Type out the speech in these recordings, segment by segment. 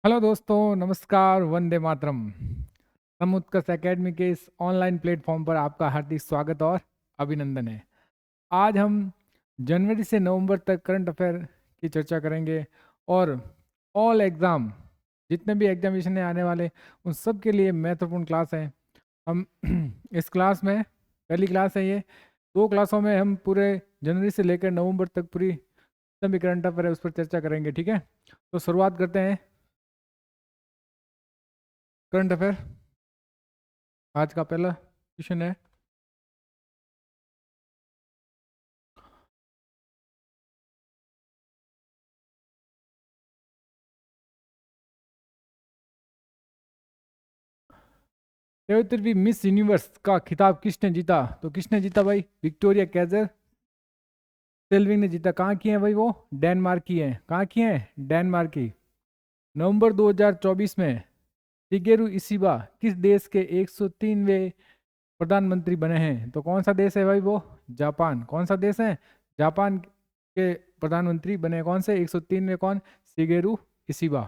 Hello दोस्तों, नमस्कार, Vande Mataram. समुत्कर्ष academy के इस ऑनलाइन प्लेटफॉर्म पर आपका हार्दिक स्वागत और अभिनंदन है। आज हम जनवरी से नवंबर तक करंट अफेयर की चर्चा करेंगे और ऑल एग्ज़ाम, जितने भी एग्जामिनेशन आने वाले उन सब के लिए महत्वपूर्ण क्लास है। हम इस क्लास में पहली क्लास है ये। दो क्लासों में हम पूरे जनवरी से लेकर नवंबर तक पूरी जितने भी करंट अफेयर है उस पर चर्चा करेंगे, ठीक है। तो शुरुआत करते हैं करंट अफेयर। आज का पहला क्वेश्चन है, 73वीं मिस यूनिवर्स का खिताब किसने जीता? तो किसने जीता भाई? विक्टोरिया कैजर सेल्विंग ने जीता। कहाँ की है भाई वो? डेनमार्क की है। कहाँ की है? डेनमार्क की। नवंबर 2024 में शिगेरू इशिबा किस देश के 103वें प्रधानमंत्री बने हैं? तो कौन सा देश है भाई वो? जापान। कौन सा देश है? जापान के प्रधानमंत्री बने कौन से? 103वें कौन? Shigeru Ishiba.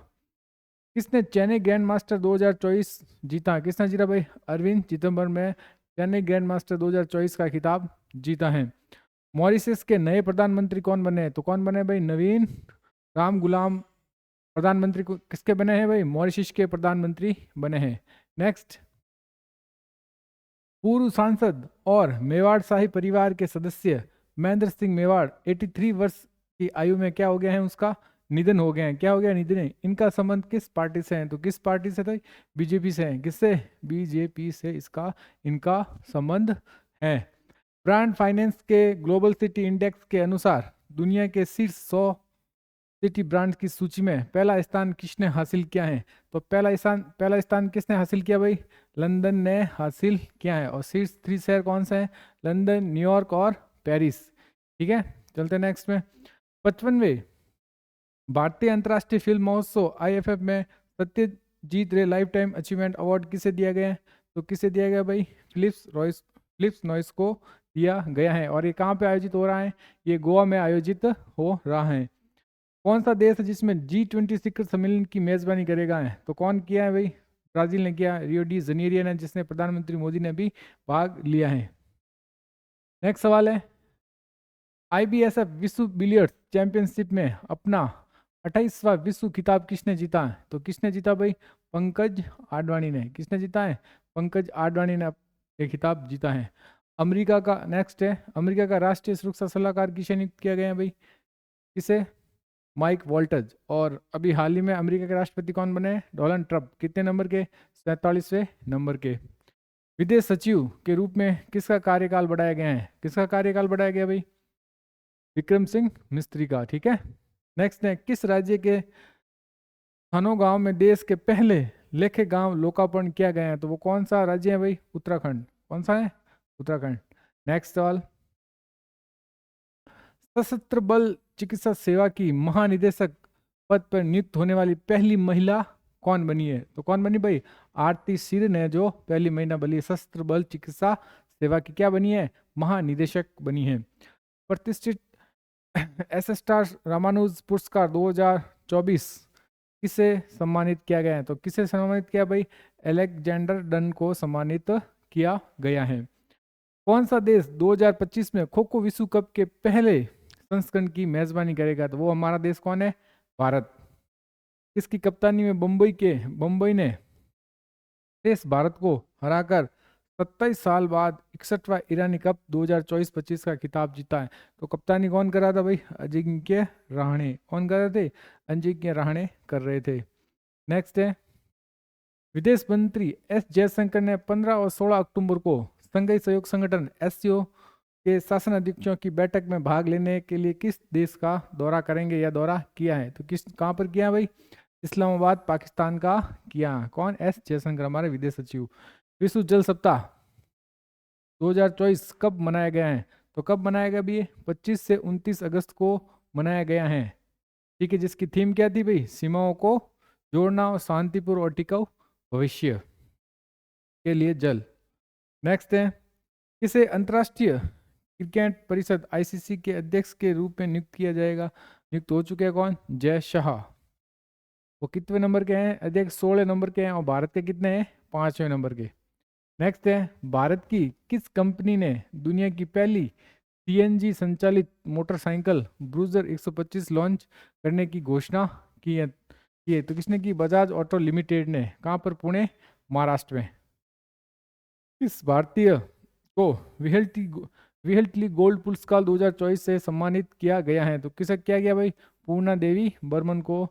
किसने चेन्नई ग्रैंड मास्टर 2024 जीता? किसने जीता भाई? अरविंद चिदम्बरम में चेन्नई ग्रैंड मास्टर 2024 का खिताब जीता है। मॉरिशस के नए प्रधानमंत्री कौन बने? तो कौन बने भाई? नवीन राम गुलाम प्रधानमंत्री को किसके बने हैं भाई? मॉरिशस के प्रधानमंत्री बने हैं। नेक्स्ट, पूर्व सांसद और मेवाड़ शाही परिवार के सदस्य महेंद्र सिंह मेवाड़ 83 वर्ष की आयु में क्या हो गया है? उसका निधन हो गया है। क्या हो गया? निधन है। इनका संबंध किस पार्टी से है? तो किस पार्टी से था? बीजेपी से है। किससे? बीजेपी से इसका इनका संबंध है। ब्रांड फाइनेंस के ग्लोबल सिटी इंडेक्स के अनुसार दुनिया के शीर्ष 100 सिटी ब्रांड की सूची में पहला स्थान किसने हासिल किया है? तो पहला स्थान किसने हासिल किया भाई? लंदन ने हासिल किया है। और शीर्ष 3 शहर कौन से हैं? लंदन, न्यूयॉर्क और पेरिस। ठीक है, चलते नेक्स्ट में। 55वें भारतीय अंतर्राष्ट्रीय फिल्म महोत्सव IFF में सत्यजीत रे लाइफ टाइम अचीवमेंट अवार्ड किसे दिया गया है? तो किसे दिया गया भाई? फिलिप्स नॉइस को दिया गया है। और ये कहाँ पे आयोजित हो रहा है? ये गोवा में आयोजित हो रहा है। कौन सा देश है जिसमें G20 शिखर सम्मेलन की मेजबानी करेगा है? तो कौन किया है भाई? ब्राजील ने किया। रियो डी जनेरियो ने, जिसने प्रधानमंत्री मोदी ने भी भाग लिया है। नेक्स्ट सवाल है, IBSF विश्व बिलियर्ड्स चैंपियनशिप में अपना 28वां विश्व खिताब किसने जीता है? तो किसने जीता भाई? पंकज आडवाणी ने। किसने जीता है? पंकज आडवाणी ने ये खिताब जीता है। अमेरिका का नेक्स्ट है, अमेरिका का राष्ट्रीय सुरक्षा सलाहकार किसे नियुक्त किया गया है भाई? किसे? माइक वॉल्टज। और अभी हाल ही में अमेरिका के राष्ट्रपति कौन बने हैं? Donald Trump. कितने नंबर के? 47वें नंबर के। विदेश सचिव के रूप में किसका कार्यकाल बढ़ाया गया है? किसका कार्यकाल बढ़ाया गया भाई? विक्रम सिंह मिस्त्री का। ठीक है, नेक्स्ट है, किस राज्य के थानो गांव में देश के पहले लेखे गांव लोकार्पण किया गया है? तो वो कौन सा राज्य है भाई? उत्तराखंड। कौन सा है? उत्तराखंड। नेक्स्ट सवाल, सशस्त्र बल चिकित्सा सेवा की महानिदेशक पद पर नियुक्त होने वाली पहली महिला कौन बनी है? तो कौन बनी भाई? आरती सिर ने जो पहली महिला बनी सशस्त्र बल चिकित्सा सेवा की क्या बनी है? महानिदेशक बनी है। प्रतिष्ठित SS स्टार रामानुज पुरस्कार 2024 किसे सम्मानित किया गया है? तो किसे सम्मानित किया भाई? अलेक्जेंडर डन को सम्मानित किया गया है। कौन सा देश 2025 में खो खो विश्व कप के पहले संस्करण की मेजबानी करेगा? तो वो हमारा देश कौन है? भारत। इसकी कप्तानी में मुंबई ने देश भारत को हराकर 27 साल बाद 61वां ईरानी कप 2024-25 का खिताब जीता है। तो कप्तानी कौन कर रहा था भाई? अजिंक्य रहाणे। कौन कर रहे थे? अजिंक्य रहाणे कर रहे थे। नेक्स्ट है, विदेश मंत्री जयशंकर ने 15 और 16 अक्टूबर को संघीय सहयोग संगठन SCO के शासन अध्यक्षों की बैठक में भाग लेने के लिए किस देश का दौरा करेंगे या दौरा किया है? तो किस कहाँ पर किया भाई? इस्लामाबाद पाकिस्तान का किया। कौन? जयशंकर, हमारे विदेश सचिव। विश्व जल सप्ताह 2024 कब मनाया गया है? तो कब मनाया गया भी? 25 से 29 अगस्त को मनाया गया है। ठीक है, जिसकी थीम क्या थी भाई? सीमाओं को जोड़ना और शांतिपूर्ण और टिकाऊ भविष्य के लिए जल। नेक्स्ट है, किसे अंतर्राष्ट्रीय क्रिकेट परिषद ICC के अध्यक्ष के रूप में नियुक्त किया जाएगा? नियुक्त हो चुके हैं कौन? जय शाह। वो कितने नंबर के हैं? अधिक 16 नंबर के हैं, और भारत के कितने हैं? 5वें नंबर के। नेक्स्ट है, भारत की किस कंपनी ने दुनिया की पहली सीएनजी संचालित मोटरसाइकिल ब्रूजर 125 लॉन्च करने की घोषणा की है? तो किसने की? बजाज ऑटो लिमिटेड ने। कहाँ पर? पुणे, महाराष्ट्र में। किस भारतीय को विहल्टली गोल्ड पुरस्कार 2024 से सम्मानित किया गया है? तो किसे किया गया भाई? पूर्णा देवी बर्मन को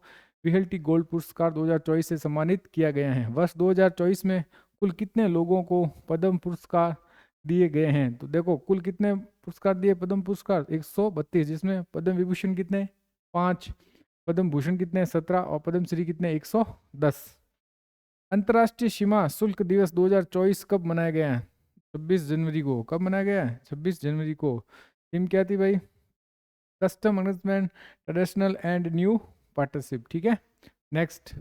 विहल्टी गोल्ड पुरस्कार 2024 से सम्मानित किया गया है। वर्ष 2024 में कुल कितने लोगों को पद्म पुरस्कार दिए गए हैं? तो देखो, कुल कितने पुरस्कार दिए? पद्म पुरस्कार 132, जिसमें पद्म विभूषण कितने? 5, पद्म भूषण कितने? 17, और पद्म श्री कितने? 110। अंतर्राष्ट्रीय सीमा शुल्क दिवस 2024 कब मनाया गया है? 26 जनवरी को। कब मनाया गया है? 26 जनवरी को। थीम क्या थी भाई? Custom management, traditional and new partnership. ठीक है, नेक्स्ट।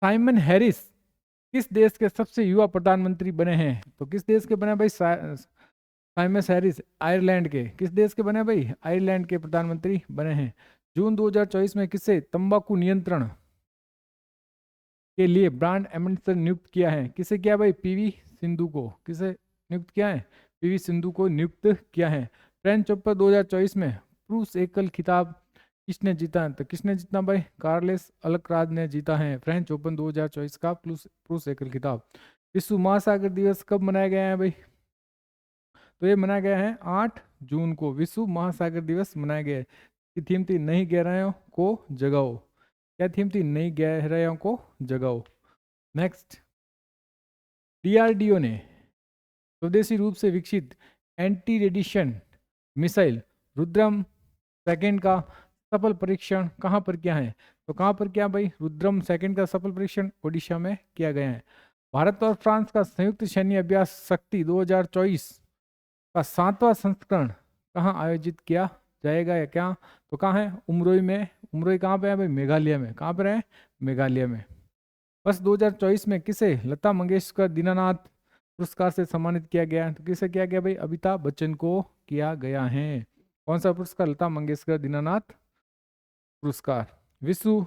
साइमन हैरिस किस देश के सबसे युवा प्रधानमंत्री बने हैं? तो किस देश के बने भाई? साइमन हैरिस आयरलैंड के। किस देश के बने भाई? आयरलैंड के प्रधानमंत्री बने हैं। जून 2024 में किसे तंबाकू नियंत्रण के लिए ब्रांड एम्बेसडर नियुक्त किया है? किसे किया भाई? पीवी सिंधु को। किसे नियुक्त किया है? पीवी सिंधु को नियुक्त किया है। फ्रेंच ओपन 2024 में पुरुष एकल खिताब किसने जीता है? तो किसने जीता भाई? कार्लेस अलकराज ने जीता है फ्रेंच ओपन 2024 का पुरुष एकल खिताब। विश्व महासागर दिवस कब मनाया गया है भाई? तो ये मनाया गया है 8 जून को। विश्व महासागर दिवस मनाया गया है। की थीम थी नई गहराइयों को जगाओ। क्या थीम थी? नई गहराइयों को जगाओ। नेक्स्ट, डीआरडीओ ने स्वदेशी रूप से विकसित anti radiation missile Rudram second का सफल परीक्षण कहाँ पर किया है? तो कहाँ पर किया भाई? रुद्रम सेकेंड का सफल परीक्षण ओडिशा में किया गया है। भारत और फ्रांस का संयुक्त सैन्य अभ्यास शक्ति 2024 का 7वां संस्करण कहाँ आयोजित किया जाएगा या क्या? तो कहाँ है? उमरोई में। उमरोई कहाँ पे है भाई? मेघालय में। कहाँ पर है? मेघालय में। वर्ष 2024 में किसे लता मंगेशकर दीनानाथ पुरस्कार से सम्मानित किया गया? तो किसे किया गया भाई? अमिताभ बच्चन को किया गया है। कौन सा पुरस्कार? लता मंगेशकर दीनानाथ पुरस्कार। विश्व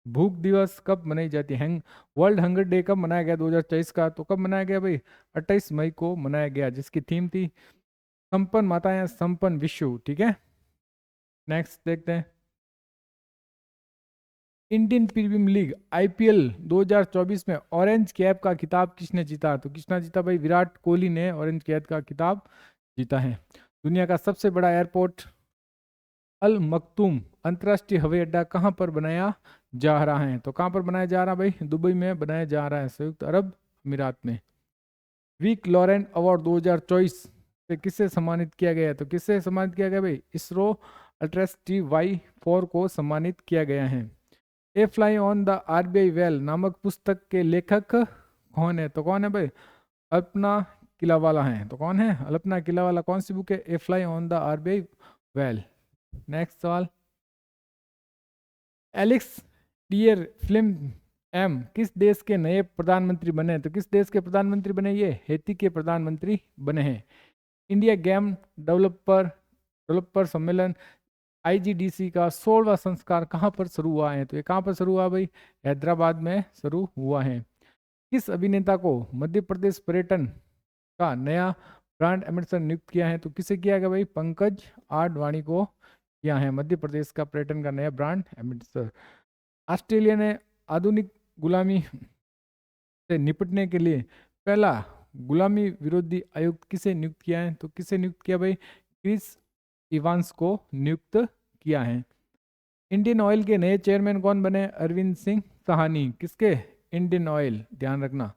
भूख दिवस कब मनाई जाती है? वर्ल्ड हंगर डे कब मनाया गया 2024 का? तो कब मनाया गया भाई? 28 मई को मनाया गया, जिसकी थीम थी संपन्न माताएं संपन्न विश्व। ठीक है, नेक्स्ट देखते हैं। इंडियन प्रीमियर लीग आईपीएल 2024 में ऑरेंज कैप का खिताब किसने जीता? तो किसने जीता भाई? विराट कोहली ने ऑरेंज कैप का खिताब जीता है। दुनिया का सबसे बड़ा एयरपोर्ट अल मखतूम अंतर्राष्ट्रीय हवाई अड्डा कहाँ पर बनाया जा रहा है? तो कहाँ पर बनाया जा रहा है भाई? दुबई में बनाया जा रहा है, संयुक्त अरब अमीरात में। विक लॉरेंट अवार्ड 2024 से किससे सम्मानित किया गया? तो किससे सम्मानित किया गया भाई? इसरो अल्ट्रस TY4 को सम्मानित किया गया है। A fly on the RBI wall नामक पुस्तक के लेखक कौन है? तो कौन है भाई? अल्पना किलावाला है। तो कौन है? अल्पना किलावाला। कौन सी बुक है? A fly on the RBI wall. Next सवाल, एलेक्स डियर फिल्म एम किस देश के नए प्रधानमंत्री बने? तो किस देश के प्रधानमंत्री बने? ये हैती के प्रधानमंत्री बने हैं। इंडिया गेम डेवलपर सम्मेलन IGDC का 16वां संस्कार कहाँ पर शुरू हुआ है? तो ये कहाँ पर शुरू हुआ भाई? हैदराबाद में शुरू हुआ है। किस अभिनेता को मध्य प्रदेश पर्यटन का नया ब्रांड एम्बेसडर नियुक्त किया है? तो किसे किया गया भाई? पंकज आडवाणी को किया है मध्य प्रदेश का पर्यटन का नया ब्रांड एम्बेसडर। ऑस्ट्रेलिया ने आधुनिक गुलामी से निपटने के लिए पहला गुलामी विरोधी आयुक्त किसे नियुक्त किया है? तो किसे नियुक्त किया भाई? क्रिस इवांस को नियुक्त किया है। इंडियन ऑयल के नए चेयरमैन कौन बने? अरविंद सिंह साहनी। किसके? Indian oil. ध्यान रखना।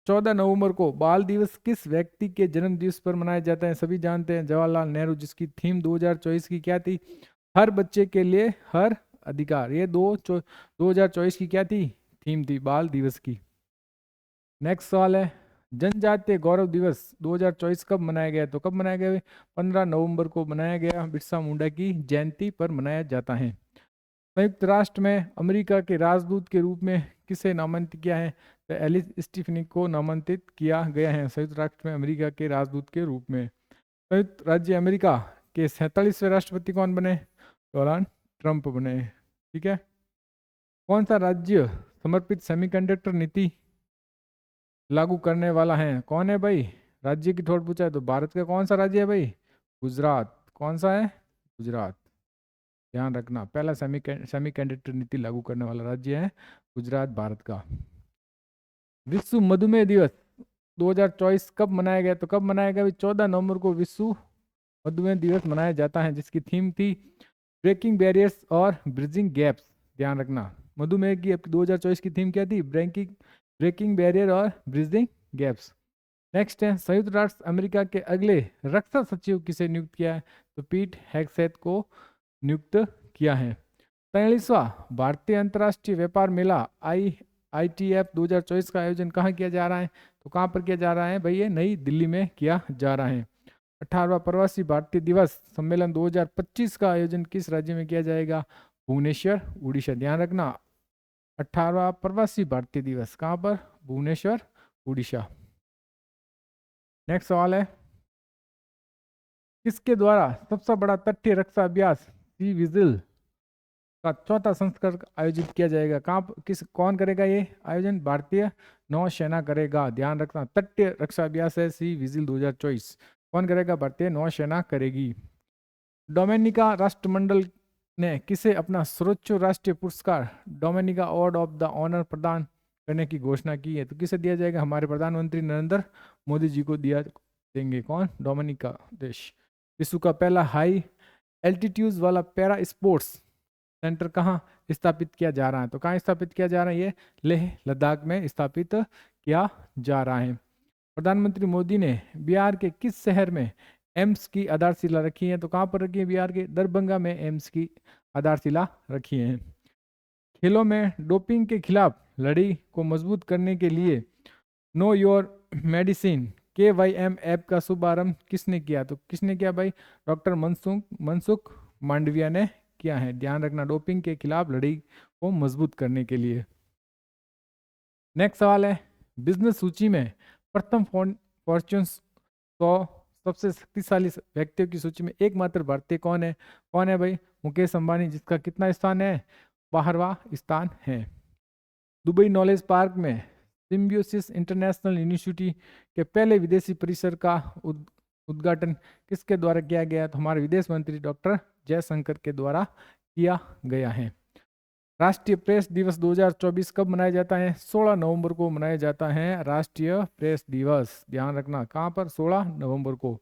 14 नवंबर को बाल दिवस किस व्यक्ति के जन्म दिवस पर मनाया जाता है? सभी जानते हैं, जवाहरलाल नेहरू, जिसकी थीम 2024 की क्या थी? हर बच्चे के लिए हर अधिकार। ये 2024 की क्या थी? थीम थी बाल दिवस की। नेक्स्ट सवाल है, जनजातीय गौरव दिवस 2024 कब मनाया गया? तो कब मनाया गया? 15 नवंबर को मनाया गया। बिरसा मुंडा की जयंती पर मनाया जाता है। संयुक्त राष्ट्र में अमेरिका के राजदूत के रूप में किसे नामांकित किया है? तो एलिस स्टीफनी को नामांकित किया गया है संयुक्त राष्ट्र में अमेरिका के राजदूत के रूप में। संयुक्त राज्य अमेरिका के 47वें राष्ट्रपति कौन बने? दौरान ट्रंप बने। ठीक है, कौन सा राज्य समर्पित सेमीकंडक्टर नीति लागू करने वाला है? कौन है भाई? राज्य की थोड़ा पूछा है तो भारत का कौन सा राज्य है भाई? गुजरात। कौन सा है? गुजरात। ध्यान रखना, पहला सेमीकंडक्टर नीति लागू करने वाला राज्य है गुजरात, भारत का। विश्व मधुमेह दिवस 2024 कब मनाया गया? तो कब मनाया गया? 14 नवंबर को विश्व मधुमेह दिवस मनाया जाता है, जिसकी थीम थी ब्रेकिंग बैरियर्स और ब्रिजिंग गैप्स। ध्यान रखना, मधुमेह की 2024 की थीम क्या थी? ब्रेकिंग बैरियर और ब्रिजिंग गैप्स। नेक्स्ट है, संयुक्त राष्ट्र अमेरिका के अगले रक्षा सचिव किसे नियुक्त किया है? तो पीट हेग्सेथ को नियुक्त किया है। 43वां भारतीय अंतर्राष्ट्रीय व्यापार मेला ITF 2024 का आयोजन कहाँ किया जा रहा है? तो कहाँ पर किया जा रहा है भाई? ये नई दिल्ली में किया जा रहा है। 18वां प्रवासी भारतीय दिवस सम्मेलन 2025 का आयोजन किस राज्य में किया जाएगा? भुवनेश्वर, उड़ीसा। ध्यान रखना, 18वां प्रवासी भारतीय दिवस कहाँ पर? भुवनेश्वर, उड़ीसा। नेक्स्ट सवाल है, किसके द्वारा सबसे बड़ा तटीय रक्षा अभ्यास सी विजिल का चौथा संस्करण आयोजित किया जाएगा? कौन करेगा ये आयोजन? भारतीय नौसेना करेगा। ध्यान रखना, तटीय रक्षा अभ्यास है सी विजिल 2024। कौन करेगा? भारतीय नौसेना करेगी। डोमिनिका राष्ट्रमंडल ने किसे अपना सर्वोच्च राष्ट्रीय पुरस्कार Dominica award of the honour प्रदान करने की घोषणा की है? तो किसे दिया जाएगा? हमारे प्रधानमंत्री नरेंद्र मोदी जी को देंगे। कौन? डोमिनिका देश। विश्व का पहला हाई एल्टीट्यूड वाला पैरा स्पोर्ट्स सेंटर कहाँ स्थापित किया जा रहा है? तो कहाँ स्थापित किया जा रहा है? ये लेह लद्दाख में स्थापित किया जा रहा है। प्रधानमंत्री मोदी ने बिहार के किस शहर में एम्स की आधारशिला रखी है? तो कहाँ पर रखी है? बिहार के दरभंगा में एम्स की आधारशिला रखी है। खेलों में डोपिंग के खिलाफ लड़ाई को मजबूत करने के लिए know your medicine KYM app का शुभारंभ किसने किया? तो किसने किया भाई? डॉक्टर मनसुख मांडविया ने किया है। ध्यान रखना, डोपिंग के खिलाफ लड़ाई को मजबूत करने के लिए। नेक्स्ट सवाल है, बिजनेस सूची में प्रथम फॉर्च्यून 100 सबसे शक्तिशाली व्यक्तियों की सूची में एकमात्र भारतीय कौन है? कौन है भाई? मुकेश अंबानी, जिसका कितना स्थान है? 12वां स्थान है। दुबई नॉलेज पार्क में सिम्बियोसिस इंटरनेशनल यूनिवर्सिटी के पहले विदेशी परिसर का उद्घाटन किसके द्वारा किया गया? तो हमारे विदेश मंत्री डॉक्टर जयशंकर के द्वारा किया गया है। राष्ट्रीय प्रेस दिवस 2024 कब मनाया जाता है? 16 नवंबर को मनाया जाता है राष्ट्रीय प्रेस दिवस। ध्यान रखना, कहाँ पर? 16 नवंबर को।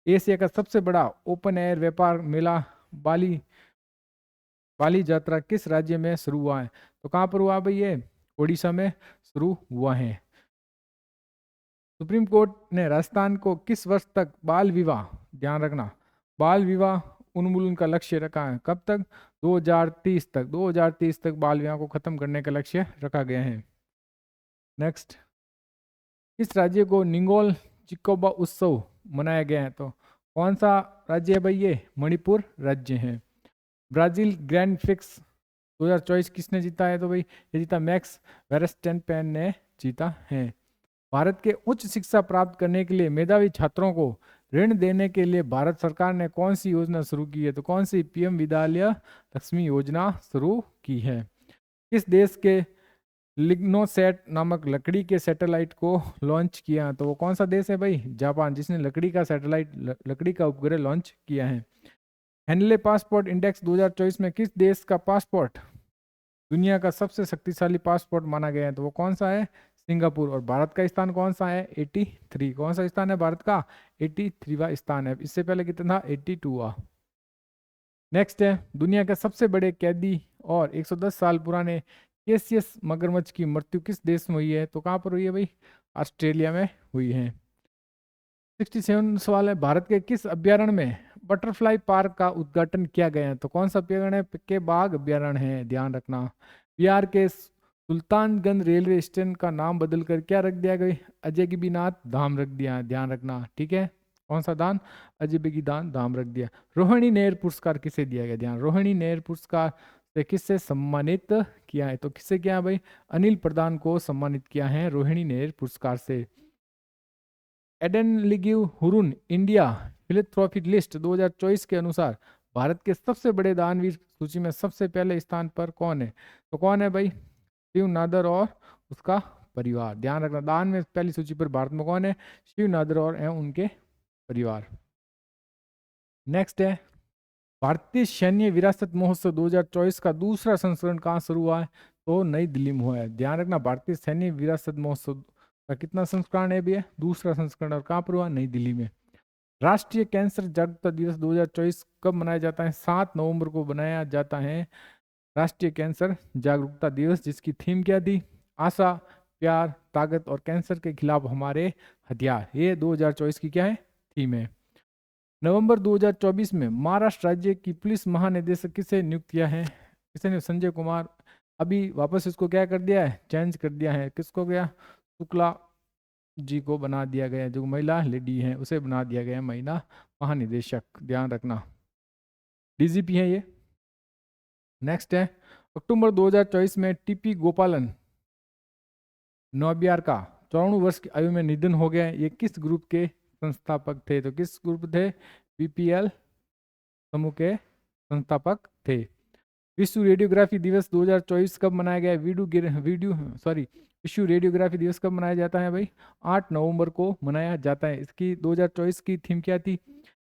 एशिया का सबसे बड़ा ओपन एयर व्यापार मेला बाली यात्रा किस राज्य में शुरू हुआ है? तो कहाँ पर हुआ भाई? ये ओडिशा में शुरू हुआ है। सुप्रीम कोर्ट ने राजस्थान को किस वर्ष तक बाल विवाह, ध्यान रखना, बाल विवाह उन्मूलन का लक्ष्य रखा है? कब तक? 2030 तक। 2030 तक बाल विवाह को खत्म करने का लक्ष्य रखा गया है। नेक्स्ट, किस राज्य को निंगोल चिकोबा उत्सव मनाया गया है? तो कौन सा राज्य है भाई? ये मणिपुर राज्य है। ब्राजील ग्रैंड फिक्स 2024 किसने जीता है? तो भाई ये जीता मैक्स वेरस्टेपेन ने जीता है। भारत के उच्च शिक्षा प्राप्त करने के लिए मेधावी छात्रों को ऋण देने के लिए भारत सरकार ने कौन सी योजना शुरू की है? तो कौन सी? PM विद्यालय लक्ष्मी योजना शुरू की है। किस देश के लिग्नोसेट नामक लकड़ी के सैटेलाइट को लॉन्च किया? तो वो कौन सा देश है भाई? जापान, जिसने लकड़ी का सैटेलाइट, लकड़ी का उपग्रह लॉन्च किया है। हेनले पासपोर्ट इंडेक्स 2024 में किस देश का पासपोर्ट दुनिया का सबसे शक्तिशाली पासपोर्ट माना गया है? तो वो कौन सा है? सिंगापुर। और भारत का स्थान कौन सा है? 83। कौन सा स्थान है भारत का? 83वां स्थान है। इससे पहले कितना था? 82वां। नेक्स्ट है, दुनिया के सबसे बड़े कैदी और 110 साल पुराने केसियस मगरमच्छ की मृत्यु किस देश में हुई है? तो कहाँ पर हुई है भाई? ऑस्ट्रेलिया में हुई है। 67 सवाल है, भारत के किस अभ्यारण्य में बटरफ्लाई पार्क का उद्घाटन किया गया है? तो कौन सा अभ्यारण्य है? के बाग अभ्यारण्य है। ध्यान रखना। बिहार के सुल्तानगंज रेलवे स्टेशन का नाम बदलकर क्या रख दिया गया? अजय गिबीनाथ धाम रख दिया। ध्यान रखना, ठीक है। कौन सा दान? अजय गिबीनाथ धाम रख दिया। रोहिणी नेहरू पुरस्कार किसे दिया गया? ध्यान, रोहिणी नेहरू पुरस्कार से किससे सम्मानित किया है? तो किससे किया है भाई? अनिल प्रधान को सम्मानित किया है रोहिणी नेहरू पुरस्कार से। एडन लिग्यू हुरुन इंडिया फिलैंथ्रोपी लिस्ट 2024 के अनुसार भारत के सबसे बड़े दानवीर सूची में सबसे पहले स्थान पर कौन है? तो कौन है भाई? शिव नादर और उसका परिवार। ध्यान रखना, दान में पहली सूची पर भारत में कौन है? शिव नादर और उनके परिवार। नेक्स्ट है, भारतीय सैन्य विरासत महोत्सव 2024 का दूसरा संस्करण कहाँ शुरू हुआ है? तो नई दिल्ली में हुआ है। ध्यान रखना, भारतीय सैन्य विरासत महोत्सव का कितना संस्करण है भी है? दूसरा संस्करण। और कहाँ पर हुआ? नई दिल्ली में। राष्ट्रीय कैंसर जागरूकता दिवस 2024 कब मनाया जाता है? 7 नवंबर को बनाया जाता है राष्ट्रीय कैंसर जागरूकता दिवस, जिसकी थीम क्या थी? आशा, प्यार, ताकत और कैंसर के खिलाफ हमारे हथियार। ये 2024 की क्या है? थीम है। नवंबर 2024 में महाराष्ट्र राज्य की पुलिस महानिदेशक किसे नियुक्त किया है? किसे ने? संजय कुमार। अभी वापस इसको क्या कर दिया है? चेंज कर दिया है। किसको गया? शुक्ला जी को बना दिया गया, जो महिला लेडी है उसे बना दिया गया महिला महानिदेशक। ध्यान रखना, डीजीपी है ये। नेक्स्ट है, अक्टूबर 2024 में टीपी गोपालन नौबियार का 94 वर्ष की आयु में निधन हो गया। ये किस ग्रुप के संस्थापक थे? तो किस ग्रुप थे? बीपीएल समूह के संस्थापक थे। विश्व रेडियोग्राफी दिवस 2024 कब मनाया गया? विश्व रेडियोग्राफी दिवस कब मनाया जाता है भाई? 8 नवंबर को मनाया जाता है। इसकी 2024 की थीम क्या थी?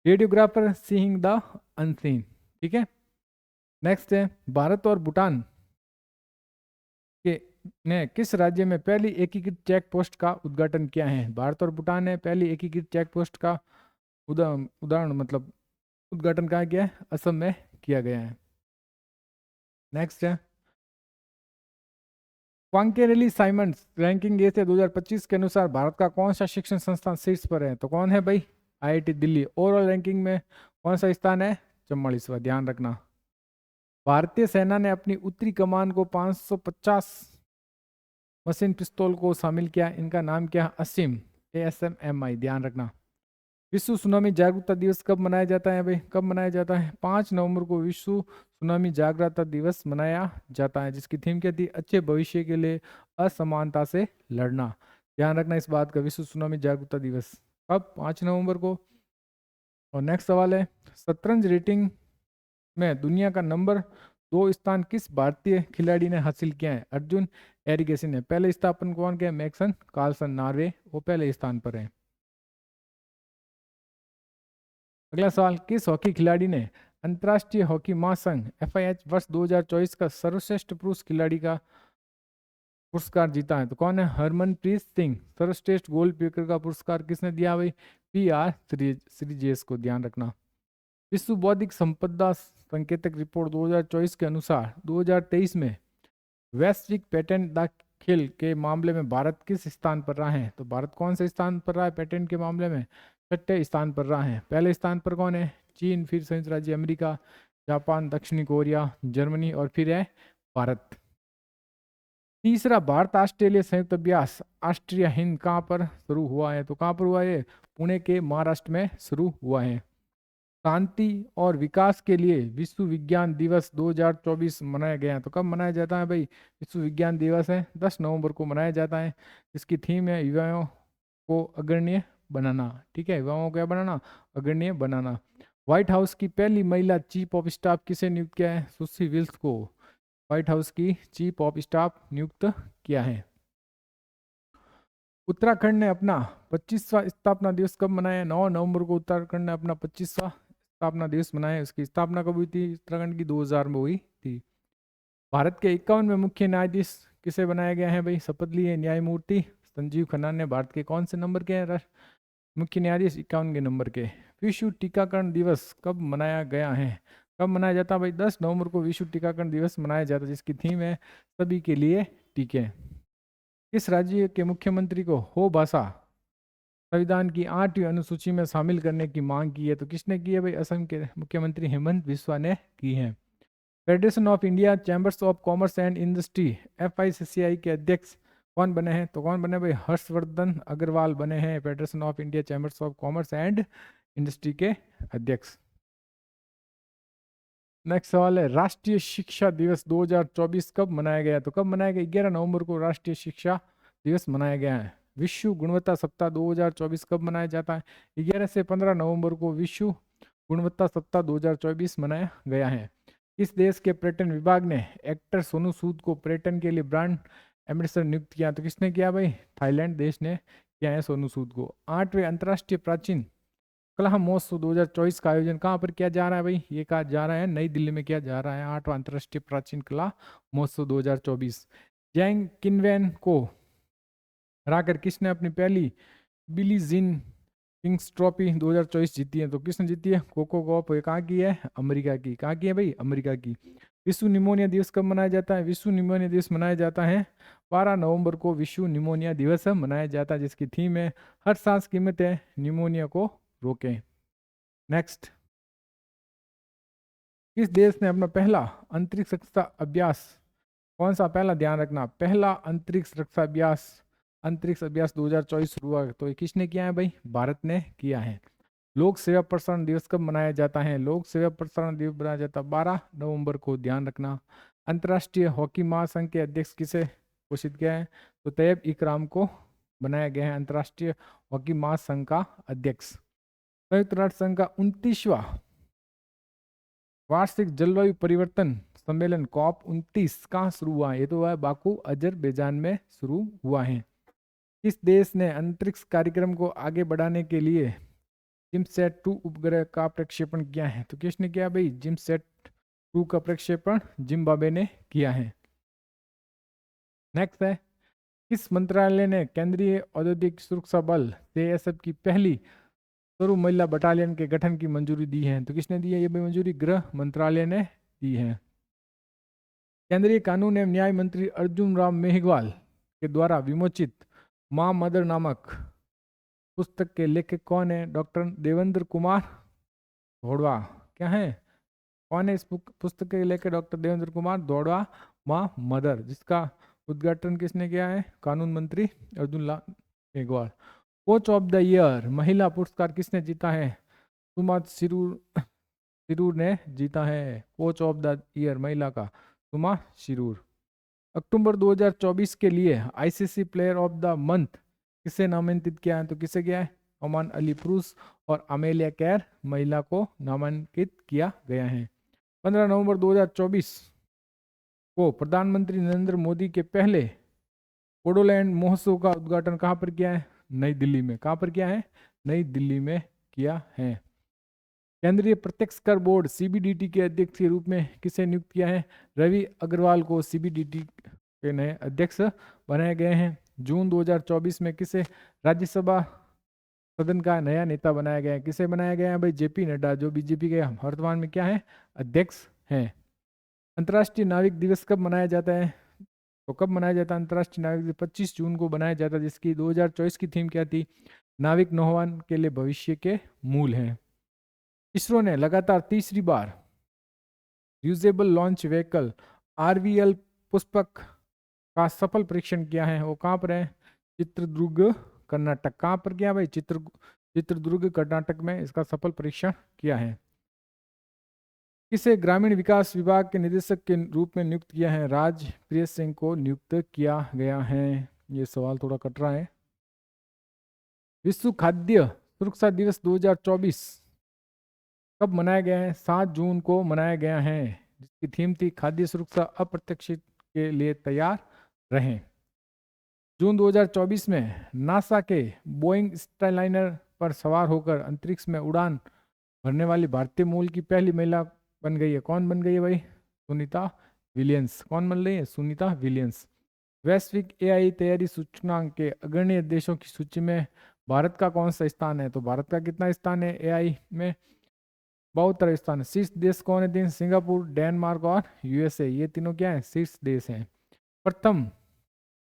Radiographer seeing the unseen. ठीक है। नेक्स्ट है, भारत और भूटान के ने किस राज्य में पहली एकीकृत चेक पोस्ट का उद्घाटन किया है? भारत और भूटान ने पहली एकीकृत चेक पोस्ट का उदाहरण मतलब उद्घाटन कहाँ किया है? असम में किया गया है। नेक्स्ट है, क्वांकेरेली साइमंड्स रैंकिंग एशिया 2025 के अनुसार भारत का कौन सा शिक्षण संस्थान शीर्ष पर है? तो कौन है भाई? आईआईटी दिल्ली। ओवरऑल रैंकिंग में कौन सा स्थान है? 44वां। ध्यान रखना। भारतीय सेना ने अपनी उत्तरी कमान को 550 मशीन पिस्तौल को शामिल किया। इनका नाम क्या? असीम, ASMMI। ध्यान रखना। विश्व सुनामी जागरूकता दिवस कब मनाया जाता है भाई? कब मनाया जाता है? 5 नवंबर को विश्व सुनामी जागरूकता दिवस मनाया जाता है, जिसकी थीम क्या थी? अच्छे भविष्य के लिए असमानता से लड़ना। ध्यान रखना इस बात का। विश्व सुनामी जागरूकता दिवस कब? 5 नवंबर को। और नेक्स्ट सवाल है, शतरंज रेटिंग में दुनिया का नंबर 2 स्थान किस भारतीय खिलाड़ी ने हासिल किया है? अर्जुन एरिगेसी ने। पहले स्थापन कौन किया? मैक्सन कार्लसन, नॉर्वे, वो पहले स्थान पर है। अगला सवाल, किस हॉकी खिलाड़ी ने अंतर्राष्ट्रीय हॉकी महासंघ FIH वर्ष 2024 का सर्वश्रेष्ठ पुरुष खिलाड़ी का पुरस्कार जीता है? तो कौन है? हरमनप्रीत सिंह। सर्वश्रेष्ठ गोलकीपर का पुरस्कार किसने दिया भाई? PR श्रीजेश को। ध्यान रखना। विश्व बौद्धिक संपदा संकेतक रिपोर्ट 2024 के अनुसार 2023 में वैश्विक पेटेंट दाखिल के मामले में भारत किस स्थान पर रहा है? तो भारत कौन से स्थान पर रहा है पेटेंट के मामले में? 6ठे स्थान पर रहा है। पहले स्थान पर कौन है? चीन, फिर संयुक्त राज्य अमेरिका, जापान, दक्षिणी कोरिया, जर्मनी और फिर है भारत। तीसरा, भारत ऑस्ट्रेलिया संयुक्त अभ्यास ऑस्ट्रिया हिंद कहाँ पर शुरू हुआ है? तो कहाँ पर हुआ है? पुणे के महाराष्ट्र में शुरू हुआ है। शांति और विकास के लिए विश्व विज्ञान दिवस 2024 मनाया गया। तो कब मनाया जाता है भाई? विश्व विज्ञान दिवस है 10 नवंबर को मनाया जाता है। इसकी थीम है युवाओं को अग्रणीय बनाना। ठीक है, युवाओं को क्या बनाना? अग्रणीय बनाना। व्हाइट हाउस की पहली महिला चीफ ऑफ स्टाफ किसे नियुक्त किया है? सुश्री विल्स को व्हाइट हाउस की चीफ ऑफ स्टाफ नियुक्त किया है। उत्तराखंड ने अपना 25वां स्थापना दिवस कब मनाया? 9 नवंबर को उत्तराखंड ने अपना 25वां स्थापना दिवस मनाया। उसकी स्थापना कब हुई थी उत्तराखंड की? 2000 में हुई थी। भारत के 51वें मुख्य न्यायाधीश किसे बनाया गया है भाई? शपथ लिए न्यायमूर्ति संजीव खन्ना ने। भारत के कौन से नंबर के हैं मुख्य न्यायाधीश? 51वें नंबर के। विश्व टीकाकरण दिवस कब मनाया गया है? कब मनाया जाता है भाई? 10 नवंबर को विश्व टीकाकरण दिवस मनाया जाता है, जिसकी थीम है सभी के लिए टीके। किस राज्य के मुख्यमंत्री को हो भाषा संविधान की 8वीं अनुसूची में शामिल करने की मांग की है? तो किसने की है भाई? असम के मुख्यमंत्री हेमंत बिस्वा ने की है। Federation of India chambers of commerce and industry FICCI के अध्यक्ष कौन बने हैं? तो कौन बने भाई? हर्षवर्धन अग्रवाल बने हैं federation of India chambers of commerce and industry के अध्यक्ष। नेक्स्ट सवाल है, राष्ट्रीय शिक्षा दिवस 2024 कब मनाया गया? तो कब मनाया गया? 11 नवंबर को राष्ट्रीय शिक्षा दिवस मनाया गया है। विश्व गुणवत्ता सप्ताह 2024 कब मनाया जाता है? 11 से 15 नवंबर को विश्व गुणवत्ता सप्ताह 2024 मनाया गया है। किस देश के पर्यटन विभाग ने एक्टर सोनू सूद को पर्यटन के लिए ब्रांड एम्बेसडर नियुक्त किया? तो किसने किया भाई? थाईलैंड देश ने किया है सोनू सूद को। 8वें अंतर्राष्ट्रीय प्राचीन कला महोत्सव 2024 का आयोजन कहाँ पर किया जा रहा है भाई? ये कहा जा रहा है नई दिल्ली में किया जा रहा है 8वां अंतर्राष्ट्रीय प्राचीन कला महोत्सव 2024। जैंग किनवेन को हराकर किसने अपनी पहली बिली जीन किंग्स ट्रॉफी 2024 जीती है? तो किसने जीती है? Coco Gauff. ये कहाँ की है? अमेरिका की। कहाँ की है भाई? अमेरिका की। विश्व निमोनिया दिवस कब मनाया जाता है? विश्व निमोनिया दिवस मनाया जाता है 12 नवंबर को विश्व निमोनिया दिवस मनाया जाता है, जिसकी थीम है हर सांस कीमत है, निमोनिया को रोकें। नेक्स्ट, किस देश ने अपना पहला अंतरिक्ष रक्षा अभ्यास, कौन सा पहला, ध्यान रखना, पहला अंतरिक्ष रक्षा अभ्यास, अंतरिक्ष अभ्यास 2024 शुरू हुआ? तो ये किसने किया है भाई? भारत ने किया है। लोक सेवा प्रसारण दिवस कब मनाया जाता है? लोक सेवा प्रसारण दिवस मनाया जाता है 12 नवंबर को, ध्यान रखना। अंतर्राष्ट्रीय हॉकी महासंघ के अध्यक्ष किसे घोषित किया है? तो तैयब इकराम को बनाया गया है अंतर्राष्ट्रीय हॉकी महासंघ का अध्यक्ष। संयुक्त राष्ट्र संघ का 29वां वार्षिक जलवायु परिवर्तन सम्मेलन COP29 कहाँ शुरू हुआ है? ये तो हुआ है बाकू अजरबैजान में शुरू हुआ है। किस देश ने अंतरिक्ष कार्यक्रम को आगे बढ़ाने के लिए जिमसैट 2 उपग्रह का प्रक्षेपण किया है? तो किसने किया भाई? जिमसैट 2 का प्रक्षेपण जिम्बाब्वे ने किया है। नेक्स्ट है, किस मंत्रालय ने केंद्रीय औद्योगिक सुरक्षा बल CSF की पहली स्वरूप महिला बटालियन के गठन की मंजूरी दी है? तो किसने दी है ये मंजूरी? गृह मंत्रालय ने दी है। केंद्रीय कानून एवं न्याय मंत्री अर्जुन राम मेघवाल के द्वारा विमोचित मां मदर नामक पुस्तक के लेखक कौन है? डॉक्टर देवेंद्र कुमार धोड़वा। क्या है? कौन है इस पुस्तक के लेखक? डॉक्टर देवेंद्र कुमार धोड़वा, मां मदर, जिसका उद्घाटन किसने किया है? कानून मंत्री Arjun Ram Meghwal. Coach of the year महिला पुरस्कार किसने जीता है? सुमा शिरूर ने जीता है कोच ऑफ द ईयर महिला का, सुमा शिरूर। अक्टूबर 2024 के लिए ICC player of the month किसे नामांकित किया है? तो किसे किया है? ओमान अली पुरुष और अमेलिया कैर महिला को नामांकित किया गया है। 15 नवंबर 2024 को प्रधानमंत्री नरेंद्र मोदी के पहले बोडोलैंड महोत्सव का उद्घाटन कहाँ पर किया है? नई दिल्ली में। कहाँ पर किया है? नई दिल्ली में किया है। केंद्रीय प्रत्यक्ष कर बोर्ड CBDT के अध्यक्ष के रूप में किसे नियुक्त किया है? रवि अग्रवाल को CBDT के नए अध्यक्ष बनाए गए हैं। जून 2024 में किसे राज्यसभा सदन का नया नेता बनाया गया है? किसे बनाया गया है भाई? JP नड्डा, जो BJP के वर्तमान में क्या है? अध्यक्ष हैं। अंतर्राष्ट्रीय नाविक दिवस कब मनाया जाता है? तो कब मनाया जाता है अंतर्राष्ट्रीय नाविक दिवस? 25 जून को बनाया जाता है, जिसकी 2024 की थीम क्या थी? नाविक नौवहन के लिए भविष्य के मूल हैं। इसरो ने लगातार तीसरी बार usable launch vehicle RVL Pushpak का सफल परीक्षण किया है। वो कहाँ पर है? चित्रदुर्ग, कर्नाटक। कहाँ पर किया भाई? चित्रदुर्ग, कर्नाटक में इसका सफल परीक्षण किया है। किसे ग्रामीण विकास विभाग के निदेशक के रूप में नियुक्त किया है? राजप्रिय सिंह को नियुक्त किया गया है। ये सवाल थोड़ा कट रहा है। विश्व खाद्य सुरक्षा दिवस 2024 कब मनाया गया है? 7 जून को मनाया गया है, जिसकी थीम थी खाद्य सुरक्षा अप्रत्याशित के लिए तैयार रहें। जून 2024 में नासा के बोइंग स्टारलाइनर पर सवार होकर अंतरिक्ष में उड़ान भरने वाली भारतीय मूल की पहली महिला बन गई है। कौन बन गई है भाई? सुनीता विलियम्स। कौन बन रही है? सुनीता विलियम्स। वैश्विक AI तैयारी सूचकांक के अग्रणी देशों की सूची में भारत का कौन सा स्थान है? तो भारत का कितना स्थान है AI में? 72 स्थान। शीर्ष देश कौन है? 3, सिंगापुर, डेनमार्क और USA। ये तीनों क्या है? शीर्ष देश हैं। प्रथम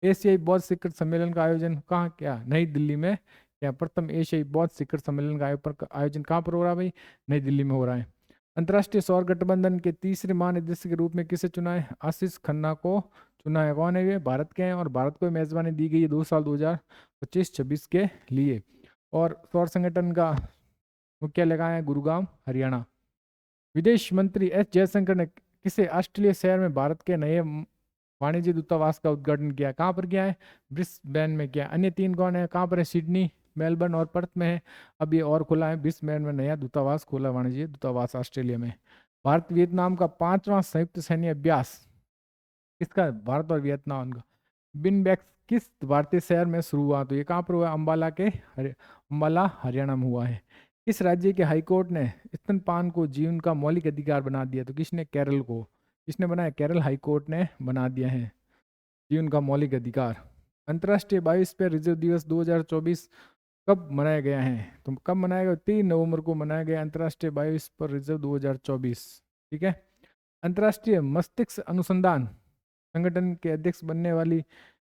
एशियाई बौद्ध शिखर सम्मेलन का आयोजन कहाँ किया? नई दिल्ली में। क्या प्रथम एशियाई बौद्ध शिखर सम्मेलन का आयोजन कहाँ पर हो रहा है भाई? नई दिल्ली में हो रहा है। अंतर्राष्ट्रीय सौर गठबंधन के तीसरे महानिदेशक के रूप में किसे चुना है? आशीष खन्ना को चुना है। कौन है ये? भारत के हैं, और भारत को मेजबानी दी गई है 2 साल 2025-26 के लिए। और सौर संगठन का मुख्यालय कहाँ है? गुरुग्राम, हरियाणा। विदेश मंत्री S जयशंकर ने किसे ऑस्ट्रेलिया शहर में भारत के नए वाणिज्य दूतावास का उद्घाटन किया? कहाँ पर किया है? ब्रिस्बेन में किया। अन्य 3 कौन है? कहाँ पर है? सिडनी, मेलबर्न और पर्थ में है। अब ये और खुला है, ब्रिस्बेन में नया दूतावास खोला, वाणिज्य दूतावास ऑस्ट्रेलिया में। भारत वियतनाम का 5वां संयुक्त सैन्य अभ्यास, किसका? भारत और वियतनाम का। बिनबैक्स किस भारतीय शहर में शुरू हुआ? तो ये कहाँ पर हुआ? अम्बाला हरियाणा में हुआ है। किस राज्य के हाईकोर्ट ने स्तनपान को जीवन का मौलिक अधिकार बना दिया? तो किसने? केरल को। किसने बनाया? केरल हाईकोर्ट ने बना दिया है जीवन का मौलिक अधिकार। अंतर्राष्ट्रीय बायोस्फीयर रिजर्व दिवस 2024 कब मनाया गया है? तो कब मनाया गया? 3 नवंबर को मनाया गया अंतर्राष्ट्रीय बायोस्फीयर रिजर्व 2024। ठीक है। अंतर्राष्ट्रीय मस्तिष्क अनुसंधान संगठन के अध्यक्ष बनने वाली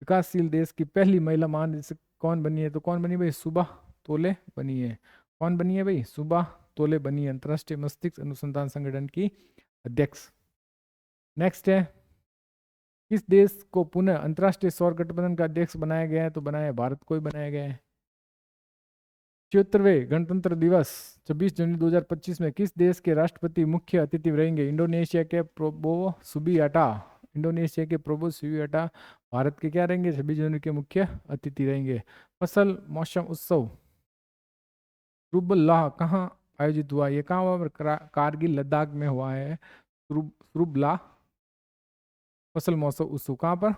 विकासशील देश की पहली महिला महानिदेशक कौन बनी है? तो कौन बनी भाई? सुबा तोले बनी है। कौन बनी है भाई? सुबा तोले बनी है अंतर्राष्ट्रीय मस्तिष्क अनुसंधान संगठन की अध्यक्ष। नेक्स्ट है, किस देश को पुनः अंतर्राष्ट्रीय सौर गठबंधन का अध्यक्ष बनाया गया है? तो बनाया भारत को ही बनाया गया है। 76वें गणतंत्र दिवस 26 जनवरी 2025 में किस देश के राष्ट्रपति मुख्य अतिथि रहेंगे? इंडोनेशिया के प्रोबो सुबियाटा। इंडोनेशिया के प्रोबो सुबियाटा भारत के क्या रहेंगे? 26 जनवरी के मुख्य अतिथि रहेंगे। फसल मौसम उत्सव रुबल्लाह कहाँ आयोजित हुआ? ये कहाँ हुआ? कारगिल लद्दाख में हुआ है रुबल्लाह फसल महोत्सव उत्सव। कहाँ पर?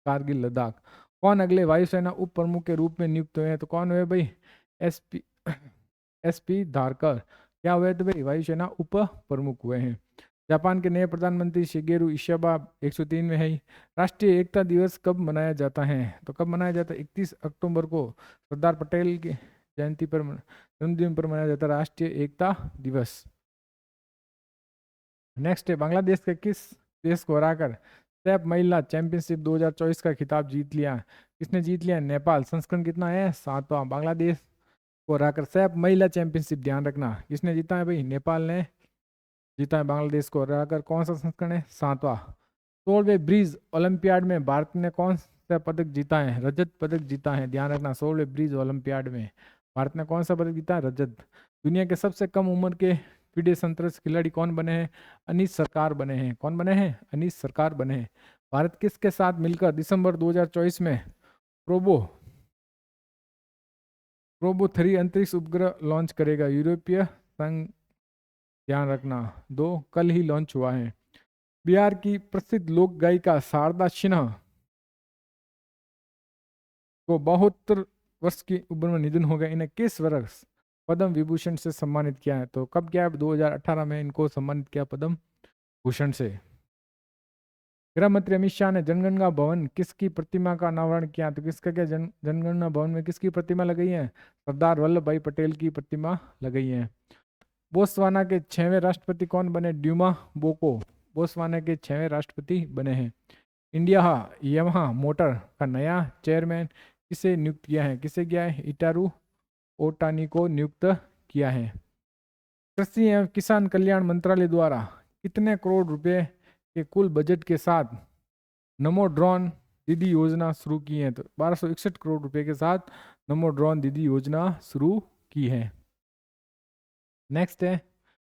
कारगिल लद्दाख। कौन अगले वायुसेना उप प्रमुख के रूप में नियुक्त हुए हैं? तो कौन हुए भाई? एसपी धारकर। क्या हुए थे भाई? वायुसेना उप प्रमुख हुए हैं। जापान के नए प्रधानमंत्री शिगेरू इशिबा 103 में है। राष्ट्रीय एकता दिवस कब मनाया जाता है? तो कब मनाया जाता है? 31 अक्टूबर को सरदार पटेल की जयंती पर, जन्मदिन पर मनाया जाता है राष्ट्रीय एकता दिवस। नेक्स्ट है, बांग्लादेश के किस देश को हराकर सैफ महिला चैंपियनशिप 2024 का खिताब जीत लिया? किसने जीत लिया? नेपाल। संस्करण कितना है? 7वां। बांग्लादेश को हराकर सैफ महिला चैंपियनशिप, ध्यान रखना, किसने जीता है भाई? नेपाल ने जीता है बांग्लादेश को हराकर। कौन सा संस्करण है? 7वां। 16वें ब्रिज ओलंपियाड में भारत ने कौन सा पदक जीता है? रजत पदक जीता है, ध्यान रखना। 16वें ब्रिज ओलंपियाड में भारत ने कौन सा पदक जीता है? रजत। दुनिया के सबसे कम उम्र के फिडे संतरस खिलाड़ी कौन बने हैं? अनीस सरकार बने हैं। कौन बने हैं? अनीस सरकार बने हैं। भारत किसके साथ मिलकर दिसंबर 2024 में प्रोबो 3 अंतरिक्ष उपग्रह लॉन्च करेगा? यूरोपीय संघ, ध्यान रखना। 2 कल ही लॉन्च हुआ है। बिहार की प्रसिद्ध लोक गायिका शारदा सिन्हा को 72 वर्ष की उम्र में निधन हो गया। इन्हें किस वर्ष पद्म विभूषण से सम्मानित किया है? तो कब किया? 2018 में इनको सम्मानित किया पद्म भूषण से। गृह मंत्री अमित शाह ने जनगणना भवन किसकी प्रतिमा का अनावरण किया? तो किसका क्या? जनगणना भवन में किसकी प्रतिमा लगाई है? सरदार वल्लभ भाई पटेल की प्रतिमा लगाई है। बोत्सवाना के 6वें राष्ट्रपति कौन बने? ड्यूमा बोको बोत्सवाना के 6वें राष्ट्रपति बने हैं। इंडिया यामाहा मोटर का नया चेयरमैन किसे नियुक्त किया है? किसे किया है? इटारू ओटानी को नियुक्त किया है। कृषि एवं किसान कल्याण मंत्रालय द्वारा कितने करोड़ रुपए के कुल बजट के साथ नमो ड्रोन दीदी योजना शुरू की है? तो 1261 करोड़ रुपए के साथ नमो ड्रोन दीदी योजना शुरू की है। नेक्स्ट है,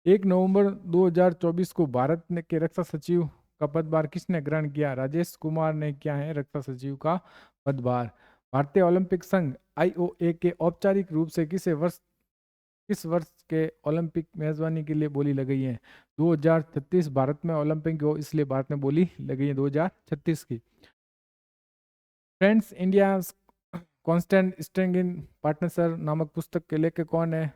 1 नवंबर 2024 को भारत के रक्षा सचिव का पदभार किसने ग्रहण किया? राजेश कुमार ने किया है रक्षा सचिव का पदभार। भारतीय ओलंपिक संघ IOA के औपचारिक रूप से किस वर्ष के ओलंपिक मेजबानी के लिए बोली लगाई है? 2036 भारत में ओलंपिक हो, इसलिए भारत में बोली लगाई है 2036 की। Friends India constant strength in partnership नामक पुस्तक के लेखक कौन है?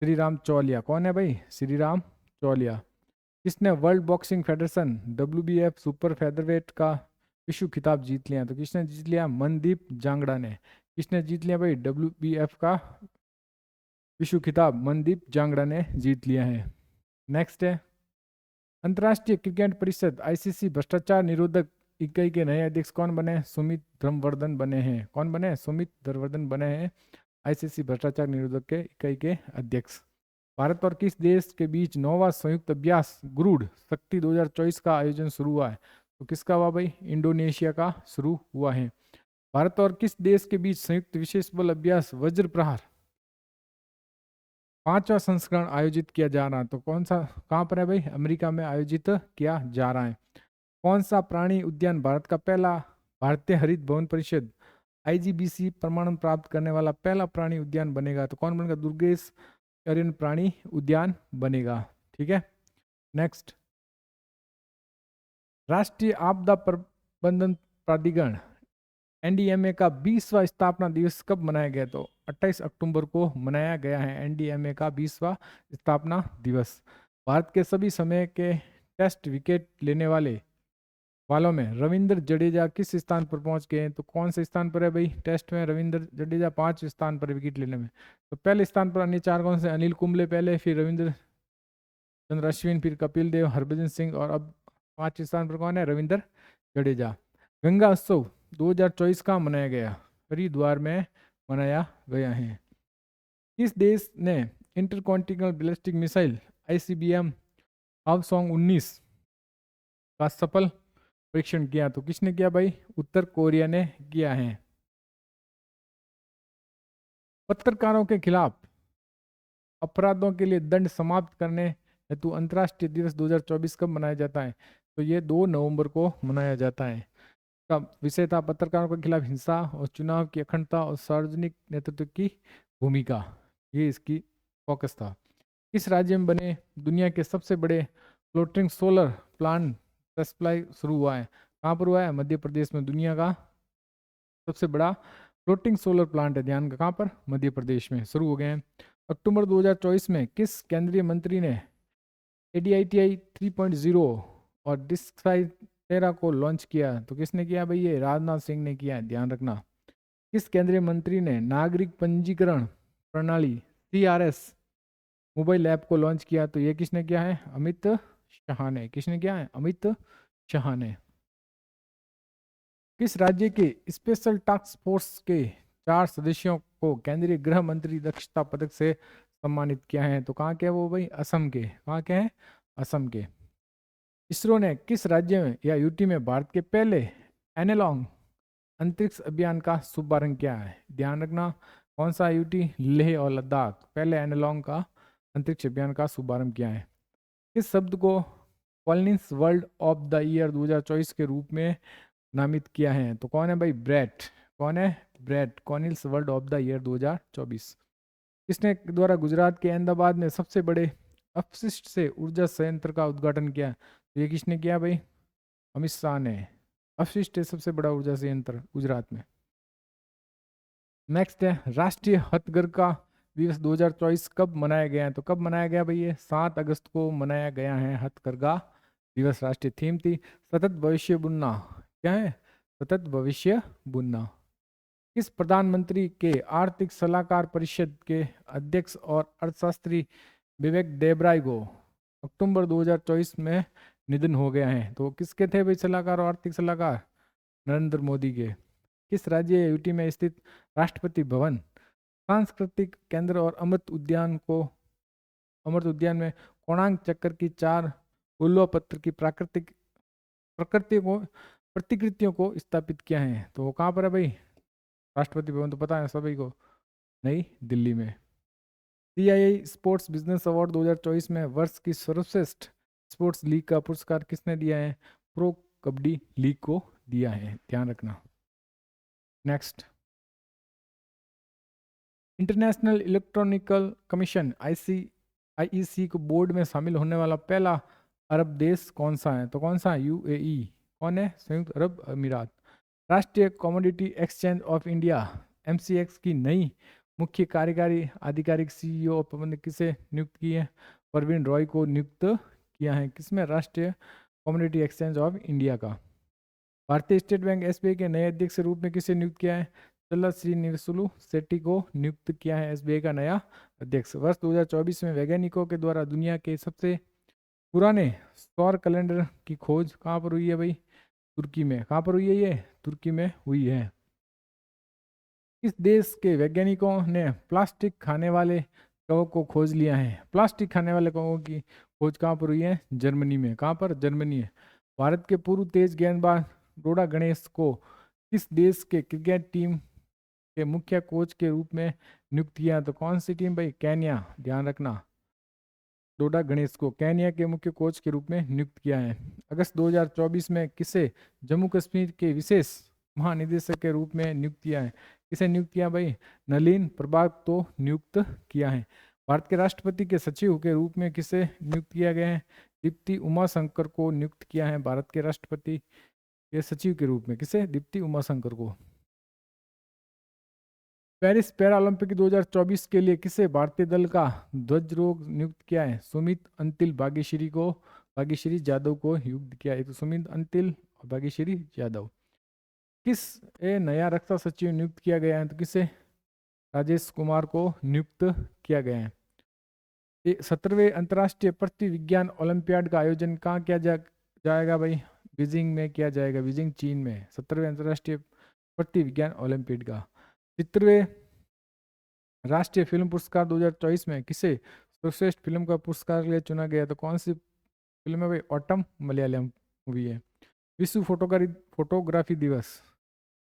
श्रीराम चौलिया। कौन है भाई? श्रीराम चौलिया। किसने world boxing federation WBF super featherweight का विश्व खिताब जीत लिया? तो किसने जीत लिया? मनदीप जांगड़ा ने। किसने जीत लिया भाई WBF का विश्व खिताब? मनदीप जांगड़ा ने जीत लिया है। नेक्स्ट है, अंतर्राष्ट्रीय क्रिकेट परिषद ICC भ्रष्टाचार निरोधक इकाई के नए अध्यक्ष कौन बने? सुमित धर्मवर्धन बने हैं। कौन बने? सुमित धर्मवर्धन बने हैं ICC भ्रष्टाचार निरोधक के इकाई के अध्यक्ष। भारत और किस देश के बीच 9वां संयुक्त अभ्यास गरुड़ शक्ति 2024 का आयोजन शुरू हुआ है? तो किसका हुआ भाई? इंडोनेशिया का शुरू हुआ है। भारत और किस देश के बीच संयुक्त विशेष बल अभ्यास वज्र प्रहार 5वां संस्करण आयोजित किया जा रहा है? तो कौन सा, कहाँ पर है भाई? अमेरिका में आयोजित किया जा रहा है। कौन सा प्राणी उद्यान भारत का पहला भारतीय हरित भवन परिषद आईजीबीसी प्रमाणन प्राप्त करने वाला पहला प्राणी उद्यान बनेगा? तो कौन बनेगा? दुर्गेश अरण्य प्राणी उद्यान बनेगा। ठीक है, नेक्स्ट, राष्ट्रीय आपदा प्रबंधन प्राधिकरण एनडीएमए का 20वां स्थापना दिवस कब मनाया गया? तो 28 अक्टूबर को मनाया गया है एनडीएमए का 20वां स्थापना दिवस। भारत के सभी समय के टेस्ट विकेट लेने वालों में रविंद्र जडेजा किस स्थान पर पहुंच गए हैं? तो कौन से स्थान पर है भाई? टेस्ट में रविंद्र जडेजा 5वें स्थान पर विकेट लेने में। तो पहले स्थान पर अन्य चार कौन से? अनिल कुंबले पहले, फिर रविंद्र चंद्र अश्विन, फिर कपिल देव, हरभजन सिंह, और अब 5वें स्थान पर कौन है? रविंद्र जडेजा। गंगा उत्सव 2024 का मनाया गया? हरिद्वार में मनाया गया है। किस देश ने इंटरकॉन्टिनेंटल बैलिस्टिक मिसाइल आईसीबीएम हावसोंग 19 का सफल परीक्षण किया? तो किसने किया भाई? उत्तर कोरिया ने किया है। पत्रकारों के खिलाफ अपराधों के लिए दंड समाप्त करने हेतु अंतर्राष्ट्रीय दिवस 2024 कब मनाया जाता है? तो ये 2 नवंबर को मनाया जाता है। का विषय था पत्रकारों के खिलाफ हिंसा और चुनाव की अखंडता और सार्वजनिक नेतृत्व की भूमिका, ये इसकी फोकस था। किस राज्य में बने दुनिया के सबसे बड़े फ्लोटिंग सोलर प्लांट सप्लाई शुरू हुआ है? कहाँ पर हुआ है? मध्य प्रदेश में दुनिया का सबसे बड़ा फ्लोटिंग सोलर प्लांट है, ध्यान का, कहाँ पर? मध्य प्रदेश में शुरू हो गए हैं। अक्टूबर 2024 में किस केंद्रीय मंत्री ने ADITI 3.0 और डिस्क्साई 13 को लॉन्च किया? तो किसने किया भाई? ये राजनाथ सिंह ने किया है, ध्यान रखना। किस केंद्रीय मंत्री ने नागरिक पंजीकरण प्रणाली CRS मोबाइल ऐप को लॉन्च किया? तो ये किसने किया है? अमित शाह ने। किसने किया है? अमित शाह ने। किस राज्य के स्पेशल टास्क फोर्स के 4 सदस्यों को केंद्रीय गृह मंत्री दक्षता पदक से सम्मानित किया है? तो कहाँ के है वो भाई? असम के। कहाँ के हैं? असम के। इसरो ने किस राज्य में या यूटी में भारत के पहले एनालॉग अंतरिक्ष अभियान का शुभारंभ किया है? ध्यान रखना, कौन सा यूटी? लेह और लद्दाख, पहले एनालॉग का अंतरिक्ष अभियान का शुभारंभ किया है। किस शब्द को Collins world of the year 2024 के रूप में नामित किया है? तो कौन है भाई? ब्रेट। कौन है? Brat Collins world of the year 2024। किसने द्वारा गुजरात के अहमदाबाद में सबसे बड़े अपशिष्ट से ऊर्जा संयंत्र का उद्घाटन किया? तो ये किसने किया भाई? अमित शाह ने। अपशिष्ट है सबसे बड़ा ऊर्जा संयंत्र गुजरात में। नेक्स्ट है, राष्ट्रीय हथकरघा दिवस 2024 कब मनाया गया है? तो कब मनाया गया भाई? ये 7 अगस्त को मनाया गया है हथकरघा दिवस। राष्ट्रीय थीम थी सतत भविष्य बुनना। क्या है? सतत भविष्य बुनना। किस प्रधानमंत्री के आर्थिक सलाहकार परिषद के अध्यक्ष और अर्थशास्त्री विवेक देबराय को अक्टूबर 2024 में निधन हो गया है? तो किसके थे भाई सलाहकार और आर्थिक सलाहकार? नरेंद्र मोदी के। किस राज्य यूटी में स्थित राष्ट्रपति भवन, सांस्कृतिक केंद्र और अमृत उद्यान में कोणार्क चक्र की 4 उल्वा पत्थर की प्रतिकृतियों को स्थापित किया है? तो वो कहाँ पर है भाई? राष्ट्रपति भवन तो पता है सभी को, नई दिल्ली में। CII स्पोर्ट्स बिजनेस अवार्ड 2024 में वर्ष की सर्वश्रेष्ठ स्पोर्ट्स लीग का पुरस्कार किसने दिया है? प्रो कबड्डी लीग को दिया है, ध्यान रखना। Next, international electronical commission IEC को बोर्ड में शामिल होने वाला पहला अरब देश कौन सा है? तो कौन सा? UAE। कौन है? संयुक्त अरब अमीरात। राष्ट्रीय commodity exchange of India MCX की नई मुख्य कार्यकारी आधिकारिक CEO और प्रबंधक किसे नियुक्त की है? परवीन रॉय को नियुक्त किया है। किसमें? राष्ट्रीय कमोडिटी एक्सचेंज ऑफ इंडिया का। भारतीय स्टेट बैंक SBI के नए अध्यक्ष के रूप में किसे नियुक्त किया है? चल्ला श्रीनिवासुलु शेट्टी को नियुक्त किया है SBI का नया अध्यक्ष। वर्ष 2024 में वैज्ञानिकों के द्वारा दुनिया के सबसे पुराने सौर कैलेंडर की खोज कहाँ पर हुई है भाई? तुर्की में। कहाँ पर हुई है ये? तुर्की में हुई है। किस देश के वैज्ञानिकों ने प्लास्टिक खाने वाले कवकों को खोज लिया है? प्लास्टिक खाने वाले कवकों की खोज कहाँ पर हुई है? जर्मनी में। कहाँ पर? जर्मनी है। भारत के पूर्व तेज गेंदबाज डोडा गणेश को किस देश के क्रिकेट टीम के मुख्य कोच के रूप में नियुक्त किया? तो कौन सी टीम भाई? केन्या। ध्यान रखना, डोडा गणेश को केन्या के मुख्य कोच के रूप में नियुक्त किया है। अगस्त 2024 में किसे जम्मू कश्मीर के विशेष महानिदेशक के रूप में नियुक्त किया है? किसे नियुक्त किया भाई? नलिन प्रभात को नियुक्त किया है। भारत के राष्ट्रपति के सचिव के रूप में किसे नियुक्त किया गया है? दीप्ति उमाशंकर को नियुक्त किया है भारत के राष्ट्रपति के सचिव के रूप में। किसे? दीप्ति उमाशंकर को। पेरिस पैरालंपिक 2024 के लिए किसे भारतीय दल का ध्वजरोह नियुक्त किया है? सुमित अंतिल भाग्यश्री यादव को नियुक्त किया है। तो सुमित अंतिल और भाग्यश्री यादव। किस नया रक्षा सचिव नियुक्त किया गया है? तो किसे? राजेश कुमार को नियुक्त किया गया है। 17वें अंतर्राष्ट्रीय पृथ्वी विज्ञान ओलंपियाड का आयोजन कहाँ किया जाएगा भाई? बीजिंग में किया जाएगा। बीजिंग चीन में 17वें अंतर्राष्ट्रीय पृथ्वी विज्ञान ओलंपियाड का। 70वें राष्ट्रीय फिल्म पुरस्कार 2024 में किसे सर्वश्रेष्ठ फिल्म का पुरस्कार के लिए चुना गया? तो कौन सी फिल्म है भाई? ऑटम मलयालम मूवी है। विश्व फोटोग्राफी दिवस।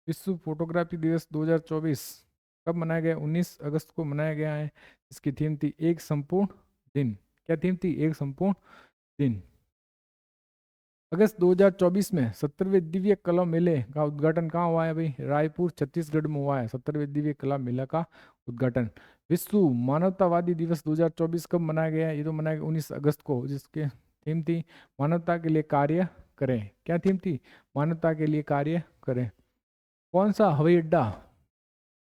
विश्व फोटोग्राफी दिवस 2024 कब मनाया गया? 19 अगस्त को मनाया गया है। इसकी थीम थी एक संपूर्ण दिन। क्या थीम थी? एक संपूर्ण दिन। अगस्त 2024 में 17वें दिव्य कला मेले का उद्घाटन कहाँ हुआ है भाई? रायपुर छत्तीसगढ़ में हुआ है 17वें दिव्य कला मेला का उद्घाटन। विश्व मानवतावादी दिवस 2024 कब मनाया गया है? ये तो मनाया गया 19 अगस्त को, जिसके थीम थी मानवता के लिए कार्य करें। क्या थीम थी? मानवता के लिए कार्य करें। कौन सा हवाई अड्डा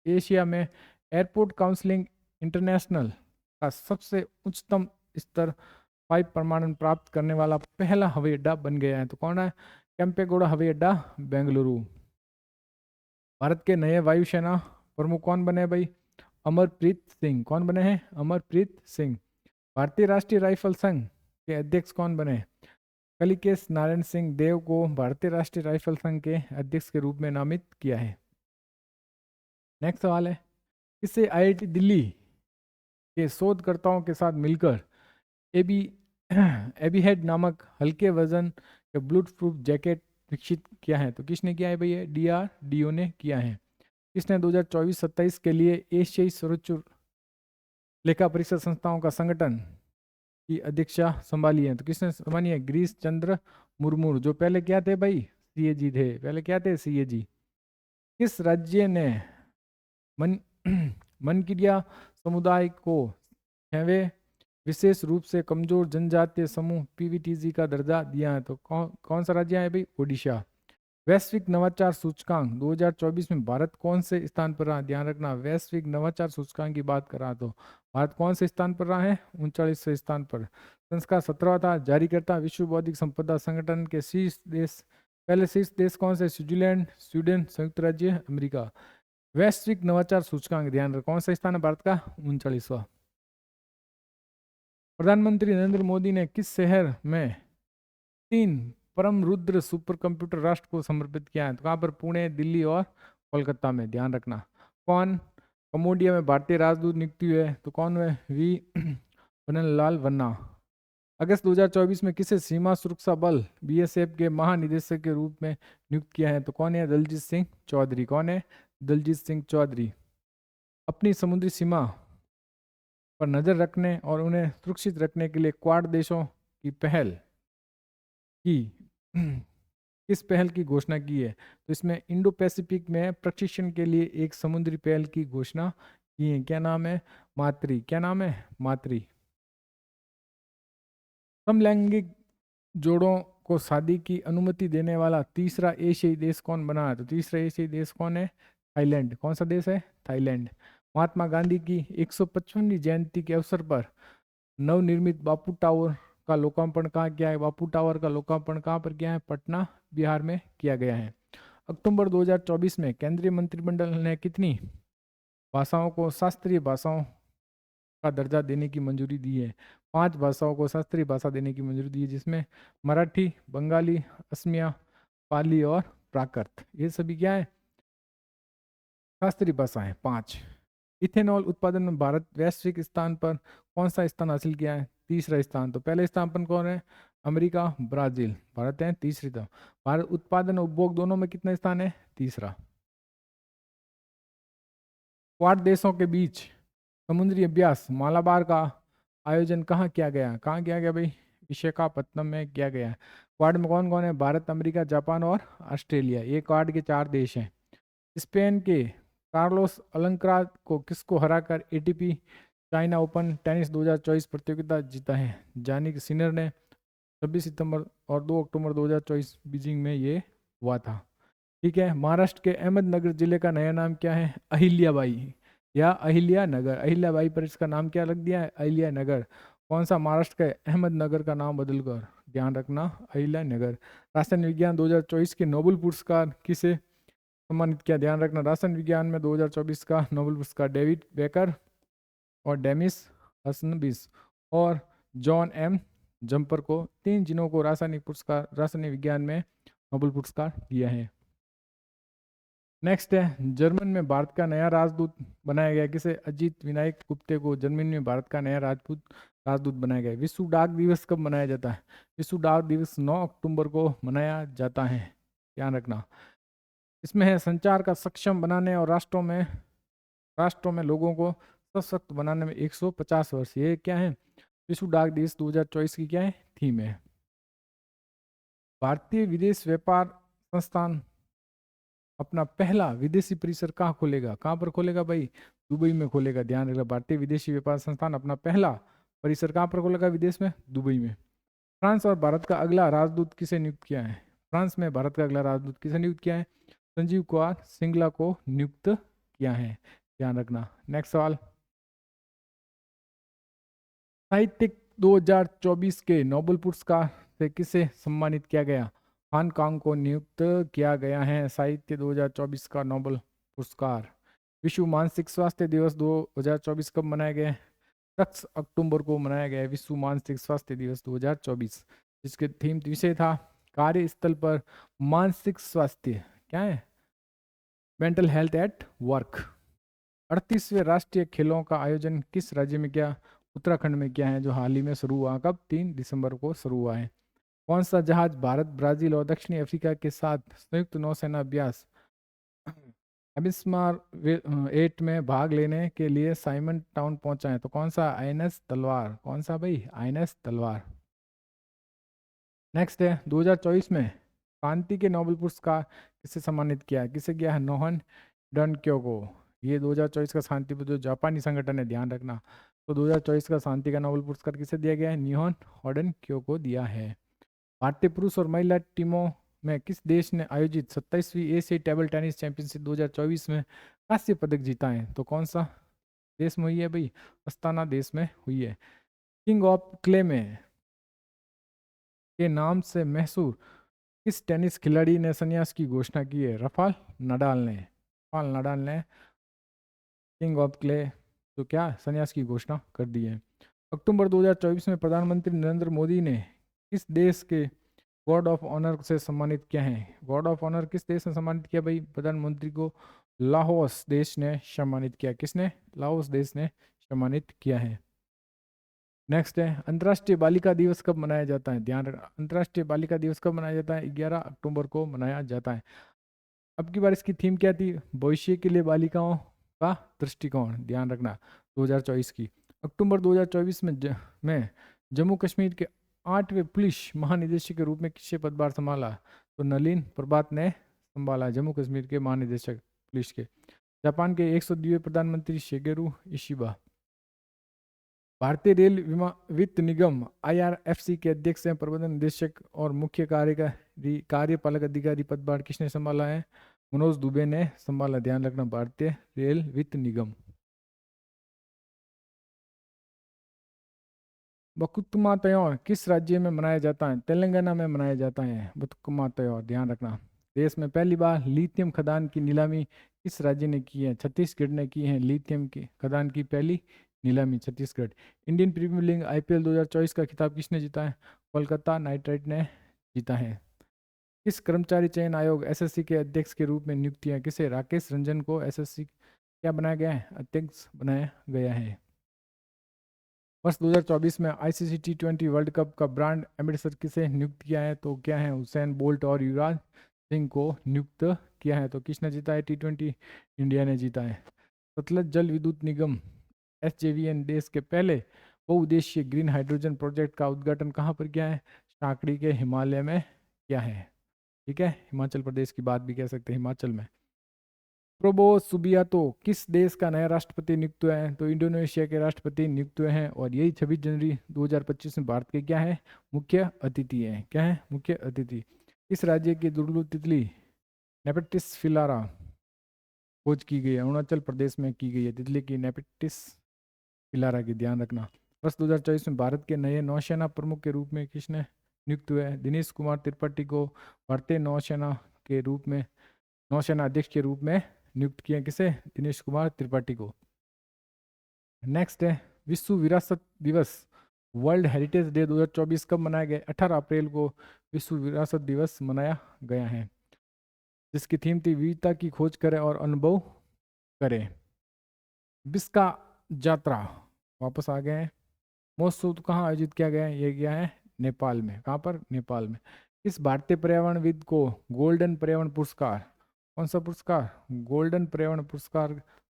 एशिया में एयरपोर्ट काउंसिलिंग इंटरनेशनल का सबसे उच्चतम स्तर 5 प्रमाणन प्राप्त करने वाला पहला हवाई अड्डा बन गया है? तो कौन है? केम्पेगौड़ा हवाई अड्डा, बेंगलुरु। भारत के नए वायुसेना प्रमुख कौन बने भाई? अमरप्रीत सिंह। कौन बने हैं? अमरप्रीत सिंह। भारतीय राष्ट्रीय राइफल संघ के अध्यक्ष कौन बने? कलिकेश नारायण सिंह देव को भारतीय राष्ट्रीय राइफल संघ के अध्यक्ष के रूप में नामित किया है। नेक्स्ट सवाल है, किसे आईआईटी दिल्ली के शोधकर्ताओं के साथ मिलकर एबीहेड नामक हल्के वजन के ब्लूटूथ प्रूफ जैकेट विकसित किया है? तो किसने किया है भैया? DRDO ने किया है। किसने 2024-27 के लिए एशियाई सर्वोच्च लेखा परीक्षा संस्थाओं का संगठन की अध्यक्षता संभाली है? तो किसने संभाली है? गिरीश चंद्र मुर्मू, जो पहले क्या थे भाई? CAG थे। पहले क्या थे? CAG। किस राज्य ने मन मनकिडिया समुदाय को 6वें विशेष रूप से कमजोर जनजातीय समूह PVTG का दर्जा दिया है? तो कौन सा राज्य है भाई? ओडिशा। वैश्विक नवाचार सूचकांक 2024 में भारत कौन से स्थान पर रहा? ध्यान रखना, वैश्विक नवाचार सूचकांक की बात कर रहा तो भारत कौन से स्थान पर रहा है? 39वें स्थान पर। संस्कार 17वां था। जारीकर्ता विश्व बौद्धिक संपदा संगठन के शीर्ष देश, पहले शीर्ष देश कौन से? स्विट्जरलैंड, स्वीडन, संयुक्त राज्य अमेरिका। वैश्विक नवाचार सूचकांक ध्यान रखो, कौन सा स्थान है भारत का? 39वां। प्रधानमंत्री नरेंद्र मोदी ने किस शहर में 3 परम रुद्र सुपर कंप्यूटर राष्ट्र को समर्पित किया है? तो कहाँ पर? पुणे, दिल्ली और कोलकाता में। ध्यान रखना। कौन कम्बोडिया में भारतीय राजदूत नियुक्ति हुए? तो कौन हुए? वी बननलाल वन्ना। अगस्त 2024 में किसे सीमा सुरक्षा बल BSF के महानिदेशक के रूप में नियुक्त किया है? तो कौन है? दलजीत सिंह चौधरी। कौन है? दलजीत सिंह चौधरी। अपनी समुद्री सीमा पर नजर रखने और उन्हें सुरक्षित रखने के लिए क्वाड देशों की पहल की किस पहल की घोषणा की है? तो इसमें इंडो पैसिफिक में प्रशिक्षण के लिए एक समुद्री पहल की घोषणा की है। क्या नाम है? मातरी। क्या नाम है? मातरी। समलैंगिक जोड़ों को शादी की अनुमति देने वाला तीसरा एशियाई देश कौन बना है? तो तीसरा एशियाई देश कौन है? थाईलैंड। कौन सा देश है? थाईलैंड। महात्मा गांधी की 155वीं जयंती के अवसर पर नवनिर्मित बापू टावर का लोकार्पण कहाँ किया है? बापू टावर का लोकार्पण कहाँ पर किया है? पटना, बिहार में किया गया है। अक्टूबर 2024 में केंद्रीय मंत्रिमंडल ने कितनी भाषाओं को शास्त्रीय भाषाओं का दर्जा देने की मंजूरी दी है? 5 भाषाओं को शास्त्रीय भाषा देने की मंजूरी दी है, जिसमें मराठी, बंगाली, असमिया, पाली और प्राकृत, ये सभी क्या है? शास्त्रीय भाषाएं 5। इथेनॉल उत्पादन में भारत वैश्विक स्थान पर कौन सा स्थान हासिल किया है? तीसरा स्थान। तो पहले स्थान पर कौन है? America, Brazil. भारत है तीसरी तरफ। भारत उत्पादन और उपभोग दोनों में कितना स्थान है? तीसरा। क्वाड देशों के बीच समुद्री अभ्यास मालाबार का आयोजन कहाँ किया गया? कहाँ किया गया भाई? विशाखापत्तनम में किया गया है। क्वाड में कौन कौन है? भारत, अमेरिका, जापान और ऑस्ट्रेलिया, ये क्वाड के 4 देश हैं। स्पेन के कार्लोस अलंक्राज को किसको हराकर एटीपी चाइना ओपन टेनिस 2024 प्रतियोगिता जीता है? जानिक सिनर ने 26 सितंबर और 2 अक्टूबर 2024 बीजिंग में ये हुआ था। ठीक है। महाराष्ट्र के अहमदनगर जिले का नया नाम क्या है? अहिल्याबाई या अहिल्या नगर। अहिल्याबाई पर इसका नाम क्या लग दिया है? अहिल्या नगर। कौन सा? महाराष्ट्र के अहमदनगर का नाम बदलकर, ध्यान रखना, अहिल्या नगर। रासायन विज्ञान 2024 के नोबेल पुरस्कार किसे सम्मानित किया? ध्यान रखना, रासायन विज्ञान में 2024 का नोबेल पुरस्कार डेविड बेकर और डेमिस हसनबिस और जॉन एम जम्पर को, 3 जिनों को रासायनिक पुरस्कार, रासायनिक विज्ञान में नोबेल पुरस्कार दिया है। नेक्स्ट है, जर्मन में भारत का नया राजदूत बनाया गया किसे? अजीत विनायक गुप्ते को जर्मनी में भारत का नया राजदूत बनाया गया। विश्व डाक दिवस कब मनाया जाता है? विश्व डाक दिवस 9 अक्टूबर को मनाया जाता है, ध्यान रखना। इसमें है संचार का सक्षम बनाने और राष्ट्रों में लोगों को सशक्त बनाने में 150 वर्ष, ये क्या है? विश्व डाक दिवस 2024 की क्या है? थीम है। भारतीय विदेश व्यापार संस्थान अपना पहला विदेशी परिसर कहाँ खोलेगा? कहाँ पर खोलेगा भाई? दुबई में खोलेगा, ध्यान रखना। भारतीय विदेशी व्यापार संस्थान अपना पहला परिसर कहाँ पर खोलेगा? विदेश में, दुबई में। फ्रांस और भारत का अगला राजदूत किसे नियुक्त किया है? फ्रांस में भारत का अगला राजदूत किसे नियुक्त किया है? संजीव कुमार सिंगला को नियुक्त किया है, ध्यान रखना। नेक्स्ट सवाल, साहित्यिक 2024 के नोबेल पुरस्कार से किसे सम्मानित किया गया? हांगकांग को नियुक्त किया गया है साहित्य 2024 का नोबेल पुरस्कार। विश्व मानसिक स्वास्थ्य दिवस 2024 कब मनाया गया? 10 अक्टूबर को मनाया गया है विश्व मानसिक स्वास्थ्य दिवस 2024, जिसके थीम विषय था कार्यस्थल पर मानसिक स्वास्थ्य, क्या है? Mental health at work. 38वें राष्ट्रीय खेलों का आयोजन किस राज्य में किया? उत्तराखंड में किया है, जो हाल ही में शुरू हुआ। कब? 3 दिसंबर को शुरू हुआ है। कौन सा जहाज भारत, ब्राजील और दक्षिणी अफ्रीका के साथ संयुक्त नौसेना अभ्यास एबिस्मार 8 में भाग लेने के लिए साइमन टाउन पहुंचा है? तो कौन सा? आईएनएस तलवार। कौन सा भाई? आईएनएस तलवार। नेक्स्ट है, 2024 में शांति के नोबेल पुरस्कार किसे सम्मानित किया है? किसे किया है? नोहन डनक्यो को। ये 2024 का शांति जो जापानी संगठन है, ध्यान रखना। तो 2024 का शांति का नोबेल पुरस्कार किसे दिया गया है? निहोन हॉडन क्यो को दिया है। भारतीय पुरुष और महिला टीमों में किस देश ने आयोजित 27वीं एशियाई टेबल टेनिस चैंपियनशिप 2024 में कांस्य पदक जीता है? तो कौन सा देश में हुई है भाई? अस्ताना देश में हुई है। किंग ऑफ क्ले में के नाम से मशहूर किस टेनिस खिलाड़ी ने संन्यास की घोषणा की है? राफेल नडाल ने किंग ऑफ क्ले तो क्या संन्यास की घोषणा कर दी है। अक्टूबर 2024 में प्रधानमंत्री नरेंद्र मोदी ने किस देश के गॉर्ड ऑफ ऑनर से सम्मानित किया है? गॉर्ड ऑफ ऑनर किस देश ने सम्मानित किया भाई? प्रधानमंत्री को लाओस देश ने सम्मानित किया। किसने? लाओस देश ने सम्मानित किया है। नेक्स्ट है, अंतर्राष्ट्रीय बालिका दिवस कब मनाया जाता है? ध्यान रखना, अंतर्राष्ट्रीय बालिका दिवस कब मनाया जाता है? 11 अक्टूबर को मनाया जाता है। अब की बार इसकी थीम क्या थी? भविष्य के लिए बालिकाओं का दृष्टिकोण, ध्यान रखना, 2024 की। अक्टूबर 2024 में जम्मू कश्मीर के 8वें पुलिस महानिदेशक के रूप में किसने पदभार संभाला? तो नलिन प्रभात ने संभाला, जम्मू कश्मीर के महानिदेशक पुलिस के। जापान के 102वें प्रधानमंत्री शिगेरू इशिबा। भारतीय रेल वित्त निगम IRFC के अध्यक्ष हैं, प्रबंधन निदेशक और मुख्य कार्यपालक अधिकारी पदभार किसने संभाला है? मनोज दुबे ने संभाला, ध्यान रखना। भारतीय रेल वित्त निगम। बथुकम्मा त्योहार किस राज्य में मनाया जाता है? तेलंगाना में मनाया जाता है बथुकम्मा त्योहार, ध्यान रखना। देश में पहली बार लिथियम खदान की नीलामी किस राज्य ने की है? छत्तीसगढ़ ने की है लिथियम की खदान की पहली नीलामी, Chhattisgarh. Indian Premier League IPL 2024 का खिताब किसने जीता है? कोलकाता नाइट राइडर्स ने जीता है। किस कर्मचारी चयन आयोग SSC के अध्यक्ष के रूप में नियुक्तियां किसे? राकेश रंजन को SSC क्या बनाया गया है? अध्यक्ष बनाया गया है। वर्ष 2024 में ICC T20 वर्ल्ड कप का ब्रांड एम्बेसडर किसे नियुक्त किया है? तो क्या है? हुसैन बोल्ट और युवराज सिंह को नियुक्त किया है। तो किसने जीता है T20? इंडिया ने जीता है। सतलज जल विद्युत निगम SJVN देश के पहले बहुउद्देशीय ग्रीन हाइड्रोजन प्रोजेक्ट का उद्घाटन कहाँ पर किया है? साकड़ी के हिमालय में किया है। ठीक है, हिमाचल प्रदेश की बात भी कह सकते हैं, हिमाचल में। प्रोबो सुबियातो किस देश का नया राष्ट्रपति नियुक्त हुआ है? तो इंडोनेशिया के राष्ट्रपति नियुक्त हुए हैं, और यही 26 जनवरी 2025 में भारत के क्या है? मुख्य अतिथि हैं। क्या है? मुख्य अतिथि। इस राज्य की दुर्लभ तितली नेपेटिस फिलारा खोज की गई है? अरुणाचल प्रदेश में की गई है तितली की नेपेटिस फिलारा की, ध्यान रखना। वर्ष 2024 में भारत के नए नौसेना प्रमुख के रूप में किसने नियुक्त हुए हैं? दिनेश कुमार त्रिपाठी को भारतीय नौसेना के रूप में, नौसेना अध्यक्ष के रूप में नियुक्त किया। किसे? दिनेश कुमार त्रिपाठी को। नेक्स्ट है विश्व विरासत दिवस, वर्ल्ड हेरिटेज डे 2024 कब मनाया गया? 18 अप्रैल को विश्व विरासत दिवस मनाया गया है, जिसकी थीम थी विविधता की खोज करें और अनुभव करें। बिस्का यात्रा वापस आ गए हैं। महोत्सव तो कहाँ आयोजित किया गया है? ये गया है नेपाल में। कहाँ पर? नेपाल में। इस भारतीय पर्यावरणविद को गोल्डन पर्यावरण पुरस्कार, कौन सा पुरस्कार? गोल्डन पर्यावरण पुरस्कार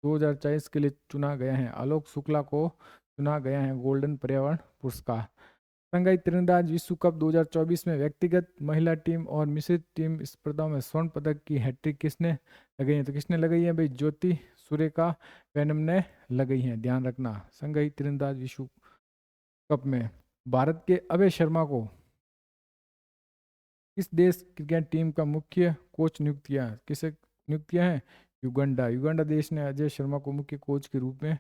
2024 के लिए चुना गया है। आलोक शुक्ला को चुना गया है गोल्डन पर्यावरण पुरस्कार। संघाई तीरंदाज विश्व कप 2024 में व्यक्तिगत, महिला टीम और मिश्रित टीम स्पर्धाओं में स्वर्ण पदक की हैट्रिक किसने लगाई है? तो किसने लगाई है भाई? ज्योति सुरेखा वेनम ने लगाई है, ध्यान रखना। संघाई तीरंदाज विश्व कप में भारत के अभय शर्मा को किस देश क्रिकेट टीम का मुख्य कोच नियुक्त किया? किसे नियुक्त किया है? युगांडा। युगांडा देश ने अजय शर्मा को मुख्य कोच के रूप में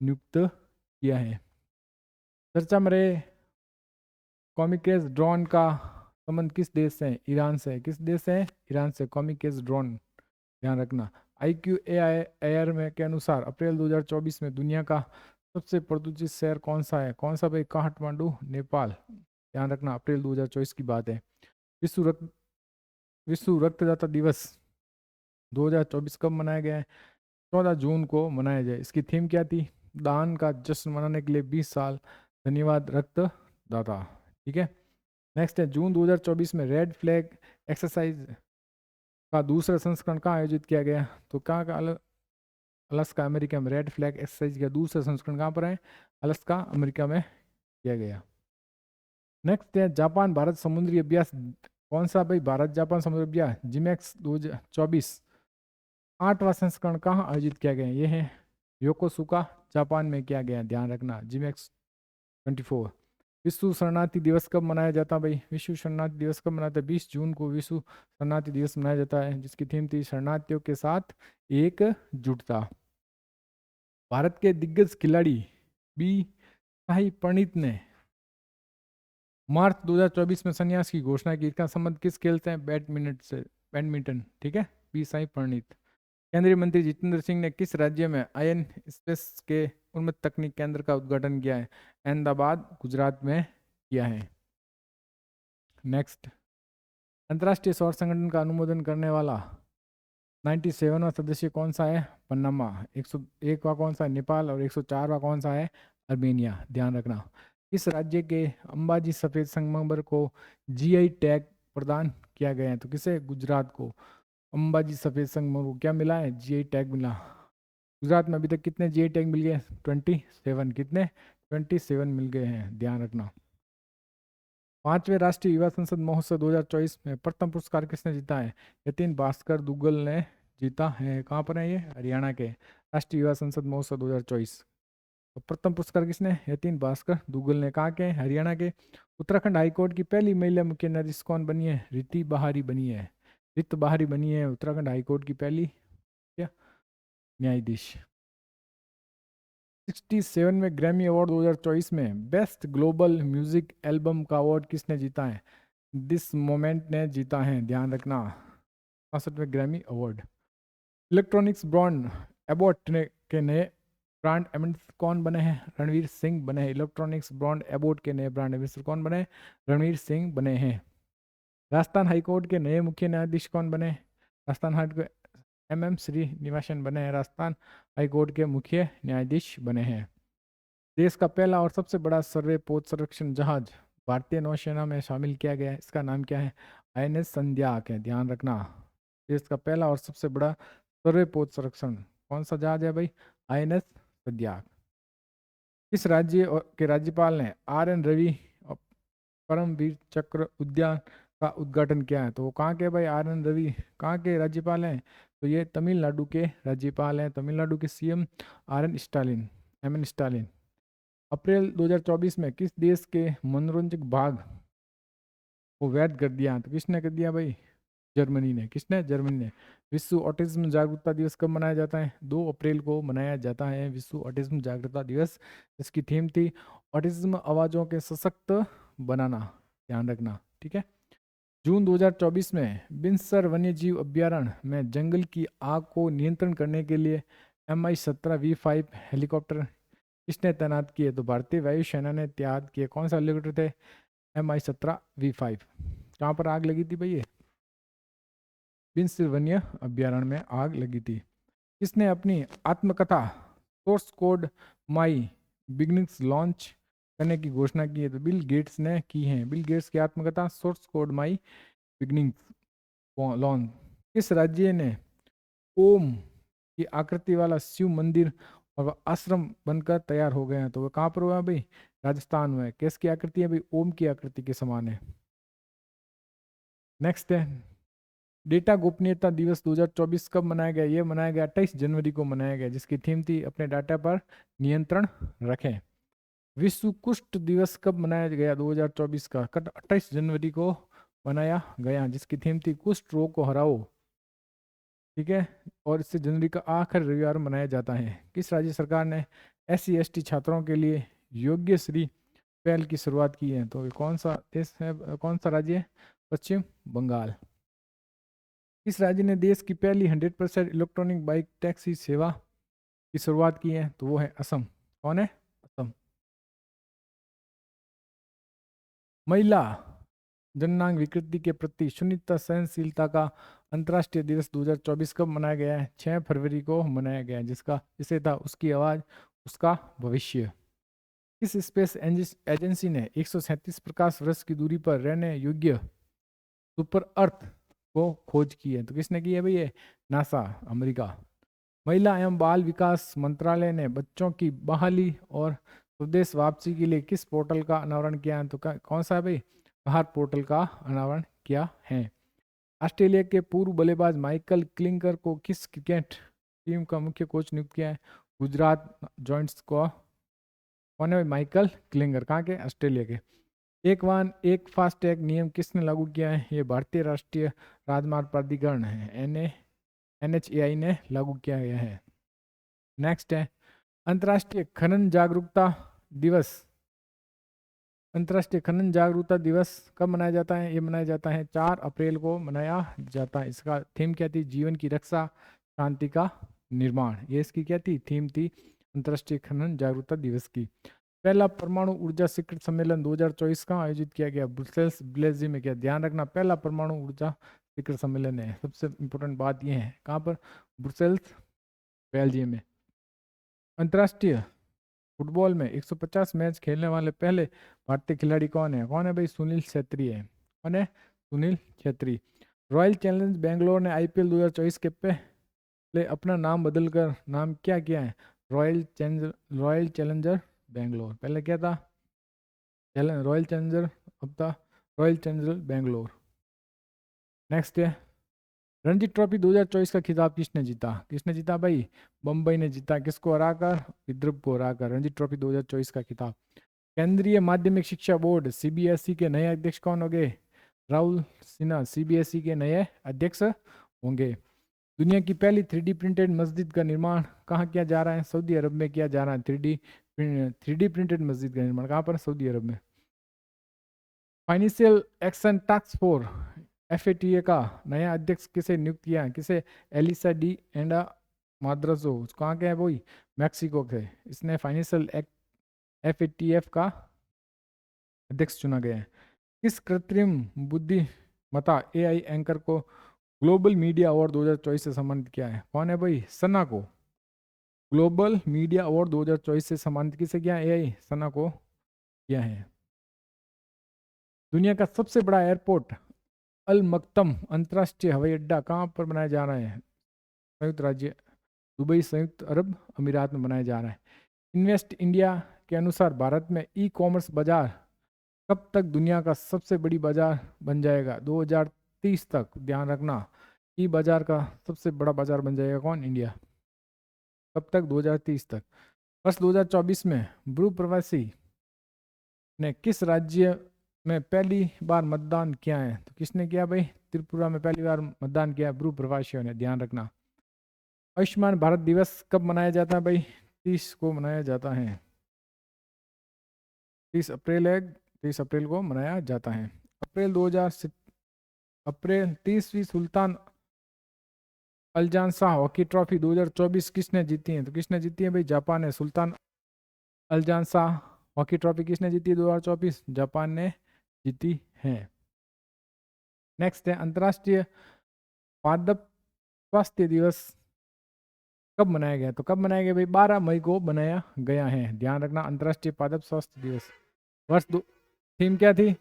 नियुक्त किया है। चर्चा में रहे कॉमिकेस ड्रोन का संबंध किस देश से? ईरान से। किस देश से? ईरान से। कॉमिकेस ड्रोन, ध्यान रखना। IQAI एयर में के अनुसार अप्रैल 2024 में दुनिया का सबसे प्रदूषित शहर कौन सा है? कौन सा भाई? काठमांडू, नेपाल, ध्यान रखना। अप्रैल 2024 की बात है। विश्व रक्तदाता दिवस 2024 कब मनाया गया है? 14 जून को मनाया जाए। इसकी थीम क्या थी? दान का जश्न मनाने के लिए 20 साल, धन्यवाद रक्तदाता। ठीक है। नेक्स्ट है जून 2024 में रेड फ्लैग एक्सरसाइज का दूसरा संस्करण कहाँ आयोजित किया गया? तो कहाँ का? अलास्का, अमेरिका में। रेड फ्लैग एक्सरसाइज का दूसरा संस्करण कहाँ पर है? अलास्का, अमेरिका में किया गया। नेक्स्ट है जापान भारत समुद्री अभ्यास, कौन सा भाई? भारत जापान समुद्री अभ्यास जिमैक्स 2024 8वां संस्करण कहाँ आयोजित किया गया? ये है योकोसुका, जापान में किया गया, ध्यान रखना। जिमैक्स 24। विश्व शरणार्थी दिवस कब मनाया जाता है भाई? विश्व शरणार्थी दिवस कब मनाते हैं? 20 जून को विश्व शरणार्थी दिवस मनाया जाता है, जिसकी थीम थी शरणार्थियों के साथ एकजुटता। भारत के दिग्गज खिलाड़ी बी साई प्रणीत ने मार्च 2024 में संन्यास की घोषणा की। इसका संबंध किस खेल से है? बैडमिंटन से। बैडमिंटन, ठीक है। बी साई प्रणीत। केंद्रीय मंत्री जितेंद्र सिंह ने किस राज्य में आयन स्पेस के उन्नत तकनीक केंद्र का उद्घाटन किया है? अहमदाबाद, गुजरात में किया है। नेक्स्ट, अंतर्राष्ट्रीय सौर संगठन का अनुमोदन करने वाला 97वां सदस्य कौन सा है? पनामा। 101वां कौन सा है? नेपाल। और 104वां कौन सा है? अर्मेनिया, ध्यान रखना। इस राज्य के अंबाजी सफेद संगमरमर को GI टैग प्रदान किया गया है। तो किसे? गुजरात को। अंबाजी सफेद संगमरमर को क्या मिला है? GI टैग मिला। गुजरात में अभी तक कितने GI टैग मिल गए? 27। कितने? 27 मिल गए हैं, ध्यान रखना। 5वें राष्ट्रीय युवा संसद महोत्सव 2024 में प्रथम पुरस्कार किसने जीता है? यतीन भास्कर दुग्गल ने जीता है। कहाँ पर है ये? हरियाणा के। राष्ट्रीय युवा संसद महोत्सव 2024 तो प्रथम पुरस्कार किसने? यतीन भास्कर दुग्गल ने। कहाँ के? हरियाणा के। उत्तराखंड हाईकोर्ट की पहली महिला मुख्य न्यायाधीश कौन बनी है? रीति बहारी बनी है। रित बहारी बनी है उत्तराखंड हाईकोर्ट की पहली क्या न्यायाधीश। 67 में ग्रैमी अवार्ड 2024 में बेस्ट ग्लोबल म्यूजिक एल्बम का अवार्ड किसने जीता है? दिस मोमेंट ने जीता है, ध्यान रखना। 65वें Grammy award. Electronics brand Abbott के नए ब्रांड एम्बेसडर कौन बने हैं? रणवीर सिंह बने हैं। इलेक्ट्रॉनिक्स ब्रांड एबॉट के नए ब्रांड एम्बेसडर कौन बने? रणवीर सिंह बने हैं। राजस्थान हाईकोर्ट के नए मुख्य न्यायाधीश कौन बने? राजस्थान हाईकोर्ट MM श्रीनिवासन बने हैं, राजस्थान हाईकोर्ट के मुख्य न्यायाधीश बने हैं। देश का पहला और सबसे बड़ा सर्वे पोत संरक्षण जहाज भारतीय नौसेना में शामिल किया गया है। इसका नाम क्या है? INS संध्याक है, ध्यान रखना। देश का पहला और सबसे बड़ा सर्वे पोत संरक्षण कौन सा जहाज है भाई? INS संध्याक। किस राज्य के राज्यपाल ने RN रवि परमवीर चक्र उद्यान का उद्घाटन किया है? तो वो कहाँ के भाई RN रवि कहाँ के राज्यपाल हैं? तो ये तमिलनाडु के राज्यपाल हैं, तमिलनाडु के CM MN स्टालिन। अप्रैल 2024 में किस देश के मनोरंजक भाग को वैध कर दिया? तो किसने कर दिया भाई? जर्मनी ने। किसने? जर्मनी ने। विश्व ऑटिज्म जागरूकता दिवस कब मनाया जाता है? 2 अप्रैल को मनाया जाता है विश्व ऑटिज्म जागरूकता दिवस। इसकी थीम थी ऑटिज्म आवाजों के सशक्त बनाना, ध्यान रखना, ठीक है। जून 2024 में बिनसर वन्यजीव अभ्यारण्य में जंगल की आग को नियंत्रण करने के लिए Mi-17V5 हेलीकॉप्टर किसने तैनात किए? तो भारतीय वायुसेना ने तैनात किए। कौन सा हेलीकॉप्टर थे? Mi-17V5। कहाँ पर आग लगी थी भाई? ये बिनसर वन्य अभ्यारण्य में आग लगी थी। किसने अपनी आत्मकथा सोर्स कोड माई बिगनिंग्स लॉन्च करने की घोषणा की है? तो बिल गेट्स ने की है। बिल गेट्स की आत्मकथा सोर्स कोड माई बिगनिंग्स लॉन्च। किस राज्य ने ओम की आकृति वाला शिव मंदिर और आश्रम बनकर तैयार हो गए हैं? तो वो कहाँ पर हुआ है भाई? राजस्थान में। किसकी आकृति है भाई? ओम की आकृति के समान है। नेक्स्ट है डेटा गोपनीयता दिवस 2024 कब मनाया गया? ये मनाया गया 28 जनवरी को मनाया गया, जिसकी थीम थी अपने डाटा पर नियंत्रण रखें। विश्व कुष्ठ दिवस कब मनाया गया? 2024 का 28 जनवरी को मनाया गया, जिसकी थीम थी कुष्ठ रोग को हराओ, ठीक है। और इससे जनवरी का आखिरी रविवार मनाया जाता है। किस राज्य सरकार ने SC/ST छात्रों के लिए योग्य श्री पहल की शुरुआत की है? तो कौन सा देश है, कौन सा राज्य है? पश्चिम बंगाल। किस राज्य ने देश की पहली 100% इलेक्ट्रॉनिक बाइक टैक्सी सेवा की शुरुआत की है? तो वो है असम। कौन है? असम। महिला जननांग विकृति के प्रति शून्यता सहनशीलता का अंतर्राष्ट्रीय दिवस 2024 कब मनाया गया है? 6 फरवरी को मनाया गया है, जिसका विषय था उसकी आवाज उसका भविष्य। इस स्पेस एजेंसी ने 137 प्रकाश वर्ष की दूरी पर रहने योग्य सुपर अर्थ को खोज की है? तो किसने की है भाई? ये नासा, अमेरिका। महिला एवं बाल विकास मंत्रालय ने बच्चों की बहाली और स्वदेश वापसी के लिए किस पोर्टल का अनावरण किया है? तो कौन सा है भाई? भारत पोर्टल का अनावरण किया है। ऑस्ट्रेलिया के पूर्व बल्लेबाज माइकल क्लिंगर को किस क्रिकेट टीम का मुख्य कोच नियुक्त किया है? गुजरात जॉइंट्स को। कौन है भाई? Michael Klinger. कहाँ के? ऑस्ट्रेलिया के। एक वाहन एक फास्टैग नियम किसने लागू किया है? ये भारतीय राष्ट्रीय राजमार्ग प्राधिकरण है, NHAI ने लागू किया गया है। नेक्स्ट है अंतर्राष्ट्रीय खनन जागरूकता दिवस। अंतर्राष्ट्रीय खनन जागरूकता दिवस कब मनाया जाता है? ये मनाया जाता है 4 अप्रैल को मनाया जाता है। इसका थीम क्या थी? जीवन की रक्षा, शांति का निर्माण। ये इसकी क्या थी? थीम थी अंतर्राष्ट्रीय खनन जागरूकता दिवस की। पहला परमाणु ऊर्जा शिखर सम्मेलन 2024 का आयोजित किया गया? ब्रुसेल्स बेल्जियम में। क्या ध्यान रखना, पहला परमाणु ऊर्जा शिखर सम्मेलन है। सबसे इंपॉर्टेंट बात यह है, कहाँ पर? ब्रुसेल्स बेल्जियम में। अंतर्राष्ट्रीय फुटबॉल में 150 मैच खेलने वाले पहले भारतीय खिलाड़ी कौन है? कौन है भाई? सुनील छेत्री है। कौन है? सुनील छेत्री। रॉयल चैलेंजर्स बेंगलोर ने IPL 2024 के पहले अपना नाम बदलकर नाम क्या किया है? Royal challenger Bangalore. पहले क्या था? रॉयल चैलेंजर, अब था रॉयल चैलेंजर बेंगलोर। नेक्स्ट है रणजी ट्रॉफी 2024 का खिताब किसने जीता? किसने जीता भाई? बम्बई ने जीता। किसको हराकर? विदर्भ को हराकर। रणजी ट्रॉफी 2024 का खिताब। केंद्रीय माध्यमिक शिक्षा बोर्ड CBSE के नए अध्यक्ष कौन होंगे? राहुल सिन्हा CBSE के नए अध्यक्ष होंगे। दुनिया की पहली 3D प्रिंटेड मस्जिद का निर्माण कहाँ किया जा रहा है? सऊदी अरब में किया जा रहा है। 3D प्रिंटेड मस्जिद का निर्माण कहाँ पर? सऊदी अरब में। Financial action task force FATA का नया अध्यक्ष किसे नियुक्त किया है? किसे? Elisa de Anda Madrazo. कहाँ के है वही? मैक्सिको के। इसने फाइनेंशियल FATF का अध्यक्ष चुना गया है। किस कृत्रिम बुद्धिमत्ता AI एंकर को ग्लोबल मीडिया अवार्ड 2024 से सम्मानित किया है? कौन है भाई? सना को। ग्लोबल मीडिया अवार्ड 2024 से सम्मानित किसे किया? AI सना को किया है। दुनिया का सबसे बड़ा एयरपोर्ट अल मक्तम अंतर्राष्ट्रीय हवाई अड्डा कहाँ पर बनाया जा रहा है? संयुक्त राज्य दुबई, संयुक्त अरब अमीरात में बनाया जा रहा है। इन्वेस्ट इंडिया के अनुसार भारत में ई कॉमर्स बाजार कब तक दुनिया का सबसे बड़ी बाजार बन जाएगा? 2030 तक। ध्यान रखना, ई बाजार का सबसे बड़ा बाजार बन जाएगा कौन? इंडिया। कब तक? 2030 तक। वर्ष 2024 में ब्रू प्रवासी ने किस राज्य में पहली बार मतदान किया है? तो किसने किया भाई? त्रिपुरा में पहली बार मतदान किया ब्रू प्रवासियों ने। ध्यान रखना। आयुष्मान भारत दिवस कब मनाया जाता है भाई? 30 को मनाया जाता है। 30 अप्रैल है, 30 अप्रैल को मनाया जाता है। अप्रैल 30वीं सुल्तान अल्जान शाह हॉकी ट्रॉफी 2024 किसने जीती है? तो किसने जीती है भाई? जापान ने। सुल्तान अल्जान शाह हॉकी ट्रॉफी किसने जीती है 2024? जापान ने जीती है। नेक्स्ट है अंतर्राष्ट्रीय पादप स्वास्थ्य दिवस कब मनाया गया? तो कब मनाया गया भाई? 12 मई को मनाया गया है। ध्यान रखना, अंतर्राष्ट्रीय पादप स्वास्थ्य दिवस। वर्ष दो थीम क्या थी?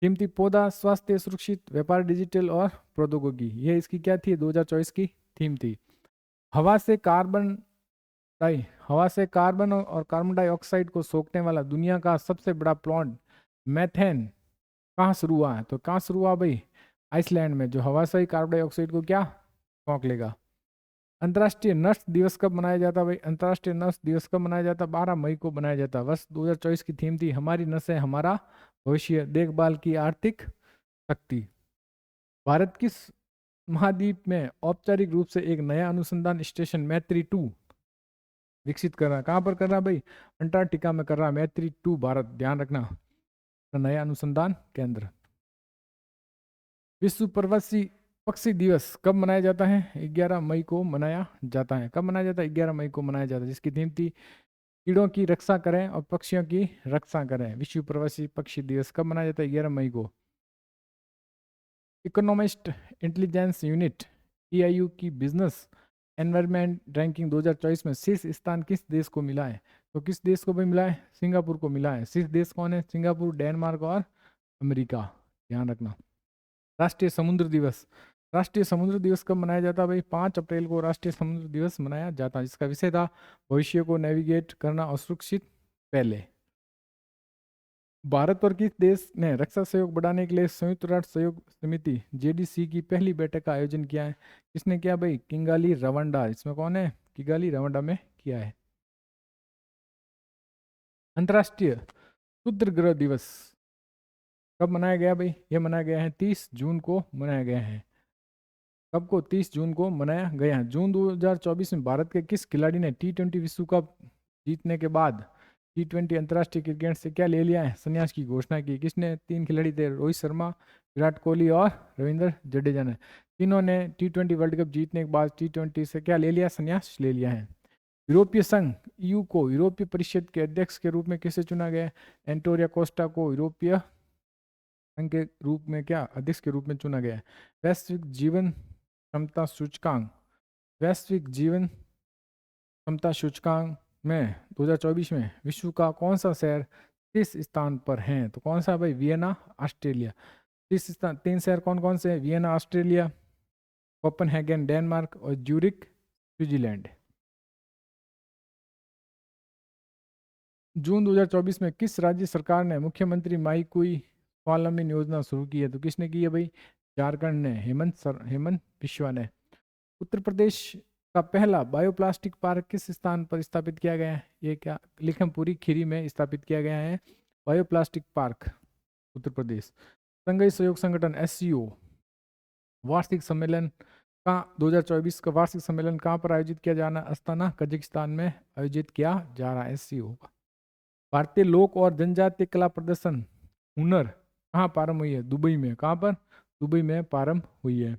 थीम थी पौधा स्वास्थ्य सुरक्षित व्यापार डिजिटल और प्रौद्योगिकी। ये इसकी क्या थी? 2024 की थीम थी। हवा से कार्बन और कार्बन डाइऑक्साइड को सोखने वाला दुनिया का सबसे बड़ा प्लांट मेथेन कहाँ शुरू हुआ है? तो कहाँ शुरू हुआ भाई? आइसलैंड में, जो हवा से ही कार्बन डाइऑक्साइड को क्या सोख लेगा। अंतर्राष्ट्रीय नर्स दिवस कब मनाया जाता भाई? अंतर्राष्ट्रीय नर्स दिवस कब मनाया जाता? 12 मई को मनाया जाता। वर्ष 2024 की थीम थी हमारी नसें हमारा भविष्य, देखभाल की आर्थिक शक्ति। भारत किस महाद्वीप में औपचारिक रूप से एक नया अनुसंधान स्टेशन मैत्री-2 विकसित कर रहा है? कहाँ पर कर रहा है भाई? अंटार्कटिका में कर रहा है मैत्री-2 भारत। ध्यान रखना, नया अनुसंधान केंद्र। विश्व प्रवासी पक्षी दिवस कब मनाया जाता है? 11 मई को मनाया जाता है। कब मनाया जाता है? 11 मई को मनाया जाता है, जिसकी थीम थी कीड़ों की रक्षा करें और पक्षियों की रक्षा करें। विश्व प्रवासी पक्षी दिवस कब मनाया जाता है? 11 मई को। इकोनॉमिस्ट इंटेलिजेंस यूनिट EIU की बिजनेस एनवायरनमेंट रैंकिंग 2024 में शीर्ष स्थान किस देश को मिला है? तो किस देश को भी मिला है? सिंगापुर को मिला है। शीर्ष देश कौन है? सिंगापुर, डेनमार्क और अमेरिका। ध्यान रखना। राष्ट्रीय समुद्र दिवस कब मनाया जाता है भाई? 5 अप्रैल को राष्ट्रीय समुद्र दिवस मनाया जाता है, जिसका विषय था भविष्य को नेविगेट करना और सुरक्षित पहले। भारत और किस देश ने रक्षा सहयोग बढ़ाने के लिए संयुक्त राष्ट्र सहयोग समिति JDC की पहली बैठक का आयोजन किया है? किसने किया भाई? Kigali Rwanda. इसमें कौन है? किगाली रवांडा में किया है। अंतर्राष्ट्रीय क्षुद्र ग्रह दिवस कब मनाया गया भाई? यह मनाया गया है 30 जून को मनाया गया है। कब को? 30 जून को मनाया गया है। जून 2024 में भारत के किस खिलाड़ी ने T20 विश्व कप जीतने के बाद T20 अंतर्राष्ट्रीय क्रिकेट से क्या ले लिया है? संन्यास की घोषणा की। किसने? 3 खिलाड़ी थे, रोहित शर्मा, विराट कोहली और रविंद्र जडेजा ने। तीनों ने T20 वर्ल्ड कप जीतने के बाद T20 से क्या ले लिया? संन्यास ले लिया है। यूरोपीय संघ EU को यूरोपीय परिषद के अध्यक्ष के रूप में किसे चुना गया? एंटोनियो कोस्टा को यूरोपीय संघ के रूप में क्या अध्यक्ष के रूप में चुना गया है। वैश्विक जीवन क्षमता सूचकांक में 2024 में विश्व का कौन सा शहर 30 स्थान पर है? तो कौन सा भाई? Vienna, Australia. 30 स्थान, 3 शहर कौन कौन से हैं? वियना ऑस्ट्रेलिया, कोपेनहेगन डेनमार्क और ज्यूरिक स्विट्जरलैंड। जून 2024 में किस राज्य सरकार ने मुख्यमंत्री माईकुई स्वावलंबन योजना शुरू की है? तो किसने की है भाई? झारखंड ने, हेमंत बिश्वा ने। उत्तर प्रदेश का पहला बायोप्लास्टिक पार्क किस स्थान पर स्थापित किया गया है? ये क्या? लिखमपुरी खीरी में स्थापित किया गया है बायोप्लास्टिक पार्क, उत्तर प्रदेश। संघीय सहयोग संगठन SCO वार्षिक सम्मेलन का 2024 का वार्षिक सम्मेलन कहाँ पर आयोजित किया जाना? अस्ताना, कजाकिस्तान में आयोजित किया जा रहा है SCO का। भारतीय लोक और जनजातीय कला प्रदर्शन हुनर कहाँ प्रारंभ हुई है? दुबई में। कहाँ पर? दुबई में प्रारंभ हुई है।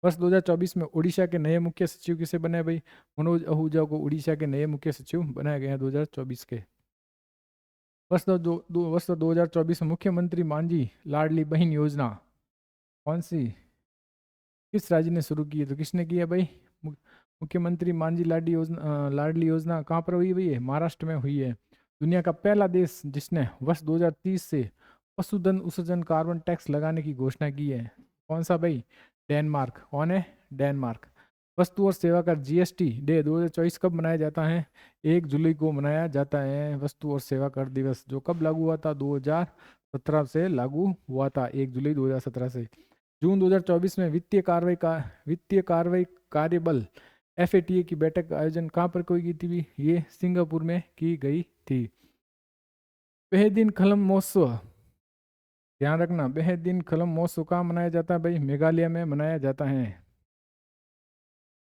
वर्ष 2024 में उड़ीसा के नए मुख्य सचिव किसे बने भाई? मनोज आहूजा को उड़ीसा के नए मुख्य सचिव बनाए गए हैं 2024 के। वर्ष 2024 में मुख्यमंत्री मांझी लाडली बहन योजना कौन सी किस राज्य ने शुरू की है? तो किसने की है भाई? मुख्यमंत्री मांझी लाडली योजना कहाँ पर हुई भाई? महाराष्ट्र में हुई है। दुनिया का पहला देश जिसने वर्ष 2030 से पशुधन उत्सर्जन कार्बन टैक्स लगाने की घोषणा की है, कौन सा भाई? डेनमार्क। कौन है? डेनमार्क। वस्तु और सेवा कर जीएसटी डे 2024 कब मनाया जाता है? 1 जुलाई को मनाया जाता है वस्तु और सेवा कर दिवस, जो कब लागू हुआ था? 2017 से लागू हुआ था, 1 जुलाई 2017 से। जून 2024 में वित्तीय कार्रवाई कार्यबल FATA की बैठक का आयोजन कहाँ पर की गई थी? ये सिंगापुर में की गई थी। बेहदीन खलम महोत्सव, ध्यान रखना, बेहदीन खलम महोत्सव कहाँ मनाया जाता है भाई? मेघालय में मनाया जाता है।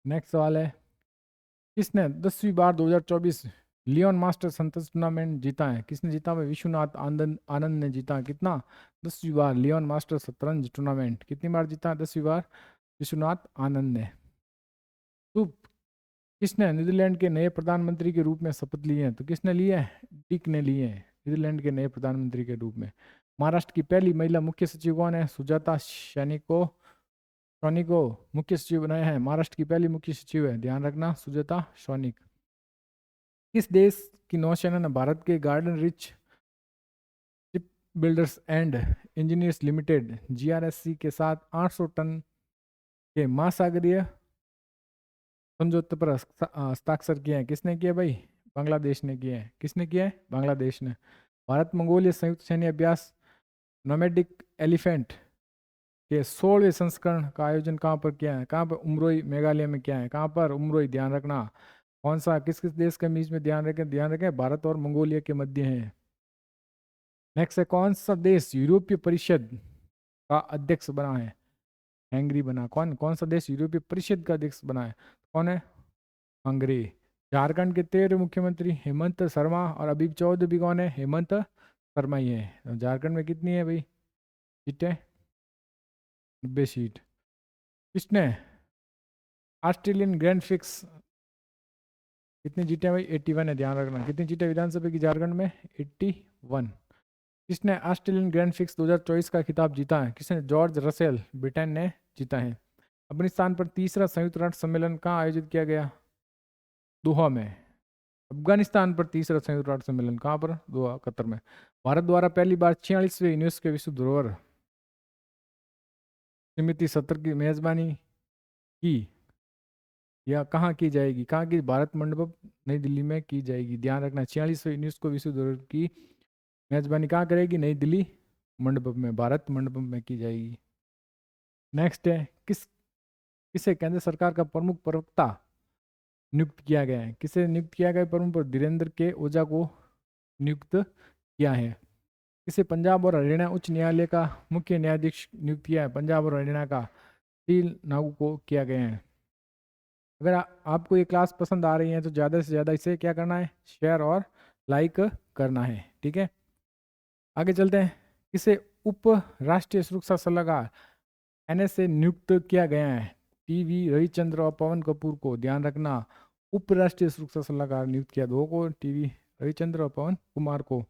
नेक्स्ट सवाल है, किसने 10वीं बार 2024 लियोन मास्टर संतोष टूर्नामेंट जीता है? किसने जीता भाई? विश्वनाथ आनंद ने जीता। कितना? 10वीं बार लियोन मास्टर शतरंज टूर्नामेंट कितनी बार जीता? 10वीं बार विश्वनाथ आनंद ने। तो किसने नीदरलैंड के नए प्रधानमंत्री के रूप में शपथ ली है? तो किसने लिए है? डिक ने लिए है नीदरलैंड के नए प्रधानमंत्री के रूप में। महाराष्ट्र की पहली महिला मुख्य सचिव कौन है? सुजाता सैनी को मुख्य सचिव बनाया है। महाराष्ट्र की पहली मुख्य सचिव है, ध्यान रखना, सुजाता सैनिक। किस देश की नौसेना ने भारत के garden rich ship builders and engineers limited GRSC के साथ 800 टन के महासागरीय समझौते पर हस्ताक्षर किए हैं? किसने किया भाई? बांग्लादेश ने किए हैं। किसने किया है? बांग्लादेश ने। भारत मंगोलिया संयुक्त सैन्य अभ्यास नोमैडिक एलिफेंट के 16वें संस्करण का आयोजन कहाँ पर किया है? कहाँ पर? उमरोई मेघालय में किया है। कहाँ पर? उमरोई, ध्यान रखना। कौन सा, किस किस देश के बीच में? ध्यान रखें भारत और मंगोलिया के मध्य है। नेक्स्ट है, कौन सा देश यूरोपीय परिषद का अध्यक्ष बना है? हंगरी बना। कौन सा देश यूरोपीय परिषद का अध्यक्ष बना है? कौन है? हंगरी। झारखंड के 13 मुख्यमंत्री हेमंत शर्मा और अभी 14 भी कौन है? हेमंत शर्मा ही है। झारखंड में कितनी है भाई सीटें? 90 सीट। किसने ऑस्ट्रेलियन ग्रैंड फिक्स कितनी जीते भाई? 81 है, ध्यान रखना। कितनी जीते विधानसभा की झारखंड में? 81। किसने ऑस्ट्रेलियन ग्रैंड फिक्स 2024 का खिताब जीता है? किसने? जॉर्ज रसेल, ब्रिटेन ने जीता है। अफगानिस्तान पर तीसरा संयुक्त राष्ट्र सम्मेलन कहाँ आयोजित किया गया? दोहा में। अफगानिस्तान पर तीसरा संयुक्त राष्ट्र सम्मेलन कहाँ पर? दोहा, कतर में। भारत द्वारा पहली बार 46वें यूनेस्को विश्व धरोहर समिति सत्र की मेजबानी की या कहाँ की जाएगी? कहाँ की? भारत मंडपम नई दिल्ली में की जाएगी, ध्यान रखना। 46वें यूनेस्को विश्व धरोहर की मेजबानी कहाँ करेगी? नई दिल्ली मंडपम में, भारत मंडपम में की जाएगी। नेक्स्ट है, किसे केंद्र सरकार का प्रमुख प्रवक्ता नियुक्त किया गया है? किसे नियुक्त किया गया प्रमुख? धीरेन्द्र के ओझा को नियुक्त किया है। किसे पंजाब और हरियाणा उच्च न्यायालय का मुख्य न्यायाधीश नियुक्त किया है? पंजाब और हरियाणा का टील नागू को किया गया है। अगर आपको ये क्लास पसंद आ रही है तो ज़्यादा से ज़्यादा इसे क्या करना है? शेयर और लाइक करना है, ठीक है। आगे चलते हैं। किसे उप राष्ट्रीय सुरक्षा सलाहकार NSA नियुक्त किया गया है? TV रविचंद्र और पवन कपूर को, ध्यान रखना। उप राष्ट्रीय सुरक्षा सलाहकार नियुक्त किया दो को, TV रविचंद्र और पवन कुमार को।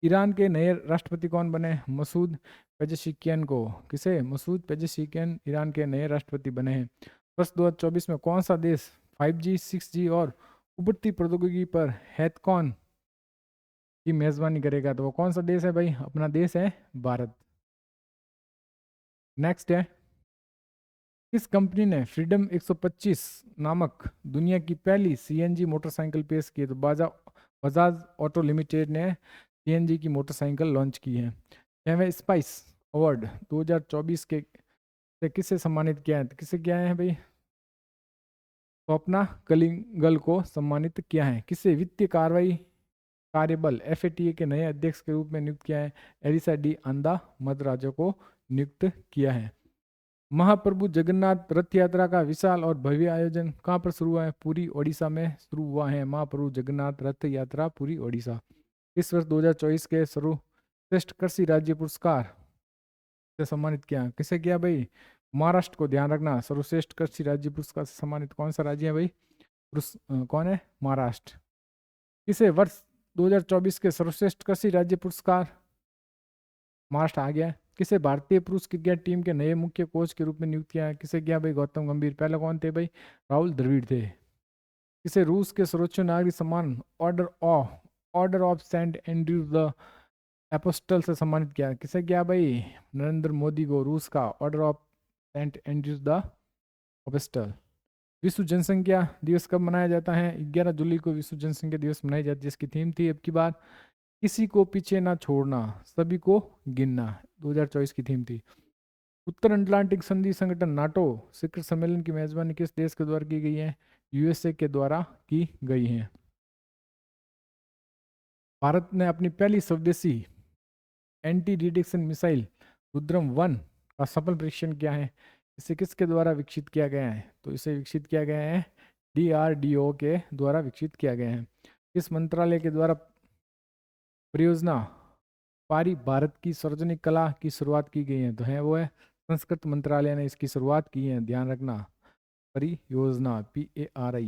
ईरान के नए राष्ट्रपति कौन बने? मसूद पेजेशिकियन को। किसे? मसूद पेजेशिकियन ईरान के नए राष्ट्रपति बने हैं। वर्ष 2024 में कौन सा देश 5G 6G और उभरती प्रौद्योगिकी पर हैथकॉन की मेजबानी करेगा? तो वो कौन सा देश है भाई? अपना देश है भारत। नेक्स्ट है, किस कंपनी ने फ्रीडम 125 नामक दुनिया की पहली CNG मोटरसाइकिल पेश की है? तो बजाज ऑटो लिमिटेड ने CNG की मोटरसाइकिल लॉन्च की है। 6वें स्पाइस अवार्ड 2024 के से किसे सम्मानित किया है? तो किसे किया है भाई? स्वप्ना कलिंगल को सम्मानित किया है। किसे वित्तीय कार्रवाई कार्यबल FATA के नए अध्यक्ष के रूप में नियुक्त किया है? एलिसा डी आंदा मद्राजो को नियुक्त किया है। महाप्रभु जगन्नाथ रथ यात्रा का विशाल और भव्य आयोजन कहाँ पर शुरू हुआ है? पूरी ओडिशा में शुरू हुआ है महाप्रभु जगन्नाथ रथ यात्रा, पूरी ओडिशा। इस वर्ष 2024 के सर्वश्रेष्ठ कृषि राज्य पुरस्कार से सम्मानित किया? किसे किया भाई? महाराष्ट्र को, ध्यान रखना। सर्वश्रेष्ठ कृषि राज्य पुरस्कार से सम्मानित कौन सा राज्य है भाई? कौन है? महाराष्ट्र। किसे वर्ष 2024 के सर्वश्रेष्ठ कृषि राज्य पुरस्कार? महाराष्ट्र आ गया है। किसे भारतीय पुरुष क्रिकेट टीम के नए मुख्य कोच के रूप में नियुक्त किया है? किसे किया भाई? गौतम गंभीर। पहले कौन थे भाई? राहुल द्रविड़ थे। किसे रूस के सर्वोच्च नागरिक सम्मान Order of Saint Andrews the Apostle से सम्मानित किया? किसे किया भाई? नरेंद्र मोदी को रूस का Order of Saint Andrews the Apostle. विश्व जनसंख्या दिवस कब मनाया जाता है? 11 जुलाई को विश्व जनसंख्या दिवस मनाई जाती है, जिसकी थीम थी अब की बार किसी को पीछे ना छोड़ना, सभी को गिनना। 2024 की थीम थी। उत्तर अटलांटिक संधि संगठन नाटो शिखर सम्मेलन की मेजबानी किस देश के द्वारा की गई है? यूएसए के द्वारा की गई है। भारत ने अपनी पहली स्वदेशी एंटी डिटेक्शन मिसाइल रुद्रम 1 का सफल परीक्षण किया है। इसे किसके द्वारा विकसित किया गया है? तो इसे विकसित किया गया है DRDO के द्वारा विकसित किया गया है। किस मंत्रालय के द्वारा परियोजना पारी भारत की सार्वजनिक कला की शुरुआत की गई है? तो है वो है संस्कृत मंत्रालय ने इसकी शुरुआत की है, ध्यान रखना। परियोजना PARI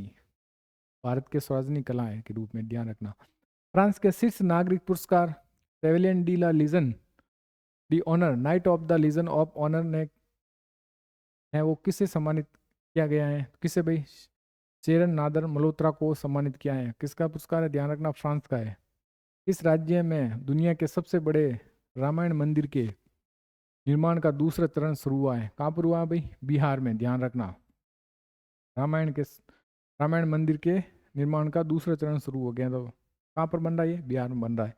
भारत के सार्वजनिक कला के रूप में, ध्यान रखना। फ्रांस के शीर्ष नागरिक पुरस्कार chevalier de la Legion d'honneur knight of the Legion of Honour ने है वो किसे सम्मानित किया गया है? किसे भाई? चेरन नादर मल्होत्रा को सम्मानित किया है। किसका पुरस्कार है? ध्यान रखना, फ्रांस का है। इस राज्य में दुनिया के सबसे बड़े रामायण मंदिर के निर्माण का दूसरा चरण शुरू हुआ है? कहाँ पर हुआ है भाई? बिहार में, ध्यान रखना। रामायण मंदिर के निर्माण का दूसरा चरण शुरू हो गया। तो कहाँ पर बन रहा है? ये बिहार में बन रहा है।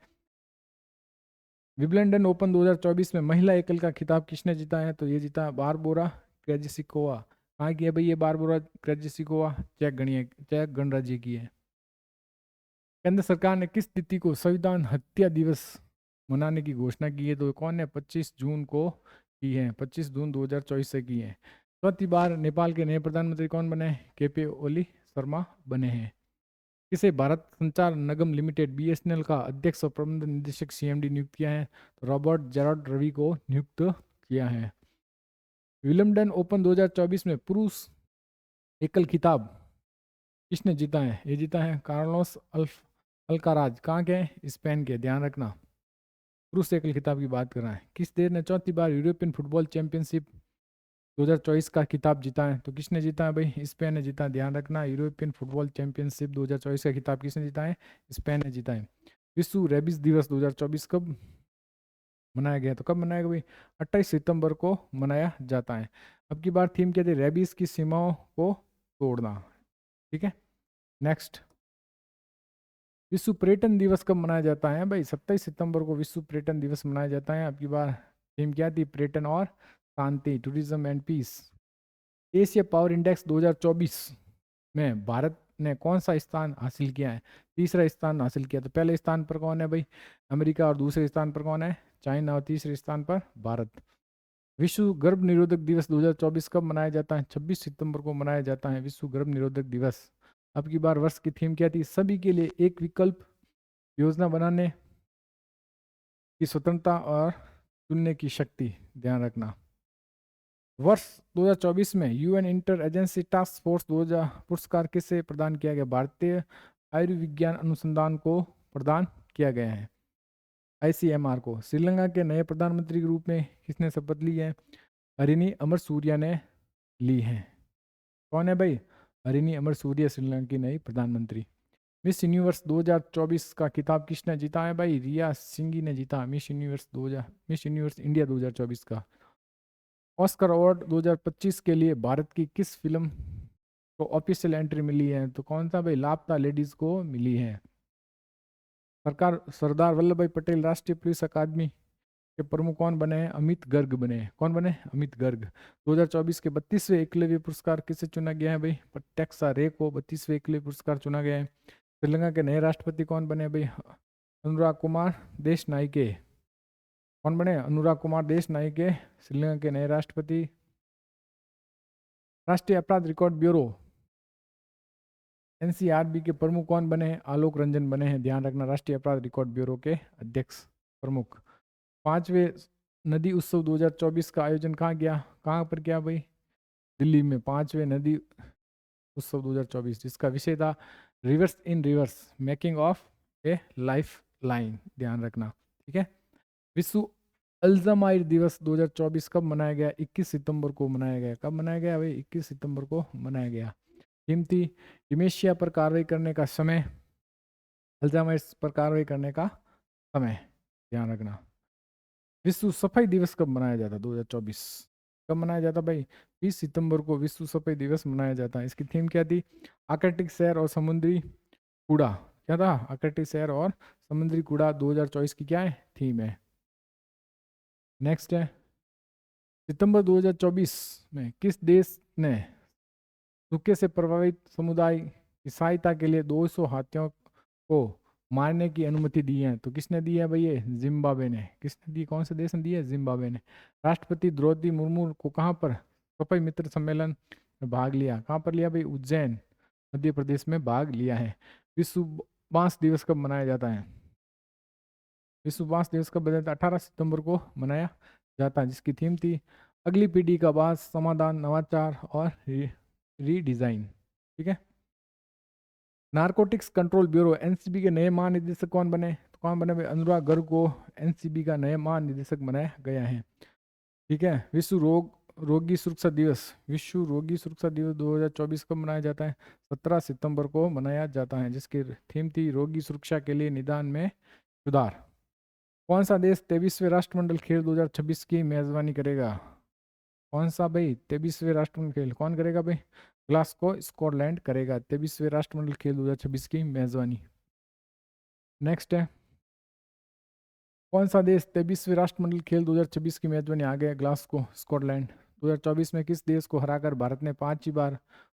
विंबलडन ओपन 2024 में महिला एकल का खिताब किसने जीता है? तो ये जीता बारबोरा क्रेजिसिकोवा। कहाँ की है भाई ये बारबोरा क्रेजिसिकोवा? चेक गणराज्य की है। केंद्र सरकार ने किस तिथि को संविधान हत्या दिवस मनाने की घोषणा की है? तो कौन है? 25 जून को की है, 25 जून 2024 से की है। चौथी बार नेपाल के नए प्रधानमंत्री कौन बने? KP ओली शर्मा बने हैं। किसे भारत संचार निगम लिमिटेड BSNL का अध्यक्ष और प्रबंध निदेशक CMD नियुक्त किया है? तो रॉबर्ट जेरार्ड रवि को नियुक्त किया है। विंबलडन ओपन 2024 में पुरुष एकल खिताब किसने जीता है? ये जीता है कार्लोस अल्काराज। कहाँ के? स्पेन के, ध्यान रखना। पुरुष एकल खिताब की बात कर रहा है। किस देश ने चौथी बार यूरोपियन फुटबॉल चैंपियनशिप 2024 का खिताब जीता है? तो किसने जीता है भाई? स्पेन ने जीता, ध्यान रखना। यूरोपियन फुटबॉल चैंपियनशिप 2024 का खिताब किसने जीता है? स्पेन ने जीता है। विश्व रेबीज दिवस 2024 कब मनाया गया? तो कब मनाया गया भाई? 28 सितंबर को मनाया जाता है। अब की बार थीम क्या थी? रेबीज की सीमाओं को तोड़ना। ठीक है, नेक्स्ट। विश्व पर्यटन दिवस कब मनाया जाता है भाई? 27 सितंबर को विश्व पर्यटन दिवस मनाया जाता है। अब की बार थीम क्या थी? पर्यटन और शांति, tourism and peace. Asia power index 2024 में भारत ने कौन सा स्थान हासिल किया है? तीसरा स्थान हासिल किया। तो पहले स्थान पर कौन है भाई? अमेरिका। और दूसरे स्थान पर कौन है? चाइना। और तीसरे स्थान पर भारत। विश्व गर्भ निरोधक दिवस 2024 कब मनाया जाता है? 26 सितंबर को मनाया जाता है विश्व गर्भ निरोधक दिवस। अब की बार वर्ष की थीम क्या थी? सभी के लिए एक विकल्प, योजना बनाने की स्वतंत्रता और चुनने की शक्ति, ध्यान रखना। वर्ष 2024 में UN inter agency task force 2000 पुरस्कार किसे प्रदान किया गया? भारतीय आयुर्विज्ञान अनुसंधान को प्रदान किया गया है, ICMR को। श्रीलंका के नए प्रधानमंत्री के रूप में किसने शपथ ली है? हरिनी अमरसूरिया ने ली है। कौन है भाई? हरिनी अमरसूरिया श्रीलंका की नई प्रधानमंत्री। मिस यूनिवर्स 2024 का खिताब किसने जीता है भाई? रिया सिंघी ने जीता मिस यूनिवर्स इंडिया 2024 का। ऑस्कर अवार्ड 2025 के लिए भारत की किस फिल्म को ऑफिशियल एंट्री मिली है? तो कौन सा भाई? लापता लेडीज को मिली है। सरदार वल्लभ भाई पटेल राष्ट्रीय पुलिस अकादमी के प्रमुख कौन बने हैं? अमित गर्ग बने। कौन बने? अमित गर्ग। 2024 के 32वें एकलव्य पुरस्कार किसे चुना गया है भाई? प्रत्यक्षा रे को 32वें एकलव्य पुरस्कार चुना गया है। श्रीलंका के नए राष्ट्रपति कौन बने भाई? अनुराग कुमार देशनायके। कौन बने? अनुराग कुमार देशनायके श्रीलंका के नए राष्ट्रपति। राष्ट्रीय अपराध रिकॉर्ड ब्यूरो NCRB के प्रमुख कौन बने हैं? आलोक रंजन बने हैं, ध्यान रखना। राष्ट्रीय अपराध रिकॉर्ड ब्यूरो के अध्यक्ष प्रमुख। 5वें नदी उत्सव 2024 का आयोजन कहाँ किया? कहाँ पर किया भाई? दिल्ली में। 5वें नदी उत्सव 2024 जिसका विषय था reverse in reverse making of A life line, ध्यान रखना। ठीक है। विश्व अल्जामाइर दिवस 2024 कब मनाया गया? 21 सितंबर को मनाया गया। कब मनाया गया भाई? 21 सितंबर को मनाया गया। थीम थी डिमेंशिया पर कार्रवाई करने का समय, अल्जामाइर पर कार्रवाई करने का समय, ध्यान रखना। विश्व सफाई दिवस कब मनाया जाता? 2024। कब मनाया जाता भाई? 20 सितंबर को विश्व सफाई दिवस मनाया जाता है। इसकी थीम क्या थी? आर्कटिक शहर और समुद्री कूड़ा। क्या था? आर्कटिक शहर और समुद्री कूड़ा 2024 की क्या है? थीम है। नेक्स्ट है, सितंबर 2024 में किस देश ने सूखे से प्रभावित समुदाय की सहायता के लिए 200 हाथियों को मारने की अनुमति दी है? तो किसने दी है भाई? ये जिम्बाब्वे ने। किसने दी? कौन से देश ने दी है? जिम्बाब्वे ने। राष्ट्रपति द्रौपदी मुर्मू को कहाँ पर सफाई मित्र सम्मेलन में भाग लिया? कहाँ पर लिया भाई? उज्जैन मध्य प्रदेश में भाग लिया है। विश्व बांस दिवस कब मनाया जाता है? विश्व बांस दिवस कब मनाया जाता है? 18 सितंबर को मनाया जाता है, जिसकी थीम थी अगली पीढ़ी का बांस, समाधान, नवाचार और रीडिजाइन। ठीक है। नारकोटिक्स कंट्रोल ब्यूरो एनसीबी के नए महानिदेशक कौन बने? तो कौन बने भाई? अनुराग गर्ग को एनसीबी का नया महानिदेशक बनाया गया है। ठीक है। रोगी सुरक्षा दिवस, विश्व रोगी सुरक्षा दिवस 2024 को मनाया जाता है? 17 सितंबर को मनाया जाता है, जिसकी थीम थी रोगी सुरक्षा के लिए निदान में सुधार। कौन सा देश 23वें राष्ट्रमंडल खेल 2026 की मेजबानी करेगा? कौन सा भाई? 23वें राष्ट्रमंडल खेल कौन करेगा भाई? ग्लासगो स्कॉटलैंड करेगा 23वें राष्ट्रमंडल खेल 2026 की मेजबानी। नेक्स्ट है, कौन सा देश 23वें राष्ट्रमंडल खेल 2026 की मेजबानी आ गया? Glasgow Scotland. 2024 में किस देश को हराकर भारत ने 5वीं बार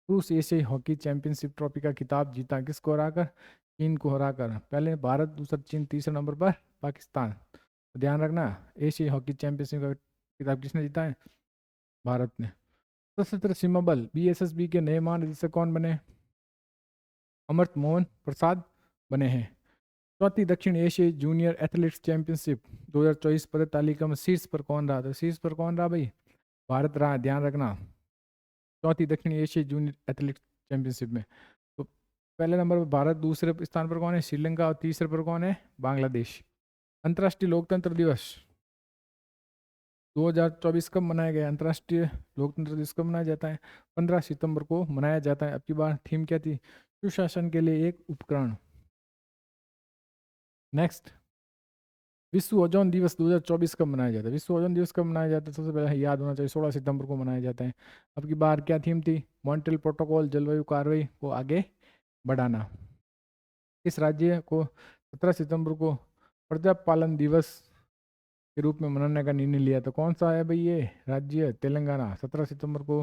पुरुष एशियाई हॉकी चैंपियनशिप ट्रॉफी का खिताब जीता? किसको हराकर? चीन को हराकर। पहले भारत, दूसरा चीन, तीसरे नंबर पर पाकिस्तान। तो ध्यान रखना, एशियाई हॉकी चैंपियनशिप का खिताब किसने जीता है? भारत ने। सशस्त्र सीमा बल बीएसएसबी के नए महानिदेशक कौन बने? अमर्त्य मोहन प्रसाद बने हैं। चौथी दक्षिण एशियाई जूनियर एथलेटिक्स चैंपियनशिप 2024 पदक तालिका में शीर्ष पर कौन रहा? तो शीर्ष पर कौन रहा भाई? भारत रहा, ध्यान रखना। चौथी दक्षिण एशियाई जूनियर एथलेटिक्स चैंपियनशिप में तो पहले नंबर पर भारत, दूसरे स्थान पर कौन है? श्रीलंका, और तीसरे पर कौन है? बांग्लादेश। अंतर्राष्ट्रीय लोकतंत्र दिवस 2024 कब मनाया गया? अंतर्राष्ट्रीय लोकतंत्र दिवस कब मनाया जाता है? 15 सितंबर को मनाया जाता है। अब की बार थीम क्या थी? सुशासन के लिए एक उपकरण। नेक्स्ट, विश्व ओजोन दिवस 2024 कब मनाया जाता है? विश्व ओजोन दिवस कब मनाया जाता है? सबसे पहले याद होना चाहिए, 16 सितंबर को मनाया जाता है। अब की बार क्या थीम थी? मॉन्ट्रियल प्रोटोकॉल, जलवायु कार्रवाई को आगे बढ़ाना। इस राज्य को 17 सितंबर को प्रजा पालन दिवस के रूप में मनाने का निर्णय लिया? तो कौन सा है भाई ये राज्य? तेलंगाना। 17 सितंबर को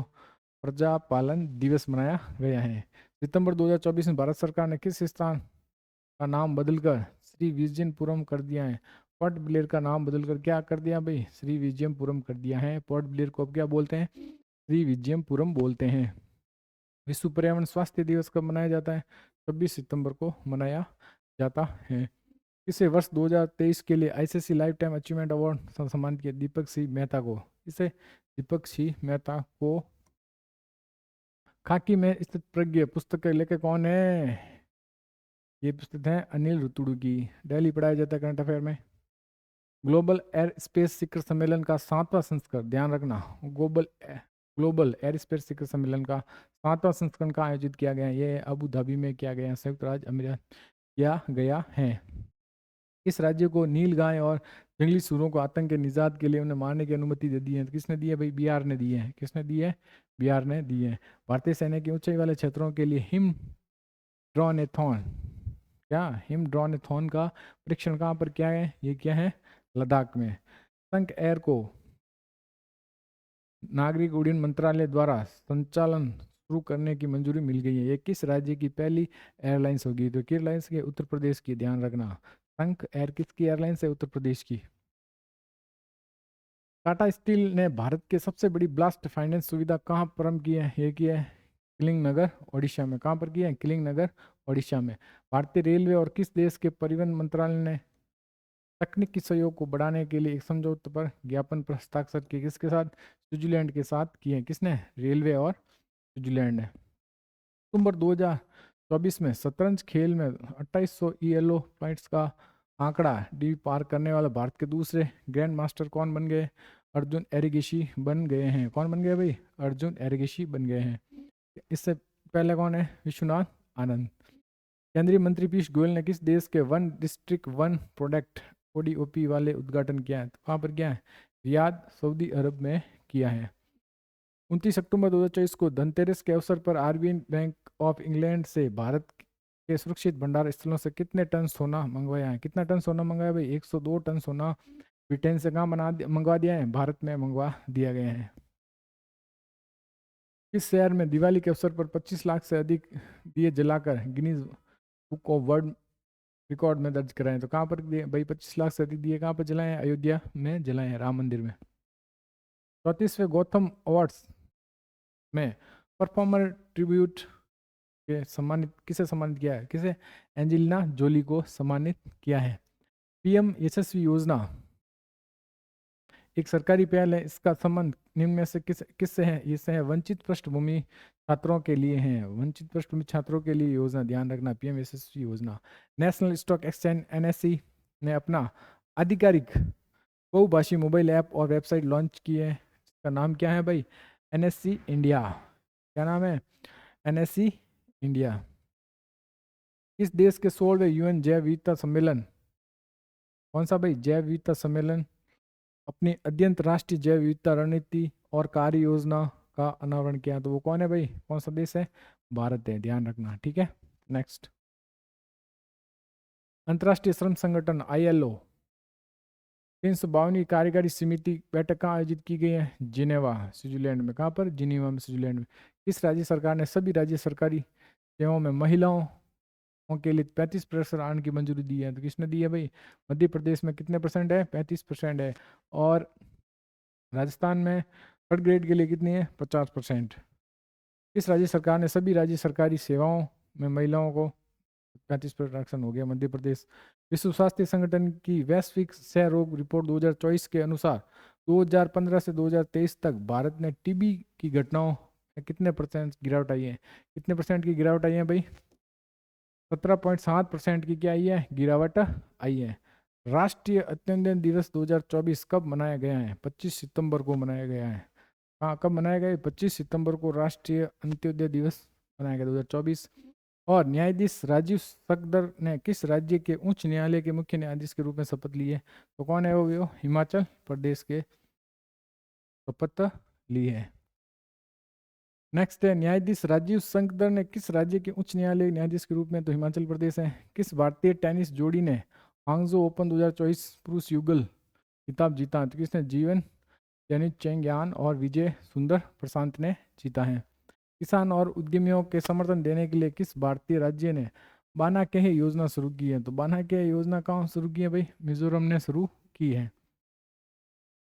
प्रजा पालन दिवस मनाया गया है। सितंबर 2024 में भारत सरकार ने किस स्थान का नाम बदलकर श्री विजयपुरम कर दिया है? पोर्ट ब्लेयर का नाम बदलकर क्या कर दिया भाई? श्री विजयपुरम कर दिया है। पोर्ट ब्लेयर को अब क्या बोलते हैं? श्री विजयपुरम बोलते हैं। विश्व पर्यावरण स्वास्थ्य दिवस कब मनाया जाता है? 26 सितंबर को मनाया जाता है। इसे वर्ष 2023 के लिए ICC life time achievement award सम्मानित किया दीपक सिंह मेहता को। इसे दीपक सिंह मेहता को। खाकी में स्थित प्रज्ञ पुस्तक के लेखक कौन है? ये पुस्तक है अनिल रुतुडू की। डेली पढ़ाया जाता है करंट अफेयर में। ग्लोबल एयर स्पेस शिखर सम्मेलन का 7वां संस्करण, ध्यान रखना, ग्लोबल एयर स्पेस शिखर सम्मेलन का 7वां संस्करण का आयोजित किया गया है। ये अबू धाबी में किया गया है, संयुक्त राज्य अमीरात किया गया है। इस राज्य को नील गाय और जंगली सूरों को आतंक के निजात के लिए उन्हें मारने की अनुमति दे दी है। तो किसने दी है भाई? बिहार ने दी है। किसने दी है? बिहार ने दी है। भारतीय सेना के ऊंचाई वाले क्षेत्रों के लिए हिम ड्रोनेथॉन, क्या हिम ड्रोनेथॉन का परीक्षण कहाँ पर किया है? ये क्या है? लद्दाख में। संक एयर को नागरिक उड्डयन मंत्रालय द्वारा संचालन शुरू करने की मंजूरी मिल गई है। ये किस राज्य की पहली एयरलाइंस होगी? तो किस एयरलाइंस की? उत्तर प्रदेश की, ध्यान रखना। संक एयर किसकी एयरलाइंस है? उत्तर प्रदेश की। टाटा स्टील ने भारत के सबसे बड़ी ब्लास्ट फाइनेंस सुविधा कहाँ प्रारंभ की है? ये की है किलिंग नगर ओडिशा में। कहाँ पर की है? किलिंग नगर ओडिशा में। भारतीय रेलवे और किस देश के परिवहन मंत्रालय ने तकनीकी सहयोग को बढ़ाने के लिए एक समझौते पर ज्ञापन पर हस्ताक्षर किए? किसके साथ? स्विट्जरलैंड के साथ किए। किसने? रेलवे और स्विट्जरलैंड ने। सितंबर 2024 में शतरंज खेल में 2800 ELO पॉइंट्स का आंकड़ा डी पार करने वाला भारत के दूसरे ग्रैंड मास्टर कौन बन गए? अर्जुन एरिगेशी बन गए हैं। कौन बन गए भाई? अर्जुन एरिगेशी बन गए हैं। इससे पहले कौन है? विश्वनाथ आनंद। केंद्रीय मंत्री पीयूष गोयल ने किस देश के one district one product ODOP वाले उद्घाटन किया है? तो कहाँ पर किया है? रियाद, सऊदी अरब में किया है। 29 अक्टूबर 2024 को धनतेरस के अवसर पर आरबीआई बैंक ऑफ इंग्लैंड से भारत के सुरक्षित भंडार स्थलों से कितने टन सोना मंगवाया है? कितना टन सोना मंगाया भाई? 102 टन सोना ब्रिटेन से कहाँ मंगवा दिया है? भारत में मंगवा दिया गया है। किस शहर में दिवाली के अवसर पर 25 लाख से अधिक दिए जलाकर Guinness book of world record में दर्ज कराए? तो कहाँ पर दिए भाई? 25 लाख से अधिक दिए कहाँ पर जलाए हैं? अयोध्या में जलाए हैं, राम मंदिर में। 34वें गौतम अवार्ड्स में परफॉर्मर ट्रिब्यूट के सम्मानित किसे सम्मानित किया है? किसे? एंजेलिना जोली को सम्मानित किया है। पीएम यशस्वी योजना एक सरकारी पहल है, इसका संबंध निम्न में से किससे है? इससे है वंचित पृष्ठभूमि छात्रों के लिए है। वंचित पृष्ठभूमि छात्रों के लिए योजना, ध्यान रखना, पीएम यशस्वी योजना। नेशनल स्टॉक एक्सचेंज एनएसई ने अपना आधिकारिक बहुभाषी मोबाइल ऐप और वेबसाइट लॉन्च की है। इसका नाम क्या है भाई? NSC India. क्या नाम है? NSC India. इस देश के 16वें यूएन जैव विविधता सम्मेलन, कौन सा भाई? जैव विविधता सम्मेलन अपनी अद्यंत राष्ट्रीय जैव विविधता रणनीति और कार्य योजना का अनावरण किया। तो वो कौन है भाई? कौन सा देश है? भारत है, ध्यान रखना, ठीक है। नेक्स्ट, अंतर्राष्ट्रीय श्रम संगठन आईएलओ 352वीं कार्यकारी समिति बैठक कहाँ आयोजित की गई है? जिनेवा, स्विट्जरलैंड में। कहाँ पर? जिनेवा में, स्विट्जरलैंड में। किस राज्य सरकार ने सभी राज्य सरकारी सेवाओं में महिलाओं के लिए 35% आने की मंजूरी दी है? तो किसने दी है भाई? मध्य प्रदेश में कितने परसेंट है? 35% है। और राजस्थान में थर्ड ग्रेड के लिए कितनी है? 50%। इस राज्य सरकार ने सभी राज्य सरकारी सेवाओं में महिलाओं को 35% आरक्षण हो गया? मध्य प्रदेश। विश्व स्वास्थ्य संगठन की वैश्विक क्षय रोग रिपोर्ट 2024 के अनुसार 2015 से 2023 तक भारत में टीबी की घटनाओं में कितने परसेंट गिरावट आई है? कितने परसेंट की गिरावट आई है भाई? 17.7% की क्या आई है? गिरावट आई है। राष्ट्रीय अंत्योदय दिवस 2024 कब मनाया गया है? 25 सितंबर को मनाया गया है। हाँ, कब मनाया गया? 25 सितंबर को राष्ट्रीय अंत्योदय दिवस मनाया गया 2024। और न्यायाधीश राजीव सकदर ने किस राज्य के उच्च न्यायालय के मुख्य न्यायाधीश के रूप में शपथ ली है? तो कौन है वो? हिमाचल प्रदेश के शपथ ली है। नेक्स्ट है, न्यायाधीश राजीव सकदर ने किस राज्य के उच्च न्यायालय न्यायाधीश के रूप में? तो हिमाचल प्रदेश है। किस भारतीय टेनिस जोड़ी ने हांगजो ओपन 2024 पुरुष युगल खिताब जीता? तो किसने? जीवन यानी चेंगयान और विजय सुंदर प्रशांत ने जीता है। किसान और उद्यमियों के समर्थन देने के लिए किस भारतीय राज्य ने बानाकेह योजना शुरू की है? तो बानाकेह योजना कहाँ शुरू की है भाई? मिजोरम ने शुरू की है।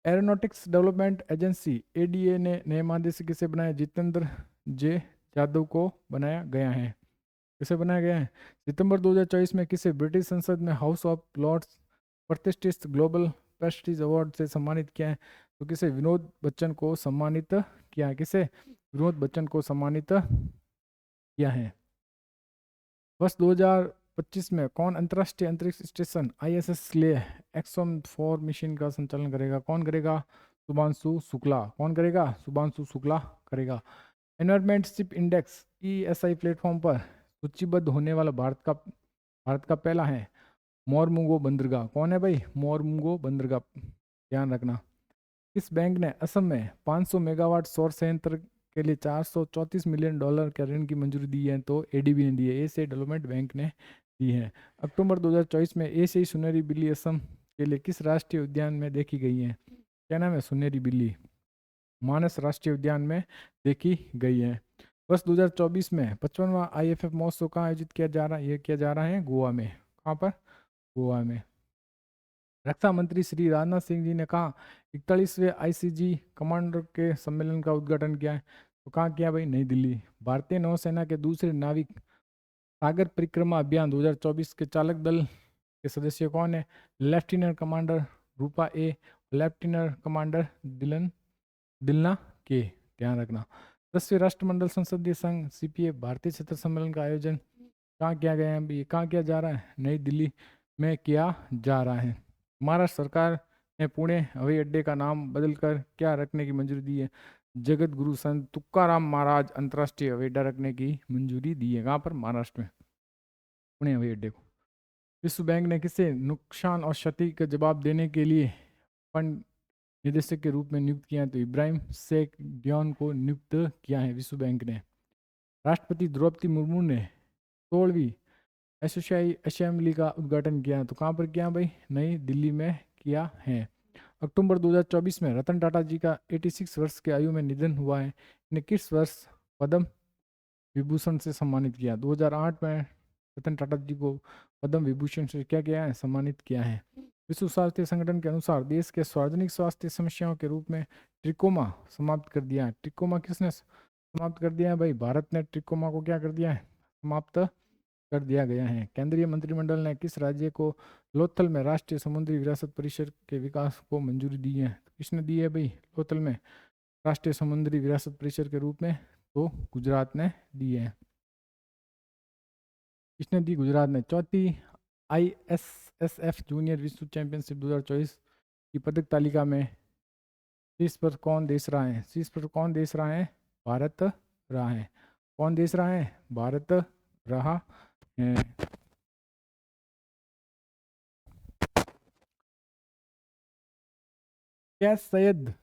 एरोनॉटिक्स डेवलपमेंट एजेंसी एडीए ने नए मादे से किसे बनाया? जितेंद्र जे यादव को बनाया गया है। किसे बनाया गया है? सितंबर 2024 में किसे ब्रिटिश संसद में हाउस ऑफ लॉर्ड्स प्रतिष्ठित ग्लोबल प्रेस्टीज अवार्ड से सम्मानित किया है? तो किसे? विनोद बच्चन को सम्मानित किया है। किसे? विनोद बच्चन को सम्मानित किया है। वर्ष 2025 में कौन अंतर्राष्ट्रीय अंतरिक्ष स्टेशन आईएसएस ले एक्सोम 4 मिशन का संचालन करेगा? कौन करेगा? शुभांशु शुक्ला। कौन करेगा? शुभांशु शुक्ला करेगा। एनवायरमेंटशिप इंडेक्स ईएसआई प्लेटफॉर्म पर सूचीबद्ध होने वाला भारत का पहला है मोरमुगो बंदरगाह। कौन है भाई? मोरमुगो बंदरगाह, ध्यान रखना। इस बैंक ने असम में 500 मेगावाट सौर संयंत्र के लिए $434 मिलियन का ऋण की मंजूरी दी है? तो एडीबी ने दी है, एशियाई डेवलपमेंट बैंक ने दी है। अक्टूबर 2024 में एशियाई सुनहरी बिल्ली असम के लिए किस राष्ट्रीय उद्यान में देखी गई है? क्या नाम है? सुनहरी बिल्ली मानस राष्ट्रीय उद्यान में देखी गई है। वर्ष 2024 में 55वां IFF महोत्सव कहाँ आयोजित किया जा रहा है? ये किया जा रहा है गोवा में। कहाँ पर? गोवा में। रक्षा मंत्री श्री राजनाथ सिंह जी ने कहा 41वें ICG कमांडर के सम्मेलन का उद्घाटन किया है? तो कहाँ किया भाई? नई दिल्ली। भारतीय नौसेना के दूसरे नाविक सागर परिक्रमा अभियान 2024 के चालक दल के सदस्य कौन है? लेफ्टिनेंट कमांडर रूपा ए, लेफ्टिनेंट कमांडर दिलना के, ध्यान रखना। 10वें राष्ट्रमंडल संसदीय संघ CPA भारतीय क्षेत्र सम्मेलन का आयोजन कहाँ किया गया है? अभी कहाँ किया जा रहा है? नई दिल्ली में किया जा रहा है। महाराष्ट्र सरकार ने पुणे हवाई अड्डे का नाम बदलकर क्या रखने की मंजूरी दी है? जगत गुरु संत तुकाराम महाराज अंतर्राष्ट्रीय हवाई अड्डा रखने की मंजूरी दी है। कहाँ पर? महाराष्ट्र में, पुणे हवाई अड्डे को। विश्व बैंक ने किसे नुकसान और क्षति का जवाब देने के लिए फंड निदेशक के रूप में नियुक्त किया है? तो इब्राहिम शेख डियोन को नियुक्त किया है विश्व बैंक ने। राष्ट्रपति द्रौपदी मुर्मू ने 16वीं एसोसियाई असेंबली का उद्घाटन किया है? तो कहाँ पर किया भाई? नई दिल्ली में किया है। अक्टूबर 2024 में रतन टाटा जी का 86 वर्ष की आयु में निधन हुआ है। इन्हें किस वर्ष पद्म विभूषण से सम्मानित किया? 2008 में रतन टाटा जी को पद्म विभूषण से क्या किया है? सम्मानित किया है। विश्व स्वास्थ्य संगठन के अनुसार देश के सार्वजनिक स्वास्थ्य समस्याओं के रूप में ट्रिकोमा समाप्त कर दिया है। ट्रिकोमा किसने समाप्त कर दिया है भाई? भारत ने ट्रिकोमा को क्या कर दिया है? समाप्त कर दिया गया है। केंद्रीय मंत्रिमंडल ने किस राज्य को लोथल में राष्ट्रीय समुद्री विरासत परिषद के विकास को मंजूरी दी है? किसने दी है भाई लोथल में राष्ट्रीय समुद्री विरासत परिषद के रूप में? तो गुजरात ने दी है। किसने दी? गुजरात ने। चौथी ISSF जूनियर विश्व चैंपियनशिप 2024 की पदक तालिका में शीर्ष पर कौन देश रहा है? शीर्ष पर कौन देश रहा है? भारत रहा है। कौन देश रहा है? भारत रहा है। कैस सैयद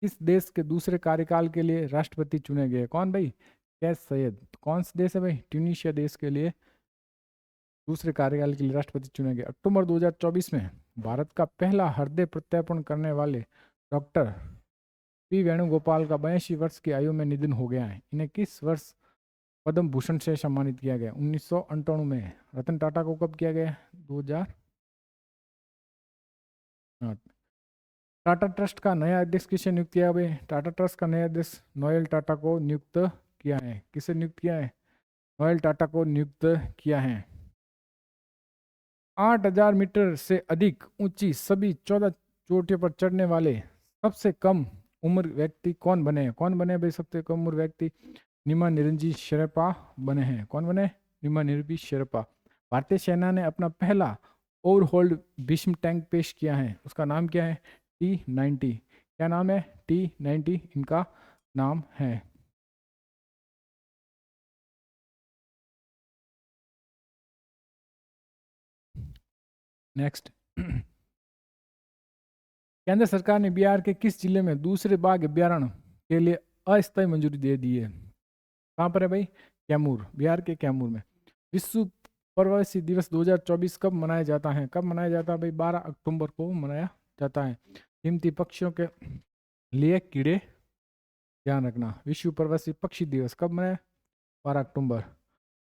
किस देश के दूसरे कार्यकाल के लिए राष्ट्रपति चुने गए? कौन भाई? कैस सैयद। कौन सा देश है भाई? ट्यूनीशिया देश के लिए दूसरे कार्यकाल के लिए राष्ट्रपति चुने गए। अक्टूबर 2024 में भारत का पहला हृदय प्रत्यारोपण करने वाले डॉक्टर पी वेणुगोपाल का 82 वर्ष की आयु में निधन हो गया है। इन्हें किस वर्ष पद्म भूषण से सम्मानित किया गया? 1998 में। रतन टाटा को कब किया गया? 2000। टाटा ट्रस्ट का नया अध्यक्ष किसे नियुक्त किया भाई? टाटा ट्रस्ट का नया अध्यक्ष नोएल टाटा को नियुक्त किया है। किसे नियुक्त किया है? नोएल टाटा को नियुक्त किया है। 8000 मीटर से अधिक ऊंची सभी 14 चोटियों पर चढ़ने वाले सबसे कम उम्र व्यक्ति कौन बने हैं? कौन बने भाई सबसे कम उम्र व्यक्ति? निमा निरंजी शेरपा बने हैं। कौन बने? निमा निरंजी शेरपा। भारतीय सेना ने अपना पहला ओवरहोल्ड भीष्म टैंक पेश किया है। उसका नाम क्या है? T90। क्या नाम है? T90 इनका नाम है। नेक्स्ट। केंद्र सरकार ने बिहार के किस जिले में दूसरे बाघ अभ्यारण्य के लिए अस्थायी मंजूरी दे दी है? कहाँ पर है भाई? कैमूर। बिहार के कैमूर में। विश्व प्रवासी दिवस 2024 कब मनाया जाता है? कब मनाया जाता है भाई? 12 अक्टूबर को मनाया जाता है। कीमती पक्षियों के लिए कीड़े ध्यान रखना। विश्व प्रवासी पक्षी दिवस कब मनाया? 12 अक्टूबर।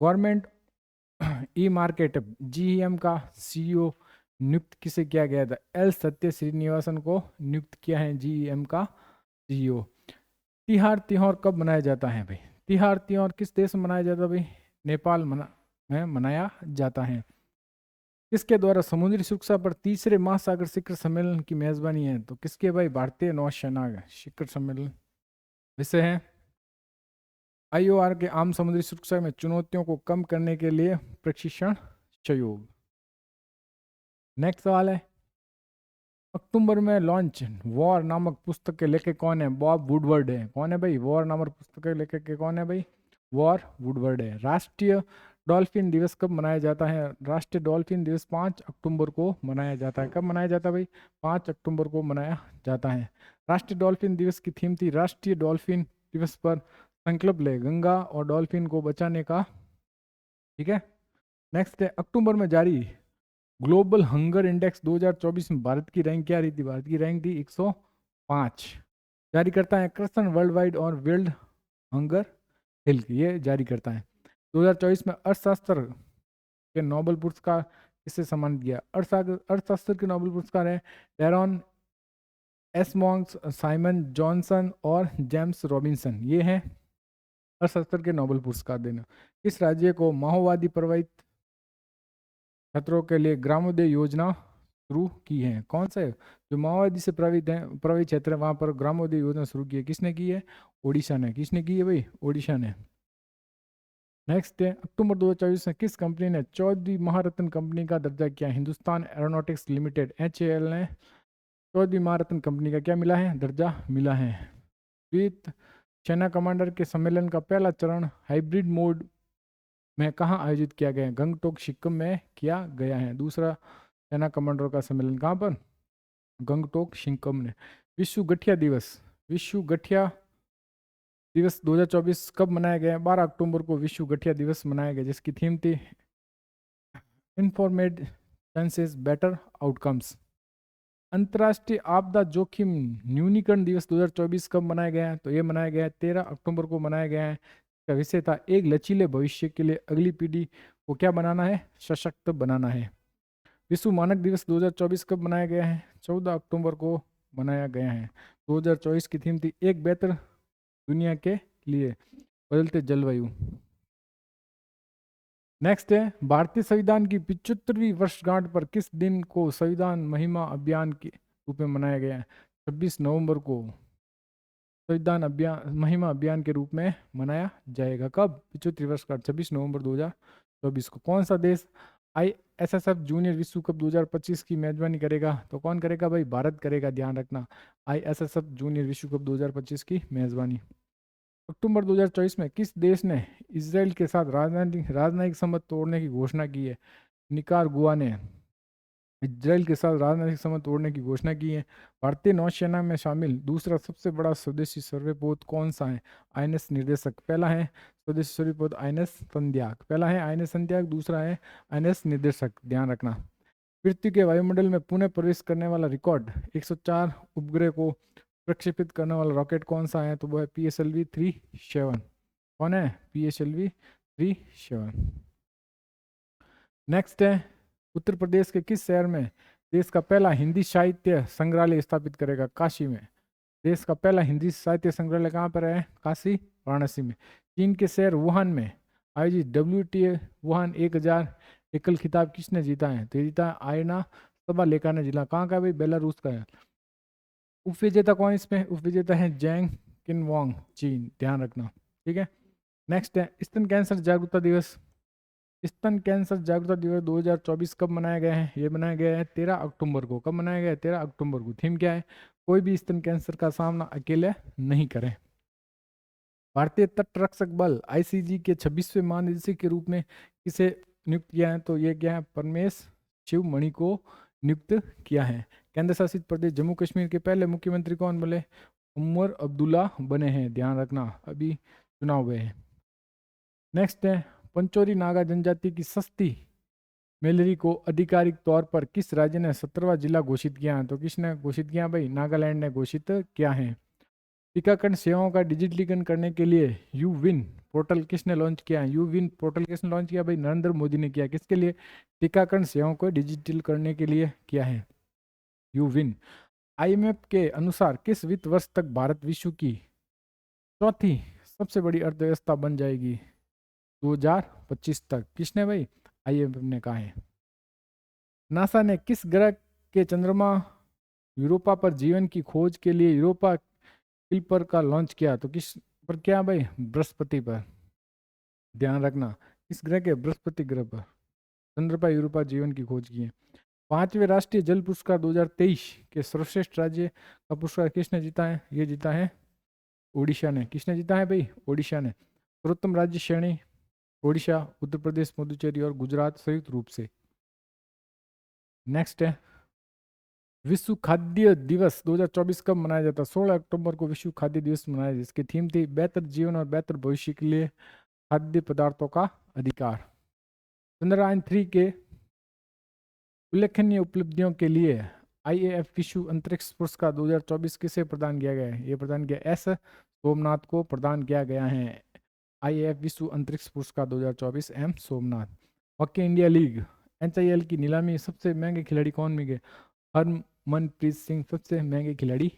गवर्नमेंट ई मार्केट GEM का CEO नियुक्त किसे किया गया था? L सत्य श्रीनिवासन को नियुक्त किया है GEM का CEO। तिहार त्योहार कब मनाया जाता है भाई? तिहार त्योहार किस देश में मनाया जाता है भाई? नेपाल में मनाया जाता है। किसके द्वारा समुद्री सुरक्षा पर तीसरे महासागर शिखर सम्मेलन की मेजबानी है? तो किसके भाई? भारतीय नौसेना शिखर सम्मेलन। विषय है IOR के आम समुद्री सुरक्षा में चुनौतियों को कम करने के लिए प्रशिक्षण सहयोग। नेक्स्ट सवाल है अक्टूबर में लॉन्च वॉर नामक पुस्तक के लेखक कौन है? बॉब वुडवर्ड है। कौन है भाई? वॉर नामक पुस्तक के लेखक के कौन है भाई? वॉर वुडवर्ड है। राष्ट्रीय डॉल्फिन दिवस कब मनाया जाता है? राष्ट्रीय डॉल्फिन दिवस 5 अक्टूबर को मनाया जाता है। कब मनाया जाता है भाई? 5 अक्टूबर को मनाया जाता है। राष्ट्रीय डॉल्फिन दिवस की थीम थी राष्ट्रीय डॉल्फिन दिवस पर संकल्प ले गंगा और डॉल्फिन को बचाने का। ठीक है। नेक्स्ट है अक्टूबर में जारी ग्लोबल हंगर इंडेक्स 2024 में भारत की रैंक क्या रही थी? भारत की रैंक थी 105। जारी करता है कृष्ण वर्ल्ड वाइड और वर्ल्ड हंगर हेल्थ, ये जारी करता है। 2024 में अर्थशास्त्र के नोबेल पुरस्कार किससे सम्मानित किया? अर्थशास्त्र के नोबेल पुरस्कार है डेरॉन एसमोंग्स, साइमन जॉनसन और जेम्स रॉबिन्सन। ये हैं अर्थशास्त्र के नोबेल पुरस्कार देना। किस राज्य को माओवादी प्रभावित छात्रों के लिए ग्रामोदय योजना शुरू की है? कौन सा है? जो माओवादी से प्रभावित क्षेत्र है वहां पर ग्रामोदय योजना शुरू की है। किसने की है? ओडिशा ने। किसने की है भाई? ओडिशा ने। नेक्स्ट है अक्टूबर 2024 में किस कंपनी ने 14वीं महारत्न कंपनी का दर्जा किया? हिंदुस्तान एरोनॉटिक्स लिमिटेड HAL ने 14वीं महारत्न कंपनी का क्या मिला है? दर्जा मिला है। द्वीप सेना कमांडर के सम्मेलन का पहला चरण हाइब्रिड मोड में कहाँ आयोजित किया गया है? गंगटोक सिक्किम में किया गया है। दूसरा सेना कमांडर का सम्मेलन कहाँ पर? गंगटोक शिंगकम ने। विश्व गठिया दिवस, विश्व गठिया दिवस 2024 कब मनाया गया है? 12 अक्टूबर को विश्व गठिया दिवस मनाया गया, जिसकी थीम थी इन्फॉर्मेड सेंसेस बेटर आउटकम्स। अंतर्राष्ट्रीय आपदा जोखिम न्यूनीकरण दिवस 2024 कब मनाया गया है? तो ये मनाया गया है 13 अक्टूबर को मनाया गया है। इसका विषय था एक लचीले भविष्य के लिए अगली पीढ़ी को क्या बनाना है? सशक्त बनाना है। विश्व मानक दिवस 2024 कब मनाया गया है? 14 अक्टूबर को मनाया गया है। 2024 की थीम थी एक बेहतर दुनिया के लिए बदलते जलवायु। नेक्स्ट है भारतीय संविधान की 75वीं वर्षगांठ पर किस दिन को संविधान महिमा अभियान के रूप में मनाया गया है? 26 नवंबर को संविधान अभियान महिमा अभियान के रूप में मनाया जाएगा। कब? 75 वर्षगांठ 26 नवंबर 2024 को। कौन सा देश ISSF जूनियर विश्व कप 2025 की मेजबानी करेगा? तो कौन करेगा भाई? भारत करेगा, ध्यान रखना। ISSF जूनियर विश्व कप 2025 की मेजबानी। अक्टूबर 2024 में किस देश ने इजराइल के साथ राजनयिक संबंध तोड़ने की घोषणा की है? निकारागुआ ने इजराइल के साथ राजनयिक संबंध तोड़ने की घोषणा की है। भारतीय नौसेना में शामिल दूसरा सबसे बड़ा स्वदेशी सर्वेपोत कौन सा है? INS निर्देशक। पहला है स्वदेशी सर्वेपोत INS संध्याक, पहला है INS संध्याक, दूसरा है INS निर्देशक, ध्यान रखना। पृथ्वी के वायुमंडल में पुनः प्रवेश करने वाला रिकॉर्ड 104 उपग्रह को प्रक्षेपित करने वाला रॉकेट कौन सा है? तो वो है PSLV-37। कौन है? PSLV-37। नेक्स्ट है उत्तर प्रदेश के किस शहर में देश का पहला हिंदी साहित्य संग्रहालय स्थापित करेगा? काशी में। देश का पहला हिंदी साहित्य संग्रहालय कहाँ पर है? काशी, वाराणसी में। चीन के शहर वुहान में आयोजित WTA वुहान 1000 एकल खिताब किसने जीता है? तो जीता है आयना सभा लेखा ने जिला। कहाँ का है भाई? बेलारूस का है। उपविजेता कौन इसमें? उपविजेता है जैंग किनवांग, चीन, ध्यान रखना। ठीक है। नेक्स्ट है स्तन कैंसर जागरूकता दिवस। स्तन कैंसर जागरूकता दिवस 2024 कब मनाया गया है? ये मनाया गया है 13 अक्टूबर को। कब मनाया गया है? 13 अक्टूबर को। थीम क्या है? कोई भी स्तन कैंसर का सामना अकेले नहीं करें। भारतीय तटरक्षक बल ICG के 26वें महानिदेशक के रूप में किसे नियुक्त किया है? तो ये क्या है? परमेश शिवमणि को नियुक्त किया है। केंद्र शासित प्रदेश जम्मू कश्मीर के पहले मुख्यमंत्री कौन बने? उमर अब्दुल्ला बने हैं, ध्यान रखना, अभी चुनाव हुए हैं। नेक्स्ट है पंचोरी नागा जनजाति की सस्ती मेलरी को आधिकारिक तौर पर किस राज्य ने 17वां जिला घोषित किया है? तो किसने घोषित किया भाई? नागालैंड ने घोषित किया है। टीकाकरण सेवाओं का डिजिटलीकरण करने के लिए यूविन पोर्टल किसने लॉन्च किया है? यूविन पोर्टल किसने लॉन्च किया भाई? नरेंद्र मोदी ने किया। किसके लिए? टीकाकरण सेवाओं को डिजिटल करने के लिए किया है यूविन। IMF के अनुसार किस वित्त वर्ष तक भारत विश्व की चौथी सबसे बड़ी अर्थव्यवस्था बन जाएगी? 2025 तक। किसने भाई? IMF ने कहा है। नासा ने किस ग्रह के चंद्रमा यूरोपा पर जीवन की खोज के लिए यूरोपा क्लिपर का लॉन्च किया? तो किस पर क्या भाई? बृहस्पति पर, ध्यान रखना। इस ग्रह के बृहस्पति ग्रह पर चंद्र पर यूरोपा जीवन की खोज की है। 5वें राष्ट्रीय जल पुरस्कार 2023 के सर्वश्रेष्ठ राज्य का पुरस्कार किसने जीता है? ये जीता है ओडिशा ने। किसने जीता है भाई? ओडिशा ने। सर्वोत्तम राज्य श्रेणी ओडिशा, उत्तर प्रदेश, पुदुचेरी और गुजरात संयुक्त रूप से। नेक्स्ट है विश्व खाद्य दिवस 2024 कब मनाया जाता है? 16 अक्टूबर को विश्व खाद्य दिवस मनाया, जिसकी थीम थी बेहतर जीवन और बेहतर भविष्य के लिए खाद्य पदार्थों का अधिकार। चंद्रयान-3 के उल्लेखनीय उपलब्धियों के लिए IAF विश्व अंतरिक्ष पुरस्कार 2024 किसे प्रदान किया गया है? ये प्रदान किया S सोमनाथ को प्रदान किया गया है। IAF विश्व अंतरिक्ष पुरस्कार 2024 M Somnath. Hockey India league HIL की नीलामी सबसे महंगे खिलाड़ी कौन मिले? हरमनप्रीत सिंह सबसे महंगे खिलाड़ी।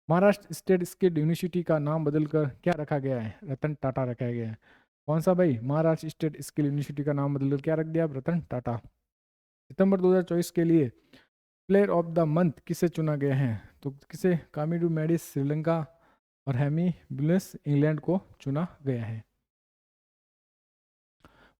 महाराष्ट्र स्टेट स्किल यूनिवर्सिटी का नाम बदलकर क्या रखा गया है? रतन टाटा रखा गया है। कौन सा भाई? महाराष्ट्र स्टेट स्किल यूनिवर्सिटी का नाम बदलकर क्या रख दिया? रतन टाटा। सितंबर 2024 के लिए प्लेयर ऑफ द मंथ किसे चुना गया है? तो किसे? कामिडू मेडिस श्रीलंका और हेमी ब्लूस इंग्लैंड को चुना गया है।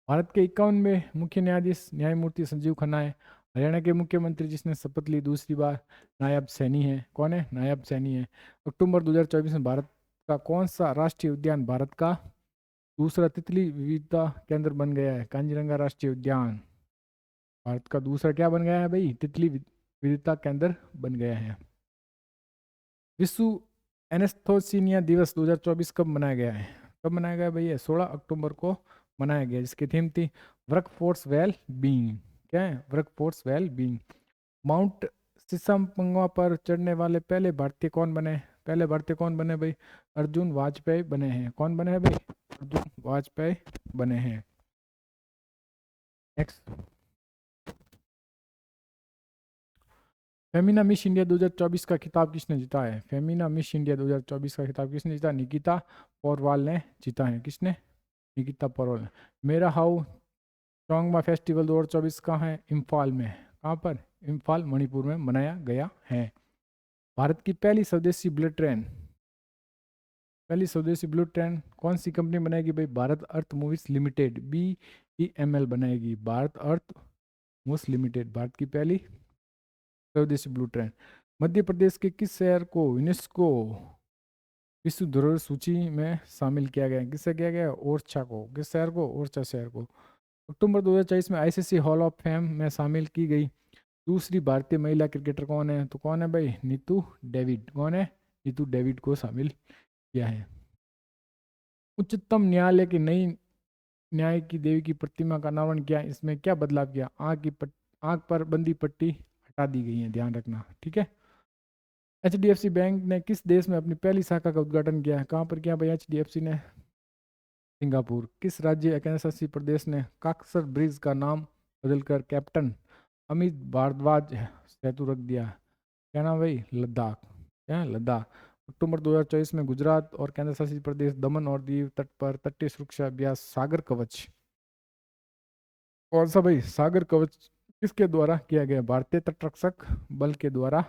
भारत के 51वें मुख्य न्यायाधीश न्यायमूर्ति संजीव खन्ना है। हरियाणा के मुख्यमंत्री जिसने शपथ ली दूसरी बार नायब सैनी है। कौन है? नायब सैनी है। अक्टूबर 2024 में भारत का कौन सा राष्ट्रीय उद्यान भारत का दूसरा तितली विविधता केंद्र बन गया है? कांजीरंगा राष्ट्रीय उद्यान भारत का दूसरा क्या बन गया है भाई? तितली विविधता केंद्र बन गया है। विश्व एनेस्थोसिनिया दिवस 2024 कब मनाया गया है? कब मनाया गया भैया? 16 अक्टूबर को मनाया गया, जिसकी थीम थी वर्क फोर्स वेल बीइंग। क्या है? Work force well being. Mount सिसमपंगवा पर चढ़ने वाले पहले भारतीय कौन बने? पहले भारतीय कौन बने भाई? अर्जुन वाजपेयी बने हैं। कौन बने हैं भाई? अर्जुन वाजपेयी बने हैं। नेक्स्ट, फेमिना मिस इंडिया 2024 का खिताब किसने जीता है? फेमिना मिस इंडिया 2024 का खिताब किसने जीता? निकिता पोरवाल ने जीता है। किसने? निकिता पोरवाल ने। मेरा हाउ चोंगमा फेस्टिवल 2024 कहाँ है? इम्फाल में। कहाँ पर? इम्फाल मणिपुर में मनाया गया है। भारत की पहली स्वदेशी बुलेट ट्रेन, पहली स्वदेशी बुलेट ट्रेन कौन सी कंपनी बनाएगी भाई? भारत अर्थ मूवीज लिमिटेड, BEML बनाएगी। भारत अर्थ मूवीज लिमिटेड, भारत की पहली स्वदेशी बुलेट ट्रेन। मध्य प्रदेश के किस शहर को यूनेस्को विश्व धरोहर सूची में शामिल किया गया? किससे किया गया? ओरछा को। किस शहर को? ओरछा शहर को। अक्टूबर 2024 में ICC हॉल ऑफ फेम में शामिल की गई दूसरी भारतीय महिला क्रिकेटर कौन है? तो कौन है भाई? नीतू डेविड। कौन है? नीतू डेविड को शामिल किया है। उच्चतम न्यायालय की नई न्याय की देवी की प्रतिमा का अनावरण किया, इसमें क्या बदलाव किया? आंख पर बंदी पट्टी हटा दी गई है, ध्यान रखना, ठीक है। HDFC बैंक ने किस देश में अपनी पहली शाखा का उद्घाटन किया है? कहाँ पर किया भाई HDFC ने? सिंगापुर। किस राज्य केंद्रशासित प्रदेश ने काकसर ब्रिज का नाम बदलकर कैप्टन अमित भारद्वाज सेतु रख दिया? क्या नाम भाई? लद्दाख। क्या है? लद्दाख। अक्टूबर 2024 में गुजरात और केंद्र शासित प्रदेश दमन और दीव तट पर तटीय सुरक्षा अभ्यास सागर कवच, कौन सा भाई? सागर कवच किसके द्वारा किया गया? भारतीय तटरक्षक बल के द्वारा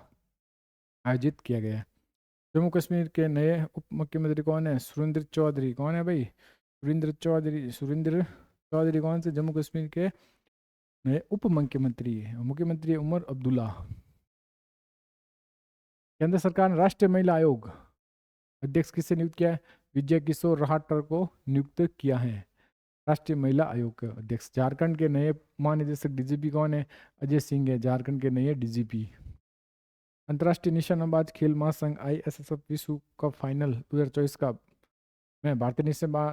आयोजित किया गया। जम्मू कश्मीर के नए उप मुख्यमंत्री कौन है? सुरेंद्र चौधरी। कौन है भाई? सुरेंद्र चौधरी। सुरेंद्र चौधरी कौन से जम्मू कश्मीर के नए उप मुख्यमंत्री है? मुख्यमंत्री उमर अब्दुल्ला। केंद्र सरकार ने राष्ट्रीय महिला आयोग अध्यक्ष किसे नियुक्त किया है? विजय किशोर राहटर को नियुक्त किया है राष्ट्रीय महिला आयोग के अध्यक्ष। झारखंड के नए महानिदेशक DGP कौन है? अजय सिंह है, झारखंड के नए DGP। अंतर्राष्ट्रीय निशानेबाज खेल महासंघ ISSF विश्व कप फाइनल 2024 का में भारतीय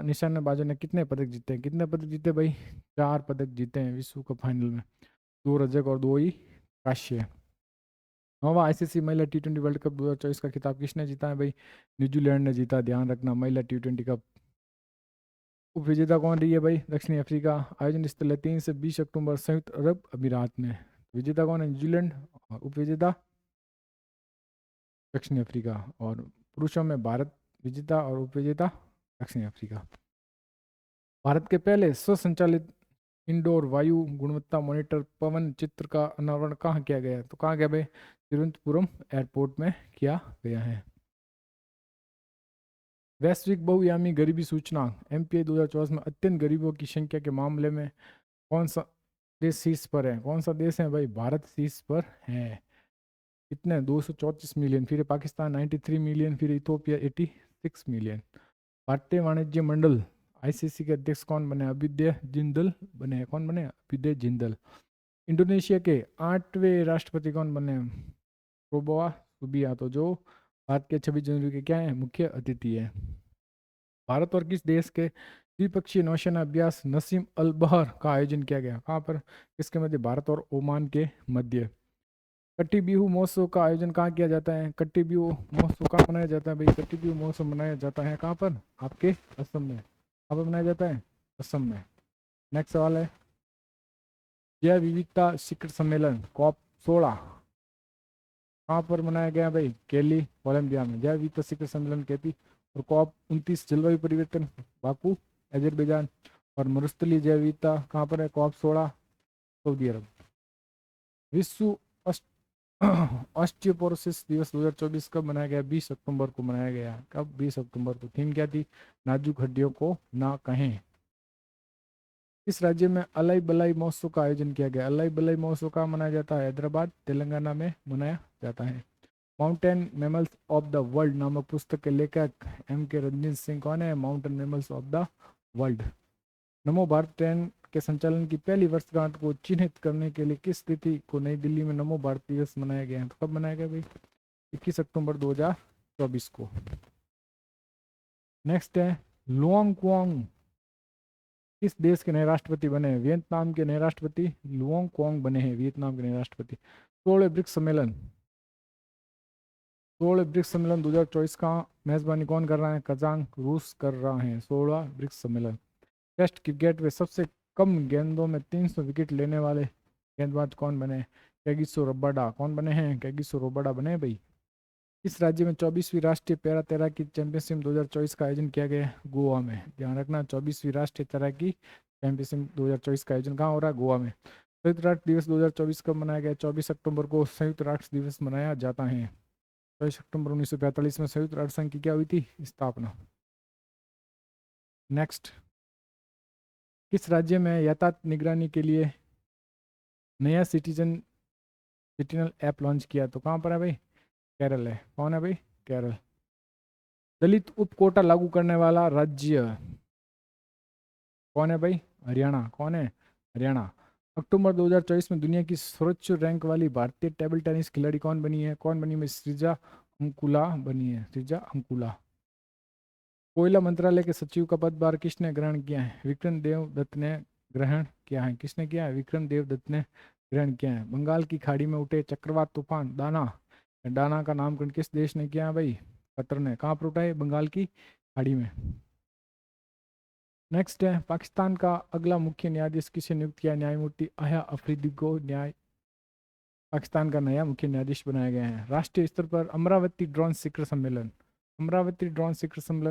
निशानेबाजों ने कितने पदक जीते हैं? कितने पदक जीते भाई? 4 पदक जीते हैं विश्व कप फाइनल में, 2 रजत और 2 ही कांस्य। नौवां ICC महिला T20 वर्ल्ड कप 2024 का खिताब किसने जीता है भाई? न्यूजीलैंड ने जीता, ध्यान रखना। महिला T20 कप उप विजेता कौन रही है भाई? दक्षिण अफ्रीका। आयोजन स्थल है 3 से 20 अक्टूबर संयुक्त अरब अमीरात में। विजेता कौन है? न्यूजीलैंड। और उप विजेता दक्षिण अफ्रीका। और पुरुषों में भारत विजेता और उप विजेता दक्षिण अफ्रीका। भारत के पहले स्वसंचालित इंडोर वायु गुणवत्ता मॉनिटर पवन चित्र का अनावरण कहाँ किया गया है? तो कहाँ गया भाई? तिरुवनंतपुरम एयरपोर्ट में किया गया है। वैश्विक बहुआयामी गरीबी सूचकांक MPI 2024 में अत्यंत गरीबों की संख्या के मामले में कौन सा देश शीर्ष पर है? कौन सा देश है भाई? भारत शीर्ष पर है। कितने? 234 मिलियन। फिर पाकिस्तान 93 मिलियन, फिर इथोपिया 86 मिलियन। भारतीय वाणिज्य मंडल ICC के अध्यक्ष कौन बने? अभ्युदय जिंदल बने हैं। कौन बने? अभ्युदय जिंदल। इंडोनेशिया के 8वें राष्ट्रपति कौन बने? प्रोबोआ सुबियांतो, जो भारत के 26 जनवरी के क्या है? मुख्य अतिथि है। भारत और किस देश के द्विपक्षीय नौसेना अभ्यास नसीम अल बहर का आयोजन किया गया? कहाँ पर? किसके मध्य? भारत और ओमान के मध्य। कट्टी बिहू महोत्सव का आयोजन कहाँ किया जाता है? कट्टी बिहू महोत्सव कहाँ मनाया जाता है भाई? कट्टी बिहू महोत्सव मनाया जाता है कहाँ पर? आपके असम में। कहाँ पर मनाया जाता है? असम में। नेक्स्ट सवाल है, जैव विविधता शिखर सम्मेलन COP16 कहाँ पर मनाया गया भाई? केली कोलंबिया में। जैव विविधता शिखर सम्मेलन कहती। और COP29 जलवायु परिवर्तन बाकू अजरबैजान। और मरुस्थलीय जैव विविधता कहाँ पर है? COP16 सऊदी अरब। विश्व ऑस्टियोपोरोसिस दिवस 2024 कब मनाया गया? 20 अक्टूबर को मनाया गया। कब? 20 अक्टूबर को। थीम क्या थी? नाजुक हड्डियों को ना कहें। इस राज्य में अलाई बलाई महोत्सव का आयोजन किया गया? अलाई बलाई महोत्सव कहाँ मनाया जाता है? हैदराबाद तेलंगाना में मनाया जाता है। Mountain mammals of the world नामक पुस्तक के लेखक MK रंजीत सिंह कौन है? Mountain mammals of the world. NaMo Bharat train के संचालन की पहली वर्षगांठ को चिन्हित करने के लिए किस तिथि को नई दिल्ली में नमो भारत दिवस मनाया गया है? तो कब मनाया गया भाई? 21 अक्टूबर 2024 को। नेक्स्ट है लुआंग क्वांग किस देश के नए राष्ट्रपति बने हैं? वियतनाम के नए राष्ट्रपति लुआंग क्वांग बने हैं, वियतनाम के नए राष्ट्रपति। 16वें ब्रिक्स सम्मेलन 2024 का मेजबानी कौन कर रहा है? कजान रूस कर रहा है 16वां ब्रिक्स सम्मेलन। टेस्ट क्रिकेट में सबसे कम गेंदों में 300 विकेट लेने वाले गेंदबाज कौन बने? Kagiso Rabada. कौन बने हैं? कैगिसो रबाडा बने भाई। इस राज्य में 24वीं राष्ट्रीय पैरा तैराकी चैंपियनशिप 2024 का आयोजन किया गया है गोवा में। ध्यान रखना 24वीं राष्ट्रीय तैराकी चैंपियनशिप 2024 का आयोजन कहाँ हो रहा है? गोवा में। संयुक्त राष्ट्र दिवस 2024 कब मनाया गया? 24 अक्टूबर को संयुक्त राष्ट्र दिवस मनाया जाता है। 24 अक्टूबर 1945 में संयुक्त राष्ट्र संघ की क्या हुई थी? स्थापना। नेक्स्ट, किस राज्य में यातायात निगरानी के लिए नया सिटीजन ऐप लॉन्च किया? तो कहाँ पर है भाई? केरल है। कौन है भाई? केरल। दलित उप कोटा लागू करने वाला राज्य कौन है भाई? हरियाणा। कौन है? हरियाणा। अक्टूबर 2024 में दुनिया की सर्वोच्च रैंक वाली भारतीय टेबल टेनिस खिलाड़ी कौन बनी है? कौन बनी है? सृजा अंकुला बनी है। सृजा अंकुला। कोयला मंत्रालय के सचिव का पदभार किसने ग्रहण किया है? विक्रम देव दत्त ने ग्रहण किया है। किसने किया है? विक्रम देव दत्त ने ग्रहण किया है। बंगाल की खाड़ी में उठे चक्रवात तूफान डाना का नामकरण किस देश ने किया है भाई? कतर ने। कहाँ पर उठा है? बंगाल की खाड़ी में। नेक्स्ट है पाकिस्तान का अगला मुख्य न्यायाधीश किसे नियुक्त किया? न्यायमूर्ति आया अफरीदी को पाकिस्तान का नया मुख्य न्यायाधीश बनाया गया है। राष्ट्रीय स्तर पर अमरावती ड्रोन शिखर सम्मेलन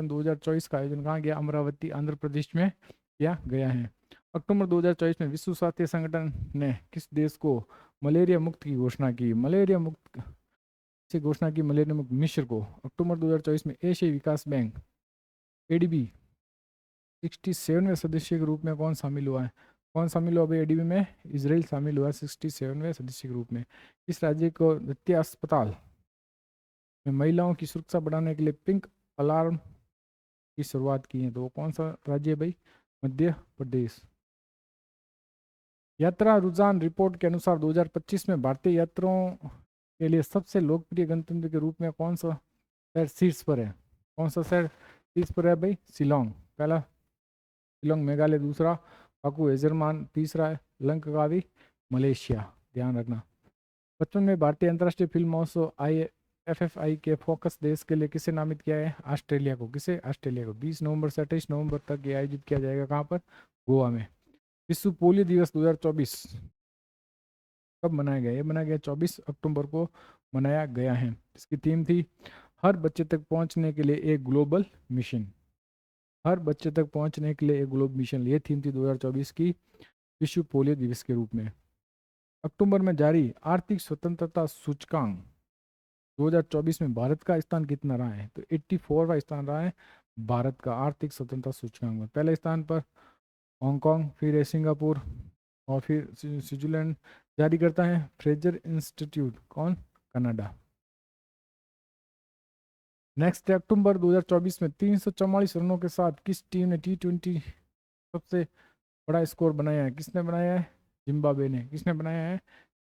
2024 का आयोजन कहाँ गया? अमरावती आंध्र प्रदेश में किया गया है। अक्टूबर 2024 में विश्व स्वास्थ्य संगठन ने किस देश को मलेरिया मुक्त की घोषणा की? मलेरिया मुक्त मिस्र को। अक्टूबर 2024 में एशियाई विकास बैंक एडीबी 67वें सदस्य के रूप में कौन शामिल हुआ है? कौन शामिल हुआ भाई एडीबी में? इजराइल शामिल हुआ 67वें सदस्य के रूप में। इस राज्य को द्वितीय अस्पताल में महिलाओं की सुरक्षा बढ़ाने के लिए पिंक अलार्म की शुरुआत की है। तो वो कौन सा राज्य है भाई? मध्य प्रदेश। यात्रा रुझान रिपोर्ट के अनुसार 2025 में भारतीय यात्रियों के लिए सबसे लोकप्रिय गंतव्य के रूप में कौन सा शहर शीर्ष पर है? कौन सा शहर शीर्ष पर है भाई? शिलोंग। पहला शिलोंग मेघालय, दूसरा पाकू हेजरमान, तीसरा है लंकावी मलेशिया। ध्यान रखना। 55 में भारतीय अंतर्राष्ट्रीय फिल्म महोत्सव IFFI के फोकस देश के लिए किसे नामित किया है? ऑस्ट्रेलिया को। किसे? ऑस्ट्रेलिया को। 20 नवंबर से 28 नवंबर तक ये आयोजित किया जाएगा। कहाँ पर? गोवा में। विश्व पोलियो दिवस 2024 कब मनाया गया? ये मनाया गया 24 अक्टूबर को मनाया गया है। इसकी थीम थी हर बच्चे तक पहुंचने के लिए एक ग्लोबल मिशन। हर बच्चे तक पहुंचने के लिए एक ग्लोबल मिशन, ये थीम थी 2024 की विश्व पोलियो दिवस के रूप में। अक्टूबर में जारी आर्थिक स्वतंत्रता सूचकांक 2024 में भारत का स्थान कितना रहा है? तो 84वां स्थान रहा है भारत का आर्थिक स्वतंत्रता सूचकांक में। पहले स्थान पर हांगकांग, फिर है सिंगापुर और फिर स्विट्जरलैंड। जारी करता है फ्रेजर इंस्टीट्यूट। कौन? कनाडा। नेक्स्ट है अक्टूबर 2024 में 344 रनों के साथ किस टीम ने T20 सबसे बड़ा स्कोर बनाया है? किसने बनाया है? जिम्बाब्वे ने। किसने बनाया है?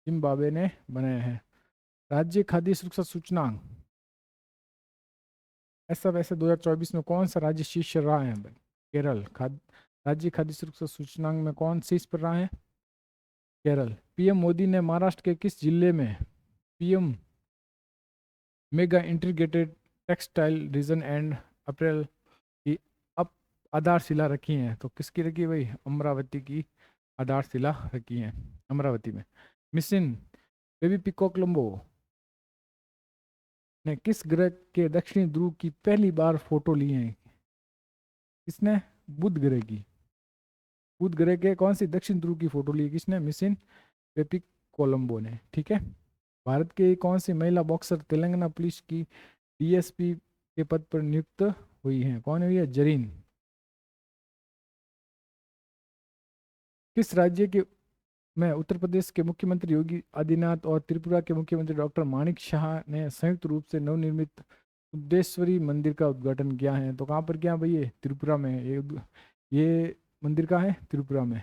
जिम्बाब्वे ने बनाया है। राज्य खाद्य सुरक्षा सूचकांक ऐसा वैसे 2024 में कौन सा राज्य शीर्ष रहा है? केरल। राज्य खाद्य सुरक्षा सूचकांक में कौन शीर्ष पर रहा है? केरल। पीएम मोदी ने महाराष्ट्र के किस जिले में PM mega integrated textile reason and April की आधारशिला रखी है? तो किसकी रखी भाई? अमरावती की आधारशिला रखी है अमरावती में। मिशन बेबी पिकोलंबो ने किस ग्रह के दक्षिणी ध्रुव की पहली बार फोटो ली है? किसने? बुध ग्रह की। बुध ग्रह के कौन सी दक्षिण ध्रुव की फोटो ली? किसने? मिशन बेबी कोलंबो ने। ठीक है। भारत के कौन सी महिला बॉक्सर तेलंगाना पुलिस की DSP के पद पर नियुक्त हुई है? कौन हुई है? जरीन। किस राज्य के में उत्तर प्रदेश के मुख्यमंत्री योगी आदित्यनाथ और त्रिपुरा के मुख्यमंत्री डॉक्टर माणिक शाह ने संयुक्त रूप से नवनिर्मित उद्देश्वरी मंदिर का उद्घाटन किया है? तो कहाँ पर किया भाई? ये त्रिपुरा में। ये मंदिर का है त्रिपुरा में।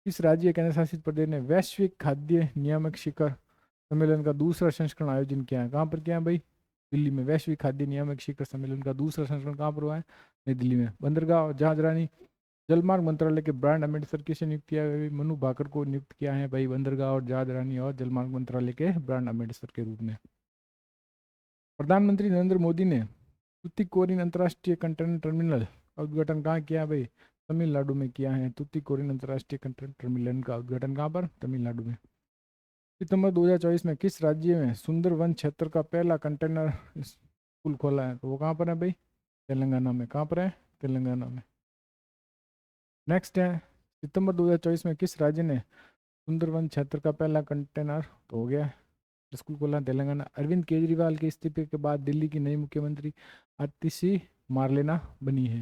किस राज्य केंद्र शासित प्रदेश ने वैश्विक खाद्य नियामक शिखर सम्मेलन का दूसरा संस्करण आयोजन किया है? कहाँ पर किया है भाई? दिल्ली में। वैश्विक खाद्य नियामक शिखर सम्मेलन का दूसरा संस्करण कहाँ पर हुआ है? नई दिल्ली में। बंदरगाह और जहाजरानी जलमार्ग मंत्रालय के ब्रांड एम्बेसडर किसे नियुक्त किया है? मनु भाकर को नियुक्त किया है भाई, बंदरगाह और जहाजरानी और जलमार्ग मंत्रालय के ब्रांड एम्बेसडर के रूप में। प्रधानमंत्री नरेंद्र मोदी ने तुतिकोरिन अंतर्राष्ट्रीय कंटेनर टर्मिनल का उद्घाटन कहाँ किया भाई? तमिलनाडु में किया है। तुतिकोरिन अंतर्राष्ट्रीय कंटेनर टर्मिनल का उद्घाटन कहाँ पर? तमिलनाडु में। सितंबर 2024 में किस राज्य में सुंदरवन क्षेत्र का पहला कंटेनर स्कूल खोला है? तो वो कहाँ पर है भाई? तेलंगाना में। कहाँ पर है? तेलंगाना में। नेक्स्ट है, सितंबर 2024 में किस राज्य ने सुंदरवन क्षेत्र का पहला कंटेनर तो हो गया स्कूल खोला? तेलंगाना। अरविंद केजरीवाल के इस्तीफे के बाद दिल्ली की नई मुख्यमंत्री आतिशी मार्लेना बनी है।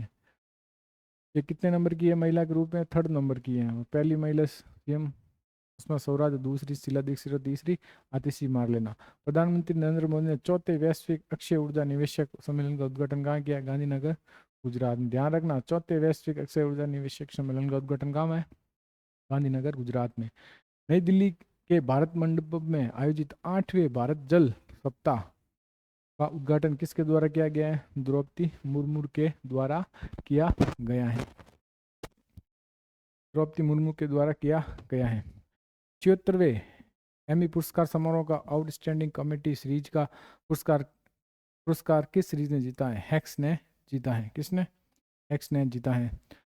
ये कितने नंबर की है महिला के रूप में? 3rd नंबर की है। और पहली महिला सीएम सुषमा स्वराज, दूसरी शीला दीक्षित, तीसरी आतिशी मार्लेना। प्रधानमंत्री नरेंद्र मोदी ने 4थे वैश्विक अक्षय ऊर्जा निवेशक सम्मेलन का उद्घाटन कहाँ किया? गांधीनगर, गुजरात में। ध्यान रखना, 4थे वैश्विक अक्षय ऊर्जा निवेशक सम्मेलन का उद्घाटन कहाँ है? गांधीनगर, गुजरात में। नई दिल्ली के भारत मंडप में आयोजित 8वें भारत जल सप्ताह का उद्घाटन किसके द्वारा किया गया है? द्रौपदी मुर्मू के द्वारा किया गया है। द्रौपदी मुर्मू के द्वारा किया गया है। 76वें एमी पुरस्कार समारोह का आउटस्टैंडिंग कॉमेडी सीरीज का पुरस्कार किस सीरीज ने जीता है? हैक्स ने जीता है। किसने? हैक्स ने जीता है।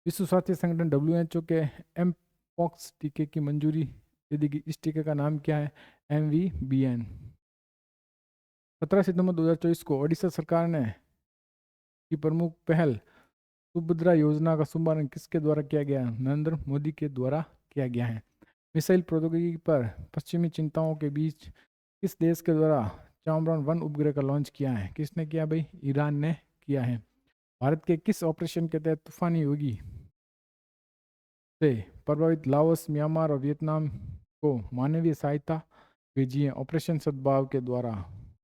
विश्व स्वास्थ्य संगठन WHO के एमपॉक्स टीके की मंजूरी दे देगी। इस टीके का नाम क्या है? MVBN। 17 सितंबर 2024 को ओडिशा सरकार ने की प्रमुख पहल सुभद्रा योजना का शुभारंभ किसके द्वारा किया गया? नरेंद्र मोदी के द्वारा किया गया है। मिसाइल प्रौद्योगिकी पर पश्चिमी चिंताओं के बीच किस देश के द्वारा चांद्रयान-1 उपग्रह का लॉन्च किया है? किसने किया भाई? ईरान ने किया है। भारत के किस ऑपरेशन के तहत तूफानी योगी से प्रभावित लाओस, म्यांमार और वियतनाम को मानवीय सहायता भेजी है? ऑपरेशन सद्भाव के द्वारा।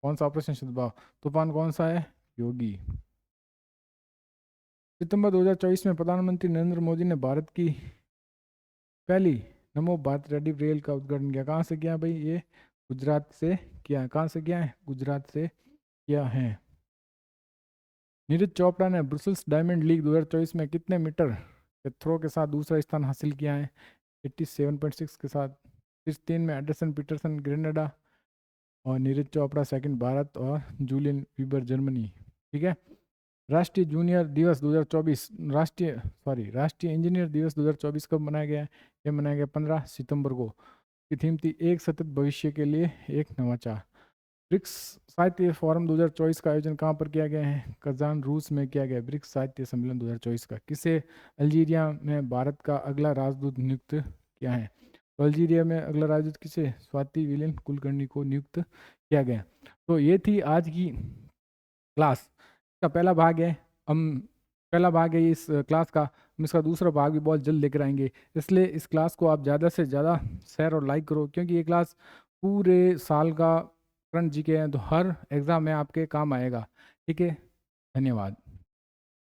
कौन सा ऑपरेशन सद्भाव? तूफान कौन सा है? योगी। सितंबर 2024 में प्रधानमंत्री नरेंद्र मोदी ने भारत की पहली नमो भारत रेडी रेल का उद्घाटन किया। कहाँ से किया भाई? ये गुजरात से किया है। कहाँ से किया है? गुजरात से किया है। नीरज चोपड़ा ने ब्रुसेल्स डायमंड लीग 2024 में कितने मीटर के थ्रो के साथ दूसरा स्थान हासिल किया है? 87.6 के साथ। शीर्ष 3 में एंडरसन पीटरसन ग्रेनाडा और नीरज चोपड़ा सेकंड भारत और जूलियन वीबर जर्मनी। ठीक है। राष्ट्रीय जूनियर दिवस 2024 राष्ट्रीय इंजीनियर दिवस 2024 कब मनाया गया है? ये मनाया गया 15 सितंबर को। की थीम थी एक सतत भविष्य के लिए एक नवाचार। ब्रिक्स साहित्य फोरम 2024 का आयोजन कहाँ पर किया गया है? कजान, रूस में किया गया ब्रिक्स साहित्य सम्मेलन 2024 का। किसे अल्जीरिया में भारत का अगला राजदूत नियुक्त किया है? तो अल्जीरिया में अगला राजदूत किसे? स्वाति विलियन कुलकर्णी को नियुक्त किया गया। तो ये थी आज की क्लास का पहला भाग है। हम पहला भाग है इस क्लास का, हम इसका दूसरा भाग भी बहुत जल्द लेकर आएंगे। इसलिए इस क्लास को आप ज़्यादा से ज़्यादा शेयर और लाइक करो, क्योंकि ये क्लास पूरे साल का करंट जीके हैं, तो हर एग्ज़ाम में आपके काम आएगा। ठीक है, धन्यवाद।